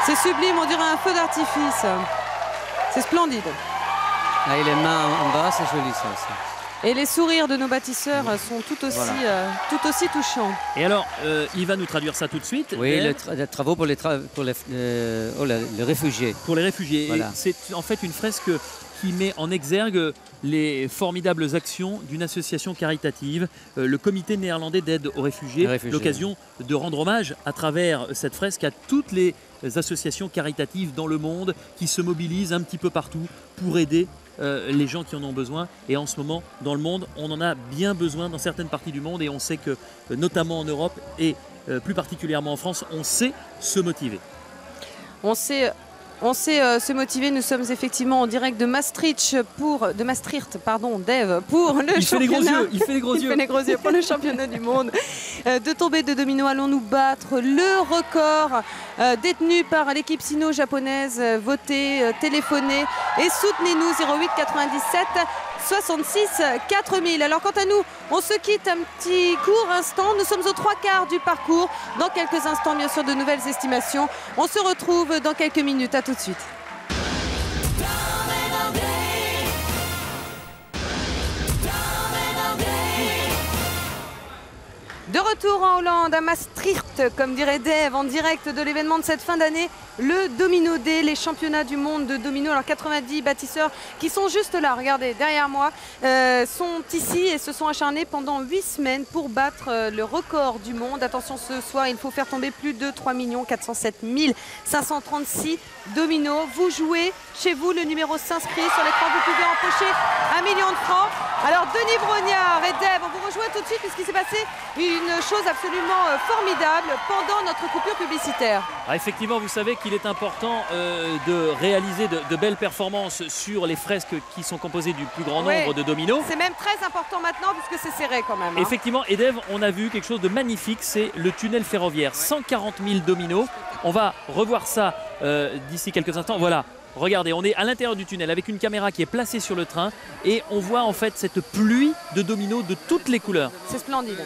C'est sublime, on dirait un feu d'artifice. C'est splendide. Ah, et les mains en bas, c'est joli ça aussi. Et les sourires de nos bâtisseurs sont tout aussi touchants. Et alors, il va nous traduire ça tout de suite. Oui, les travaux pour les réfugiés. Pour les réfugiés. Voilà. C'est en fait une fresque qui met en exergue les formidables actions d'une association caritative, le comité néerlandais d'aide aux réfugiés. L'occasion de rendre hommage à travers cette fresque à toutes les associations caritatives dans le monde qui se mobilisent un petit peu partout pour aider les gens qui en ont besoin. Et en ce moment, dans le monde, on en a bien besoin dans certaines parties du monde et on sait que, notamment en Europe et plus particulièrement en France, on sait se motiver. On sait se motiver. Nous sommes effectivement en direct de Maastricht Dave, pour le championnat. Il fait les gros yeux pour le championnat du monde de tombée de domino. Allons-nous battre le record détenu par l'équipe sino-japonaise? Votez, téléphonez et soutenez-nous 08 97 66 4000. Alors quant à nous, on se quitte un petit court instant. Nous sommes aux 3/4 du parcours. Dans quelques instants, bien sûr, de nouvelles estimations. On se retrouve dans quelques minutes. À tout de suite. De retour en Hollande, à Maastricht, comme dirait Dave, en direct de l'événement de cette fin d'année, le Domino Day, les championnats du monde de domino. Alors 90 bâtisseurs qui sont juste là, regardez, derrière moi, sont ici et se sont acharnés pendant 8 semaines pour battre le record du monde. Attention, ce soir, il faut faire tomber plus de 3 407 536 dominos. Vous jouez chez vous, le numéro s'inscrit sur l'écran, vous pouvez empocher 1 million de francs. Alors Denis Brognard et Dave, on vous rejoint tout de suite puisqu'il s'est passé une chose absolument formidable pendant notre coupure publicitaire. Ah, effectivement, vous savez qu'il est important de réaliser de belles performances sur les fresques qui sont composées du plus grand nombre de dominos. C'est même très important maintenant puisque c'est serré quand même. Effectivement, et Dave, on a vu quelque chose de magnifique, c'est le tunnel ferroviaire. 140 000 dominos. On va revoir ça d'ici quelques instants. Voilà. Regardez, on est à l'intérieur du tunnel avec une caméra qui est placée sur le train et on voit en fait cette pluie de dominos de toutes les couleurs. C'est splendide.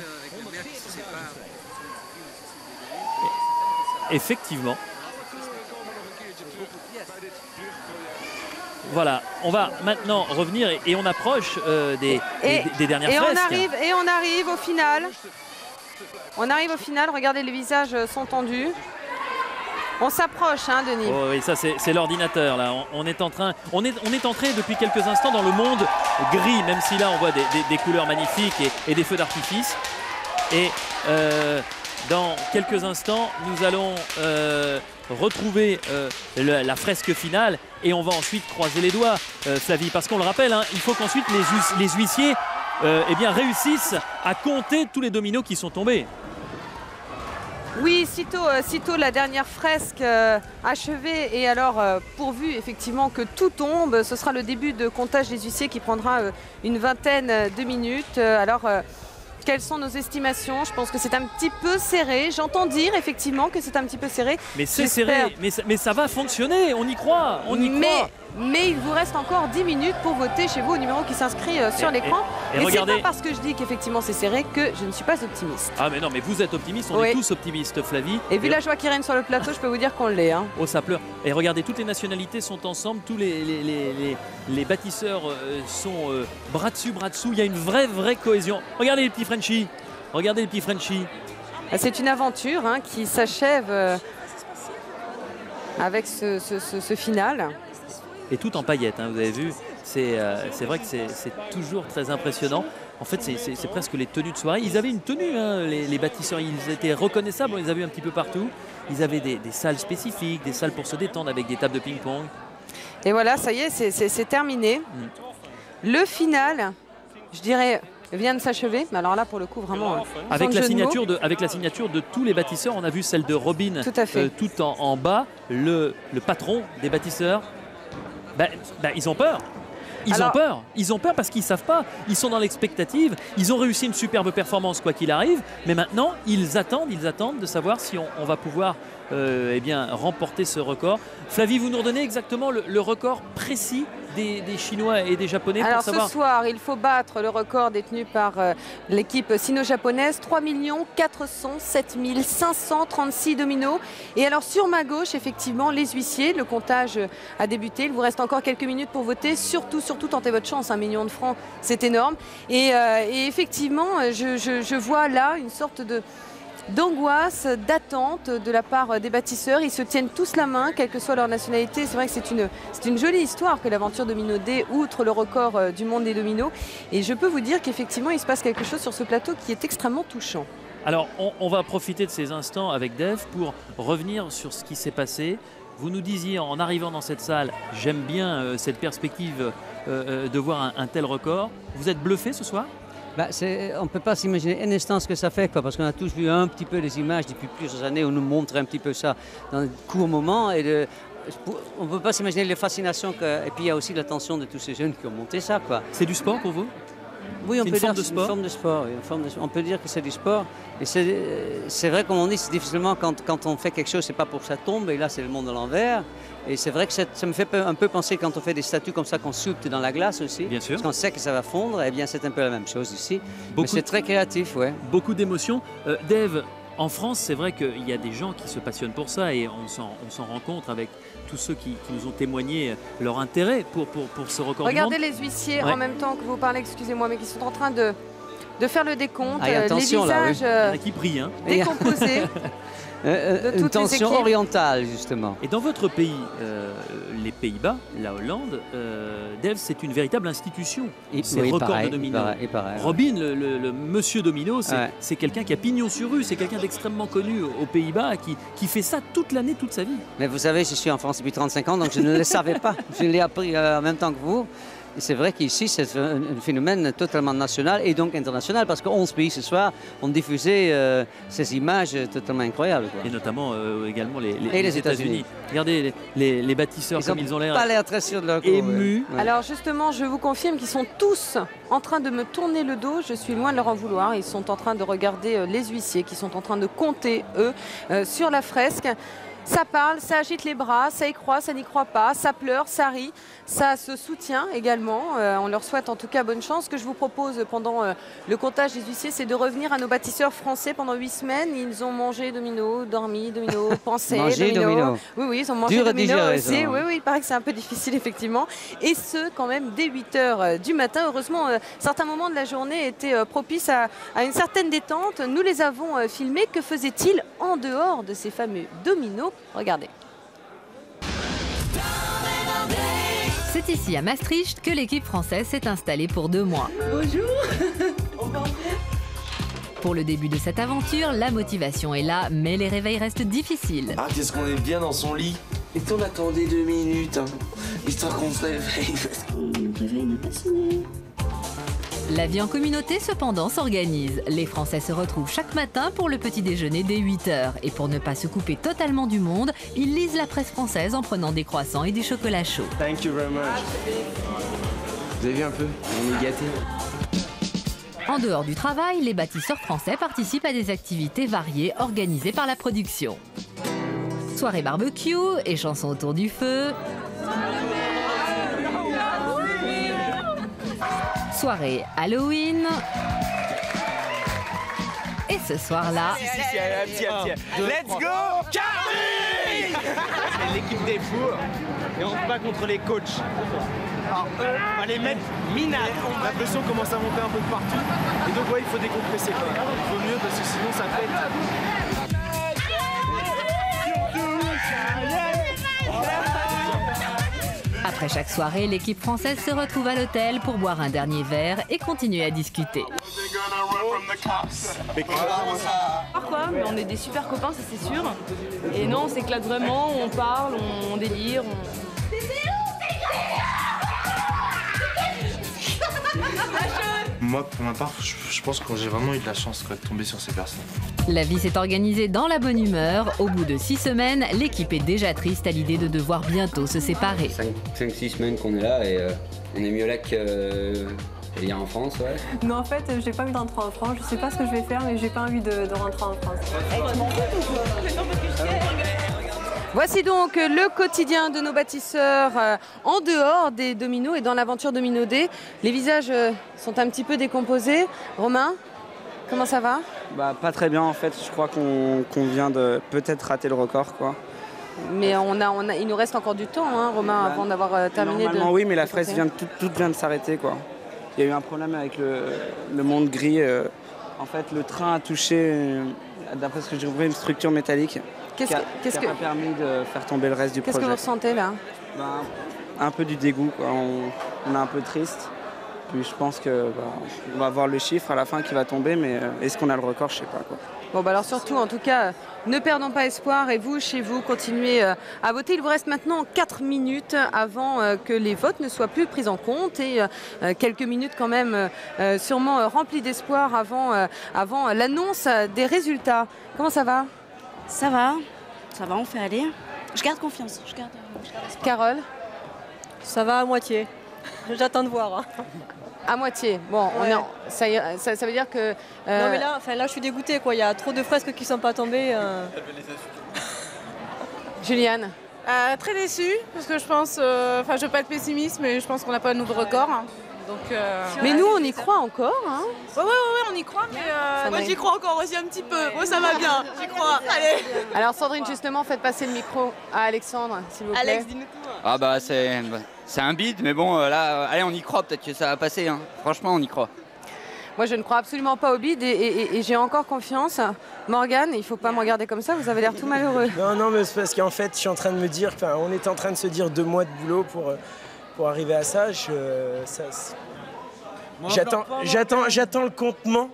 Effectivement. Voilà, on va maintenant revenir et on approche des dernières fresques. Et on arrive au final. On arrive au final, regardez, les visages sont tendus. On s'approche, hein, Denis. Oh oui, ça c'est l'ordinateur là. On est entré depuis quelques instants dans le monde gris, même si là on voit des couleurs magnifiques et des feux d'artifice. Et dans quelques instants, nous allons retrouver la fresque finale et on va ensuite croiser les doigts, Flavie, parce qu'on le rappelle, hein, il faut qu'ensuite les huissiers réussissent à compter tous les dominos qui sont tombés. Oui, sitôt la dernière fresque achevée et alors pourvu effectivement que tout tombe, ce sera le début de comptage des huissiers qui prendra une vingtaine de minutes. Quelles sont nos estimations? Je pense que c'est un petit peu serré. J'entends dire effectivement que c'est un petit peu serré. Mais c'est serré, mais ça va fonctionner, on y croit. mais il vous reste encore 10 minutes pour voter chez vous au numéro qui s'inscrit sur l'écran. Et regardez... c'est pas parce que je dis qu'effectivement c'est serré que je ne suis pas optimiste. Ah mais non, mais vous êtes optimiste, on est tous optimistes, Flavie. Et vu la joie qui règne sur le plateau, je peux vous dire qu'on l'est. Hein. Oh, ça pleure. Et regardez, toutes les nationalités sont ensemble, tous les bâtisseurs sont bras dessus, bras dessous. Il y a une vraie cohésion. Regardez les petits Frenchies. Regardez les petits Frenchies. C'est une aventure qui s'achève avec ce final. Et tout en paillettes, vous avez vu. C'est vrai que c'est toujours très impressionnant. En fait, c'est presque les tenues de soirée. Ils avaient une tenue, les bâtisseurs. Ils étaient reconnaissables, on les a vus un petit peu partout. Ils avaient des salles spécifiques, des salles pour se détendre avec des tables de ping-pong. Et voilà, ça y est, c'est terminé. Le final, je dirais, vient de s'achever. Mais alors là, pour le coup, vraiment... Avec la signature de tous les bâtisseurs, on a vu celle de Robin tout en bas. Le patron des bâtisseurs, ils ont peur. Ils ont peur parce qu'ils ne savent pas. Ils sont dans l'expectative. Ils ont réussi une superbe performance quoi qu'il arrive. Mais maintenant, ils attendent de savoir si on va pouvoir remporter ce record. Flavie, vous nous redonnez exactement le record précis des Chinois et des Japonais. Alors pour savoir... ce soir, il faut battre le record détenu par l'équipe sino-japonaise, 3 407 536 dominos. Et alors sur ma gauche, effectivement, les huissiers, le comptage a débuté. Il vous reste encore quelques minutes pour voter. Surtout, tentez votre chance, 1 million de francs, c'est énorme. Et effectivement, je vois là une sorte d'angoisse, d'attente de la part des bâtisseurs. Ils se tiennent tous la main, quelle que soit leur nationalité. C'est vrai que c'est une jolie histoire que l'aventure Domino D, outre le record du monde des dominos. Et je peux vous dire qu'effectivement, il se passe quelque chose sur ce plateau qui est extrêmement touchant. Alors, on va profiter de ces instants avec Dave pour revenir sur ce qui s'est passé. Vous nous disiez en arrivant dans cette salle, j'aime bien cette perspective de voir un tel record. Vous êtes bluffé ce soir ? On ne peut pas s'imaginer un instant ce que ça fait, parce qu'on a tous vu un petit peu les images depuis plusieurs années, on nous montre un petit peu ça dans un court moment. On ne peut pas s'imaginer les fascinations. Et puis il y a aussi l'attention de tous ces jeunes qui ont monté ça. C'est du sport pour vous ? Oui, on peut dire que c'est une forme de sport. On peut dire que c'est du sport. Et c'est vrai, comme on dit, c'est difficilement quand on fait quelque chose, c'est pas pour que ça tombe. Et là, c'est le monde à l'envers. Et c'est vrai que ça me fait un peu penser quand on fait des statues comme ça qu'on sculpte dans la glace aussi. Bien sûr. Parce qu'on sait que ça va fondre. Eh bien, c'est un peu la même chose ici. Mais c'est très créatif, ouais. Beaucoup d'émotions. Dave, en France, c'est vrai qu'il y a des gens qui se passionnent pour ça et on s'en rencontre avec tous ceux qui nous ont témoigné leur intérêt pour ce record du monde. Regardez les huissiers en même temps que vous parlez, excusez-moi, mais qui sont en train de faire le décompte. Les visages qui brillent, décomposés. Une tension orientale, justement. Et dans votre pays, les Pays-Bas, la Hollande, Dave, c'est une véritable institution. C'est le record de domino. Robin, le monsieur domino, c'est quelqu'un qui a pignon sur rue, c'est quelqu'un d'extrêmement connu aux Pays-Bas qui fait ça toute l'année, toute sa vie. Mais vous savez, je suis en France depuis 35 ans, donc je ne le savais pas. Je l'ai appris en même temps que vous. Et c'est vrai qu'ici, c'est un phénomène totalement national et donc international, parce que 11 pays ce soir ont diffusé ces images totalement incroyables. Et notamment également les États-Unis. Regardez les bâtisseurs comme ils ont l'air pas l'air très sûrs de leur coup, émus. Ouais. Alors justement, je vous confirme qu'ils sont tous en train de me tourner le dos. Je suis loin de leur en vouloir. Ils sont en train de regarder les huissiers qui sont en train de compter, eux, sur la fresque. Ça parle, ça agite les bras, ça y croit, ça n'y croit pas, ça pleure, ça rit, ça se soutient également. On leur souhaite en tout cas bonne chance. Ce que je vous propose pendant le comptage des huissiers, c'est de revenir à nos bâtisseurs français pendant 8 semaines. Ils ont mangé domino, dormi, domino, pensé, domino. Oui, ils ont mangé domino aussi. Oui, il paraît que c'est un peu difficile effectivement. Et ce, quand même, dès 8h du matin. Heureusement, certains moments de la journée étaient propices à une certaine détente. Nous les avons filmés. Que faisait-il en dehors de ces fameux dominos ? Regardez. C'est ici à Maastricht que l'équipe française s'est installée pour 2 mois. Bonjour. Pour le début de cette aventure, la motivation est là, mais les réveils restent difficiles. Ah, qu'est-ce qu'on est bien dans son lit. Et on attendait 2 minutes, histoire qu'on se réveille. Le réveil n'a pas sonné. La vie en communauté, cependant, s'organise. Les Français se retrouvent chaque matin pour le petit déjeuner dès 8h. Et pour ne pas se couper totalement du monde, ils lisent la presse française en prenant des croissants et du chocolat chaud. Thank you very much. Vous avez vu un peu? On est gâtés. En dehors du travail, les bâtisseurs français participent à des activités variées organisées par la production. Soirée barbecue et chansons autour du feu. Soirée Halloween. Et ce soir-là... Let's go Carly. C'est l'équipe des fous et on se bat contre les coachs. Alors eux, on va les mettre minables. La pression commence à monter un peu de partout. Et donc ouais, il faut décompresser quand même. Il vaut mieux parce que sinon ça pète. Après chaque soirée, l'équipe française se retrouve à l'hôtel pour boire un dernier verre et continuer à discuter. Pourquoi? Mais on est des super copains, ça c'est sûr. Et non, on s'éclate vraiment, on parle, on délire. Moi, pour ma part, je pense que j'ai vraiment eu de la chance de tomber sur ces personnes. La vie s'est organisée dans la bonne humeur. Au bout de 6 semaines, l'équipe est déjà triste à l'idée de devoir bientôt se séparer. 5-6 semaines qu'on est là et on est mieux là qu'hier en France, ouais. Non, en fait, j'ai pas envie de rentrer en France. Je sais pas ce que je vais faire, mais j'ai pas envie de rentrer en France. Voici donc le quotidien de nos bâtisseurs en dehors des dominos et dans l'aventure Domino Day. Les visages sont un petit peu décomposés. Romain, comment ça va? Bah, pas très bien en fait, je crois qu'on vient de peut-être rater le record quoi. Mais il nous reste encore du temps, hein, Romain, avant d'avoir terminé. Normalement oui, mais la fraise tout vient de s'arrêter quoi. Il y a eu un problème avec le monde gris. En fait, le train a touché, d'après ce que j'ai compris, une structure métallique. Qui a pas permis de faire tomber le reste du projet. Qu'est-ce que vous ressentez là? Un peu du dégoût, quoi. On est un peu triste. Puis je pense qu'on va voir le chiffre à la fin qui va tomber, mais est-ce qu'on a le record? Je sais pas quoi. Bon bah alors surtout, en tout cas, ne perdons pas espoir et vous, chez vous, continuez à voter. Il vous reste maintenant 4 minutes avant que les votes ne soient plus pris en compte et quelques minutes quand même sûrement remplies d'espoir avant l'annonce des résultats. Comment ça va? Ça va, on fait aller. Je garde confiance. Carole? Ça va à moitié. J'attends de voir. Hein. À moitié. Bon, ouais. Ça veut dire que... Non mais là, je suis dégoûtée quoi. Il y a trop de fresques qui sont pas tombées. Juliane? Très déçue parce que je pense, je veux pas être pessimiste, mais je pense qu'on n'a pas de nouveau record. Donc, mais nous, on y croit encore. Hein. Ouais, on y croit, mais moi j'y crois encore aussi un petit peu. Moi ça va bien, j'y crois. Allez. Alors Sandrine, justement, faites passer le micro à Alexandre, s'il vous plaît. Alex, dis-nous tout. Ah bah c'est un bide, mais bon, là, allez, on y croit, peut-être que ça va passer. Hein. Franchement, on y croit. Moi, je ne crois absolument pas au bide et j'ai encore confiance. Morgane, il ne faut pas me regarder comme ça, vous avez l'air tout malheureux. Non, mais c'est parce qu'en fait, je suis en train de me dire, on est en train de se dire 2 mois de boulot pour arriver à ça. J'attends le comptement.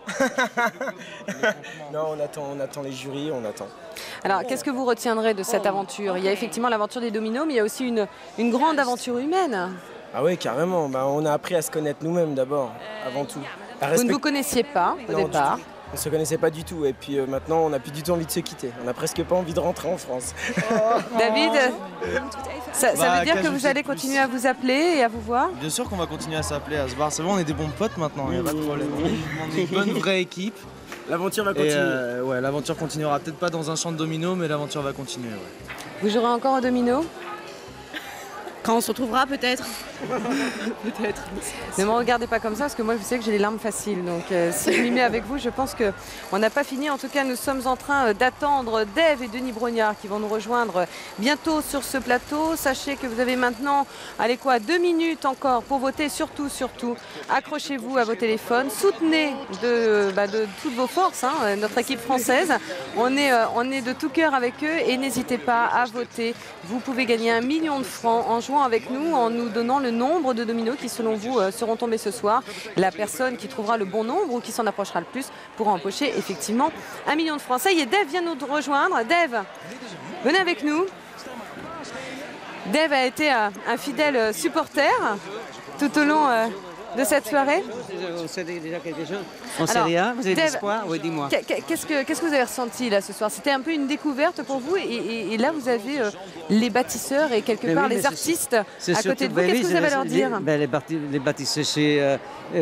Non, on attend les jurys, on attend. Alors, qu'est-ce que vous retiendrez de cette aventure? Il y a effectivement l'aventure des dominos, mais il y a aussi une grande aventure humaine. Ah oui, carrément. On a appris à se connaître nous-mêmes d'abord, avant tout. Vous ne vous connaissiez pas au départ? On ne se connaissait pas du tout et puis maintenant on n'a plus du tout envie de se quitter. On n'a presque pas envie de rentrer en France. David, ça veut dire que vous allez continuer à vous appeler et à vous voir? Bien sûr qu'on va continuer à s'appeler, à se voir. C'est bon, on est des bons potes maintenant, il n'y a pas de problème. On est une bonne vraie équipe. L'aventure va continuer. Ouais, l'aventure continuera. Peut-être pas dans un champ de dominos, mais l'aventure va continuer. Ouais. Vous jouerez encore au domino? Quand on se retrouvera, peut-être. Peut-être. Ne me regardez pas comme ça, parce que moi, je sais que j'ai les larmes faciles. Donc, si je m'y mets avec vous, je pense qu'on n'a pas fini. En tout cas, nous sommes en train d'attendre Dave et Denis Brognard qui vont nous rejoindre bientôt sur ce plateau. Sachez que vous avez maintenant, 2 minutes encore pour voter. Surtout, accrochez-vous à vos téléphones. Soutenez de toutes vos forces notre équipe française. On est de tout cœur avec eux et n'hésitez pas à voter. Vous pouvez gagner 1 million de francs en jouant avec nous, en nous donnant le nombre de dominos qui, selon vous, seront tombés ce soir. La personne qui trouvera le bon nombre ou qui s'en approchera le plus pourra empocher effectivement 1 million de francs. Ça y est, Dave vient nous rejoindre. Dave, venez avec nous. Dave a été un fidèle supporter tout au long de cette soirée. On sait déjà quelque chose? On sait rien? Vous avez de l'espoir? Oui, dis-moi. Qu'est-ce que vous avez ressenti là ce soir? C'était un peu une découverte pour vous et là vous avez les bâtisseurs et quelque part les artistes à côté de vous. Qu'est-ce que vous avez à leur dire? Les bâtisseurs, je suis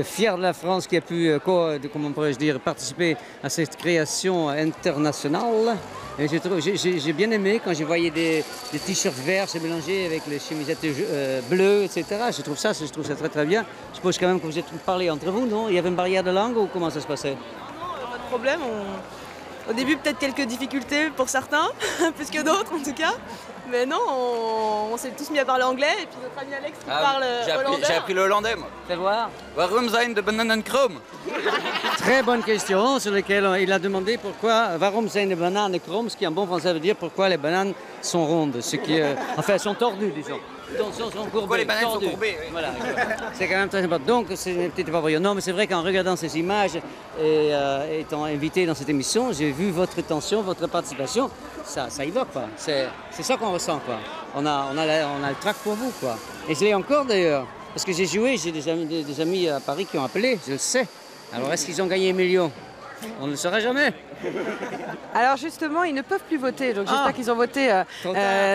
fier de la France qui a pu, comment pourrais-je dire, participer à cette création internationale. Et j'ai bien aimé quand je voyais des t-shirts verts se mélanger avec les chemisettes bleues, etc. Je trouve ça très très bien. Je suppose quand même que vous êtes parlé entre vous, non? Il y avait une barrière de langue ou comment ça se passait? Pas de problème. Au début, peut-être quelques difficultés pour certains, plus que d'autres en tout cas. Mais non, on s'est tous mis à parler anglais et puis notre ami Alex qui parle hollandais. J'ai appris le hollandais, moi. Fais voir. Waarom zijn de bananen krom? Très bonne question sur laquelle il a demandé pourquoi, waarom zijn de bananen krom, ce qui en bon français veut dire pourquoi les bananes sont rondes, ce qui enfin sont tordues, disons. Sont courbées, pourquoi les bananes sont courbées, oui. Voilà, c'est quand même très important. Donc c'est une petite évaporation. Non, mais c'est vrai qu'en regardant ces images et étant invité dans cette émission, j'ai vu votre attention, votre participation. Ça évoque, quoi. C'est ça qu'on ressent, quoi. On a le trac pour vous, quoi. Et je l'ai encore d'ailleurs, parce que j'ai joué, j'ai des amis à Paris qui ont appelé, je le sais. Alors est-ce qu'ils ont gagné 1 million? On ne le saura jamais. Alors justement, ils ne peuvent plus voter. Donc j'espère qu'ils ont voté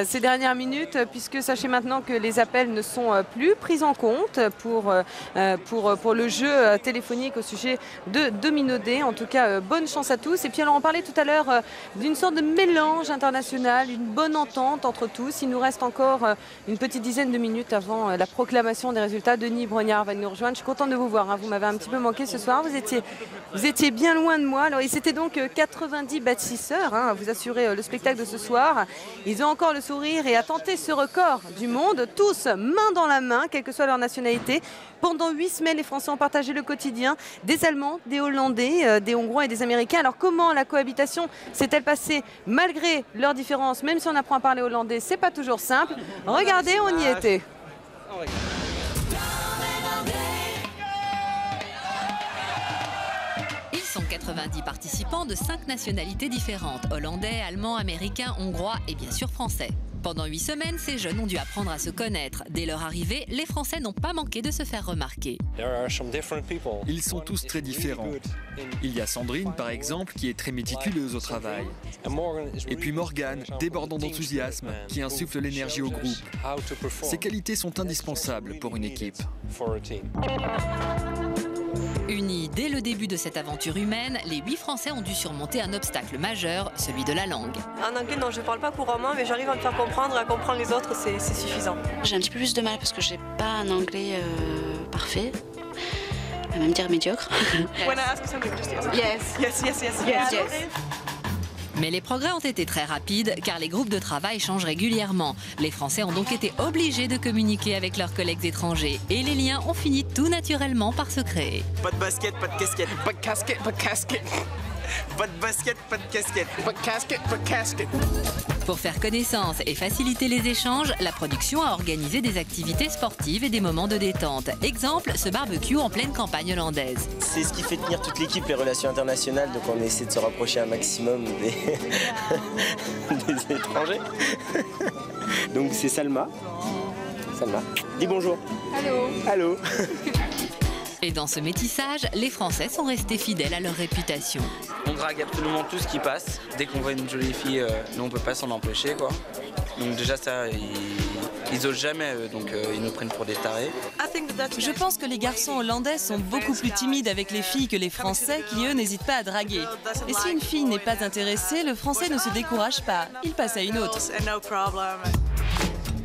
ces dernières minutes, puisque sachez maintenant que les appels ne sont plus pris en compte pour le jeu téléphonique au sujet de Domino Day. En tout cas, bonne chance à tous. Et puis alors on parlait tout à l'heure d'une sorte de mélange international, une bonne entente entre tous. Il nous reste encore une petite dizaine de minutes avant la proclamation des résultats. Denis Brognard va nous rejoindre. Je suis contente de vous voir, hein. Vous m'avez un petit peu manqué ce soir. Vous étiez bien loin de moi. Alors et c'était donc 90 bâtisseurs, hein, à vous assurer le spectacle de ce soir. Ils ont encore le sourire et à tenter ce record du monde, tous main dans la main, quelle que soit leur nationalité. Pendant 8 semaines, les Français ont partagé le quotidien des Allemands, des Hollandais, des Hongrois et des Américains. Alors comment la cohabitation s'est-elle passée malgré leurs différences? Même si on apprend à parler hollandais, c'est pas toujours simple. Regardez, on y était. Ils sont 90 participants de 5 nationalités différentes, hollandais, allemands, américains, hongrois et bien sûr français. Pendant 8 semaines, ces jeunes ont dû apprendre à se connaître. Dès leur arrivée, les Français n'ont pas manqué de se faire remarquer. Ils sont tous très différents. Il y a Sandrine, par exemple, qui est très méticuleuse au travail. Et puis Morgane, débordant d'enthousiasme, qui insuffle l'énergie au groupe. Ces qualités sont indispensables pour une équipe. Unis dès le début de cette aventure humaine, les 8 Français ont dû surmonter un obstacle majeur, celui de la langue. En anglais, non, je ne parle pas couramment, mais j'arrive à me faire comprendre, à comprendre les autres, c'est suffisant. J'ai un petit peu plus de mal parce que j'ai pas un anglais parfait. On va même dire médiocre. When I ask you something, just yes. Yes. Mais les progrès ont été très rapides car les groupes de travail changent régulièrement. Les Français ont donc été obligés de communiquer avec leurs collègues étrangers et les liens ont fini tout naturellement par se créer. Pas de basket, pas de casquette. Pas de casquette, pas de casquette. Pas de basket, pas de casquette. Pas de casquette, pas de casquette. Pour faire connaissance et faciliter les échanges, la production a organisé des activités sportives et des moments de détente. Exemple, ce barbecue en pleine campagne hollandaise. C'est ce qui fait tenir toute l'équipe, les relations internationales, donc on essaie de se rapprocher un maximum des étrangers. Donc c'est Salma. Salma, dis bonjour. Allô. Allô. Et dans ce métissage, les Français sont restés fidèles à leur réputation. On drague absolument tout ce qui passe. Dès qu'on voit une jolie fille, nous on peut pas s'en empêcher, quoi. Donc déjà ça, ils osent jamais, donc ils nous prennent pour des tarés. Je pense que les garçons hollandais sont beaucoup plus timides avec les filles que les Français qui, eux, n'hésitent pas à draguer. Et si une fille n'est pas intéressée, le Français ne se décourage pas. Il passe à une autre.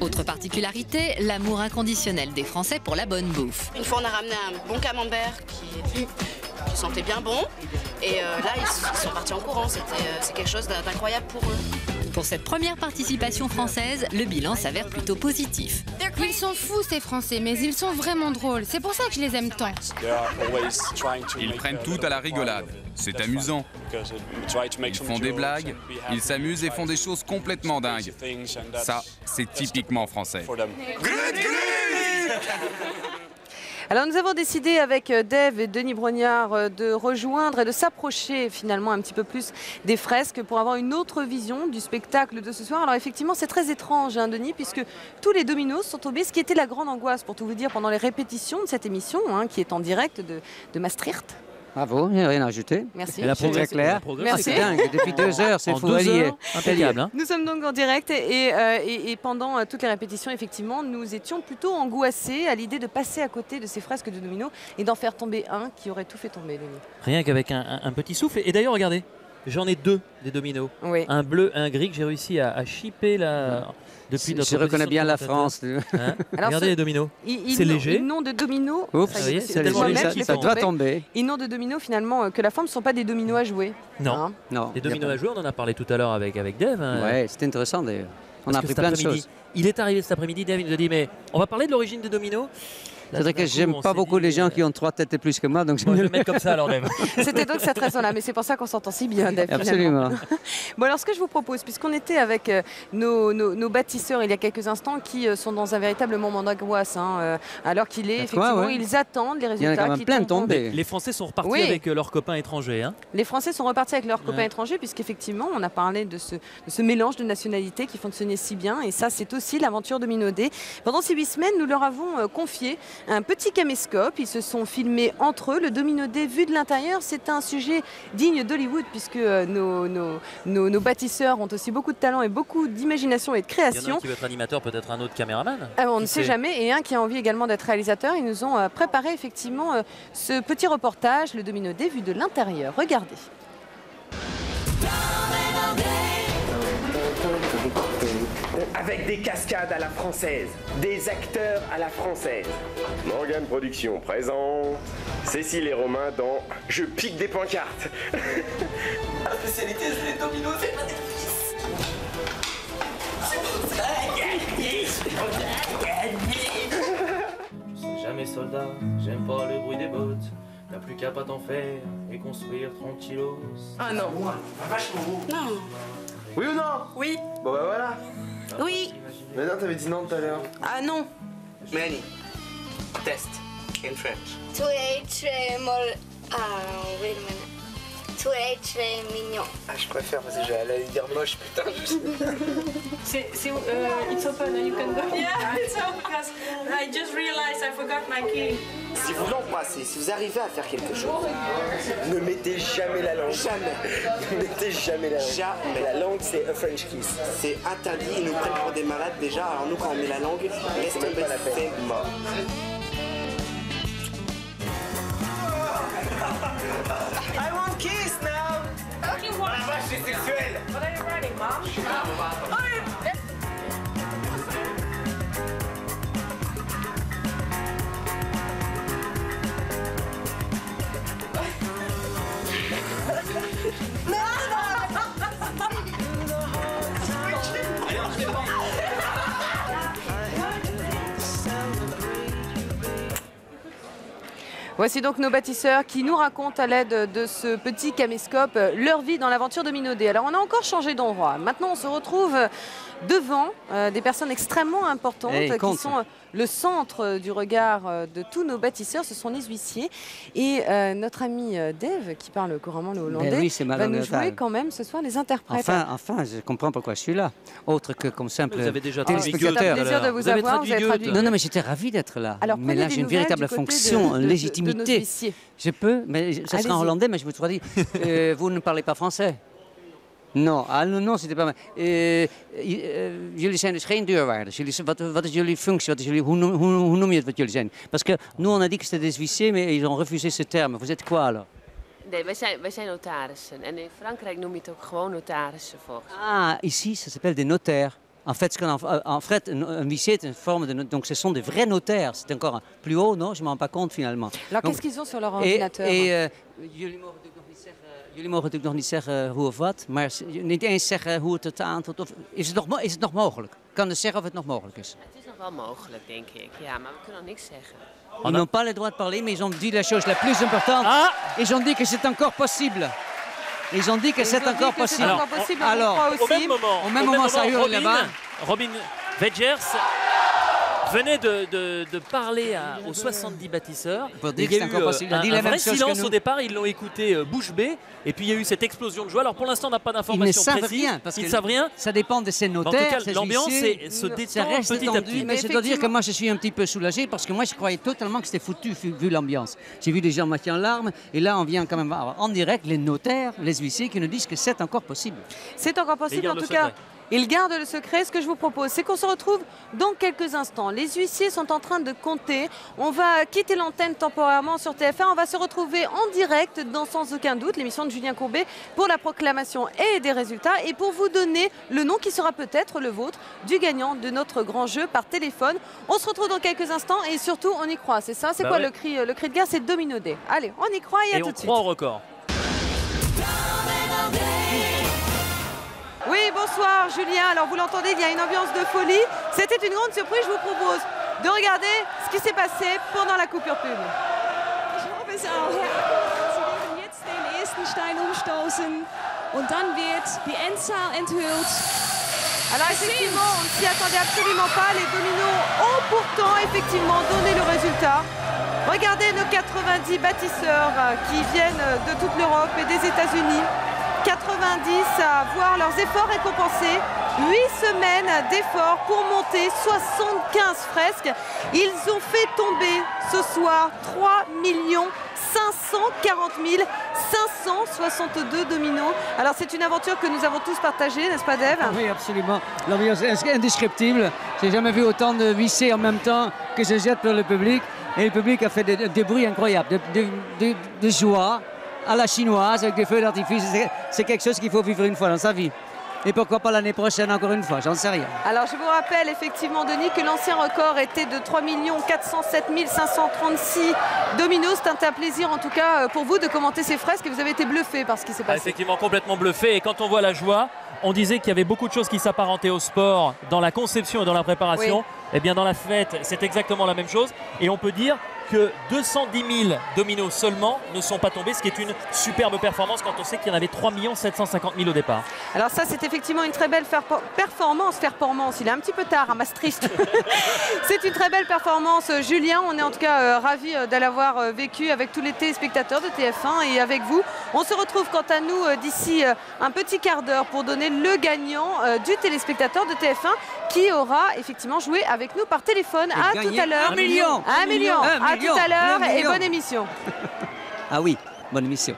Autre particularité, l'amour inconditionnel des Français pour la bonne bouffe. Une fois, on a ramené un bon camembert qui sentait bien bon. Et là, ils sont partis en courant. C'est quelque chose d'incroyable pour eux. Pour cette première participation française, le bilan s'avère plutôt positif. Ils sont fous ces Français, mais ils sont vraiment drôles. C'est pour ça que je les aime tant. Ils prennent tout à la rigolade. C'est amusant. Ils font des blagues, ils s'amusent et font des choses complètement dingues. Ça, c'est typiquement français. Alors nous avons décidé avec Dave et Denis Brognard de rejoindre et de s'approcher finalement un petit peu plus des fresques pour avoir une autre vision du spectacle de ce soir. Alors effectivement c'est très étrange hein, Denis, puisque tous les dominos sont tombés, ce qui était la grande angoisse pour tout vous dire pendant les répétitions de cette émission hein, qui est en direct de Maastricht. Bravo, il n'y a rien à ajouter. Merci. C'est très clair. Merci. C'est dingue, depuis 2 heures, c'est fou. Impeccable. Hein. Nous sommes donc en direct et pendant toutes les répétitions, effectivement, nous étions plutôt angoissés à l'idée de passer à côté de ces fresques de dominos et d'en faire tomber un qui aurait tout fait tomber, Denis. Rien qu'avec un petit souffle. Et d'ailleurs, regardez, J'en ai 2 des dominos. Oui. Un bleu et un gris que j'ai réussi à chipper là. Depuis Je reconnais bien la France. Hein. Regardez les dominos. C'est léger. Ils n'ont de dominos. Ça doit tomber. Ils n'ont de dominos finalement que la forme ne sont pas des dominos à jouer. Non. Les dominos à jouer, on en a parlé tout à l'heure avec Dave. Ouais, c'était intéressant d'ailleurs. On a appris plein de choses. Il est arrivé cet après-midi, Dave, il nous a dit mais on va parler de l'origine des dominos. C'est vrai que j'aime pas beaucoup les gens qui ont 3 têtes et plus que moi, donc je vais le mettre comme ça alors même. C'était donc cette raison-là, mais c'est pour ça qu'on s'entend si bien, Dave. Absolument. Bon, alors ce que je vous propose, puisqu'on était avec nos bâtisseurs il y a quelques instants, qui sont dans un véritable moment d'angoisse, alors qu'il est effectivement, ils attendent les résultats. Il y en a quand même plein de tombés. Les Français sont repartis avec leurs copains étrangers. Hein. Les Français sont repartis avec leurs copains étrangers, puisqu'effectivement, on a parlé de ce mélange de nationalités qui fonctionnait si bien, et ça, c'est aussi l'aventure Domino Day. Pendant ces 8 semaines, nous leur avons confié un petit caméscope. Ils se sont filmés entre eux. Le Domino Day vu de l'intérieur, c'est un sujet digne d'Hollywood, puisque nos bâtisseurs ont aussi beaucoup de talent et beaucoup d'imagination et de création. Il y en a un qui veut être animateur, peut-être un autre caméraman. On ne sait jamais. Et un qui a envie également d'être réalisateur. Ils nous ont préparé effectivement ce petit reportage, le Domino Day vu de l'intérieur. Regardez. Avec des cascades à la française, des acteurs à la française. Morgane Productions présente Cécile et Romain dans Je pique des pancartes. La spécialité, c'est les dominos, c'est pas des fils. Je suis jamais soldat, j'aime pas le bruit des bottes. Y'a plus qu'à pas t'en faire et construire tranquillos. Ah non. Non. Oui ou non? Oui. Bon bah voilà. Oui. Mais non, t'avais dit non tout à l'heure. Ah non. Many. Test. In French. Tu es très molle. Ah, wait a minute. Tu es très mignon. Ah, je préfère parce que j'allais dire moche, putain. It's open, you can go. Yeah, it's open because I just realized I forgot my key. Si vous l'embrassez, si vous arrivez à faire quelque chose, ne mettez jamais la langue. Jamais. Ne mettez jamais la langue. Jamais. La langue, c'est a French kiss. C'est interdit, ils nous prennent pour des malades déjà. Alors nous, quand on met la langue, laisse tomber, c'est mort. I want kiss now. Okay, what? La vache, c'est sexuel. What are you writing, Mom? Voici donc nos bâtisseurs qui nous racontent à l'aide de ce petit caméscope leur vie dans l'aventure Domino Day. Alors on a encore changé d'endroit. Maintenant on se retrouve devant des personnes extrêmement importantes qui sont le centre du regard de tous nos bâtisseurs. Ce sont les huissiers. Et notre ami Dave, qui parle couramment le hollandais, va nous jouer quand même ce soir les interprètes. Enfin, je comprends pourquoi je suis là. Autre que comme simple téléspectateur. C'est un plaisir de vous avoir. Vous avez traduit. Non, mais j'étais ravi d'être là. Alors, mais là, j'ai une véritable fonction, légitimité. Je peux, mais ça sera en hollandais, mais je vous dis, vous ne parlez pas français. Non, non, c'était pas mal. Jullie zijn dus geen deurwaarders. Wat is jullie functie? Hoe noem je het wat jullie zijn? Parce que nous, on a dit que c'était des huissiers, mais ils ont refusé ce terme. Vous êtes quoi alors? Nee, wij zijn notarissen. En in Frankrijk noem je het ook gewoon notarissen volgens. Ah, ici, ça s'appelle des notaires. En fait, un huissier est une forme de... Donc, ce sont des vrais notaires. C'est encore plus haut, non? Je ne m'en rends pas compte, finalement. Alors, qu'est-ce qu'ils ont sur leur ordinateur? Jullie mogen natuurlijk nog niet zeggen hoe of wat, maar niet eens zeggen hoe het tot aantoont. Is het nog mogelijk? Kan dus zeggen of het nog mogelijk is? Het is nog wel mogelijk, denk ik. Ja, maar we kunnen nog niks zeggen. Ils n'ont pas le droit de parler, mais ils ont dit la chose la plus importante. Ils ont dit que c'est encore possible. Ils ont dit que c'est encore possible. Alors, au même moment, ça hurle là-bas. Robin Vegers venait de parler aux 70 bâtisseurs. Il y a eu un vrai silence au départ, ils l'ont écouté bouche bée, et puis il y a eu cette explosion de joie. Alors pour l'instant, on n'a pas d'informations précises. Ils ne savent rien. Ça dépend de ces notaires. En tout cas, l'ambiance se détend petit à petit. Mais je dois dire que moi, je suis un petit peu soulagé, parce que moi, je croyais totalement que c'était foutu, vu l'ambiance. J'ai vu des gens moitié en larmes, et là, on vient quand même avoir en direct les notaires, les huissiers qui nous disent que c'est encore possible. C'est encore possible, en tout cas. Il garde le secret. Ce que je vous propose, c'est qu'on se retrouve dans quelques instants. Les huissiers sont en train de compter. On va quitter l'antenne temporairement sur TF1. On va se retrouver en direct dans Sans aucun doute, l'émission de Julien Courbet, pour la proclamation et des résultats et pour vous donner le nom qui sera peut-être le vôtre du gagnant de notre grand jeu par téléphone. On se retrouve dans quelques instants et surtout on y croit, c'est ça? C'est quoi le cri de guerre? C'est Domino Day. Allez, on y croit et à tout de suite. Et on croit au record. Oui, bonsoir Julien. Alors vous l'entendez, il y a une ambiance de folie. C'était une grande surprise. Je vous propose de regarder ce qui s'est passé pendant la coupure pub. Alors effectivement, on ne s'y attendait absolument pas. Les dominos ont pourtant effectivement donné le résultat. Regardez nos 90 bâtisseurs qui viennent de toute l'Europe et des États-Unis. 90 à voir leurs efforts récompensés. 8 semaines d'efforts pour monter 75 fresques. Ils ont fait tomber ce soir 3 540 562 dominos. Alors c'est une aventure que nous avons tous partagée, n'est-ce pas Dave? Oui, absolument. L'ambiance est indescriptible. J'ai jamais vu autant de huissiers en même temps que se jettent pour le public. Et le public a fait des bruits incroyables, de joie à la chinoise avec des feux d'artifice. C'est quelque chose qu'il faut vivre une fois dans sa vie. Et pourquoi pas l'année prochaine encore une fois, j'en sais rien. Alors je vous rappelle effectivement Denis que l'ancien record était de 3 407 536 dominos. C'est un plaisir en tout cas pour vous de commenter ces fresques et vous avez été bluffé par ce qui s'est passé. Effectivement complètement bluffé et quand on voit la joie, on disait qu'il y avait beaucoup de choses qui s'apparentaient au sport dans la conception et dans la préparation. Oui. Eh bien dans la fête c'est exactement la même chose et on peut dire que 210 000 dominos seulement ne sont pas tombés, ce qui est une superbe performance quand on sait qu'il y en avait 3 750 000 au départ. Alors ça c'est effectivement une très belle performance, il est un petit peu tard à Maastricht. C'est une très belle performance Julien, on est en tout cas ravis de l'avoir vécu avec tous les téléspectateurs de TF1 et avec vous. On se retrouve quant à nous d'ici un petit quart d'heure pour donner le gagnant du téléspectateur de TF1 qui aura effectivement joué avec nous par téléphone. À tout à l'heure. 1 million. À tout à l'heure et bonne émission. Ah oui, bonne émission.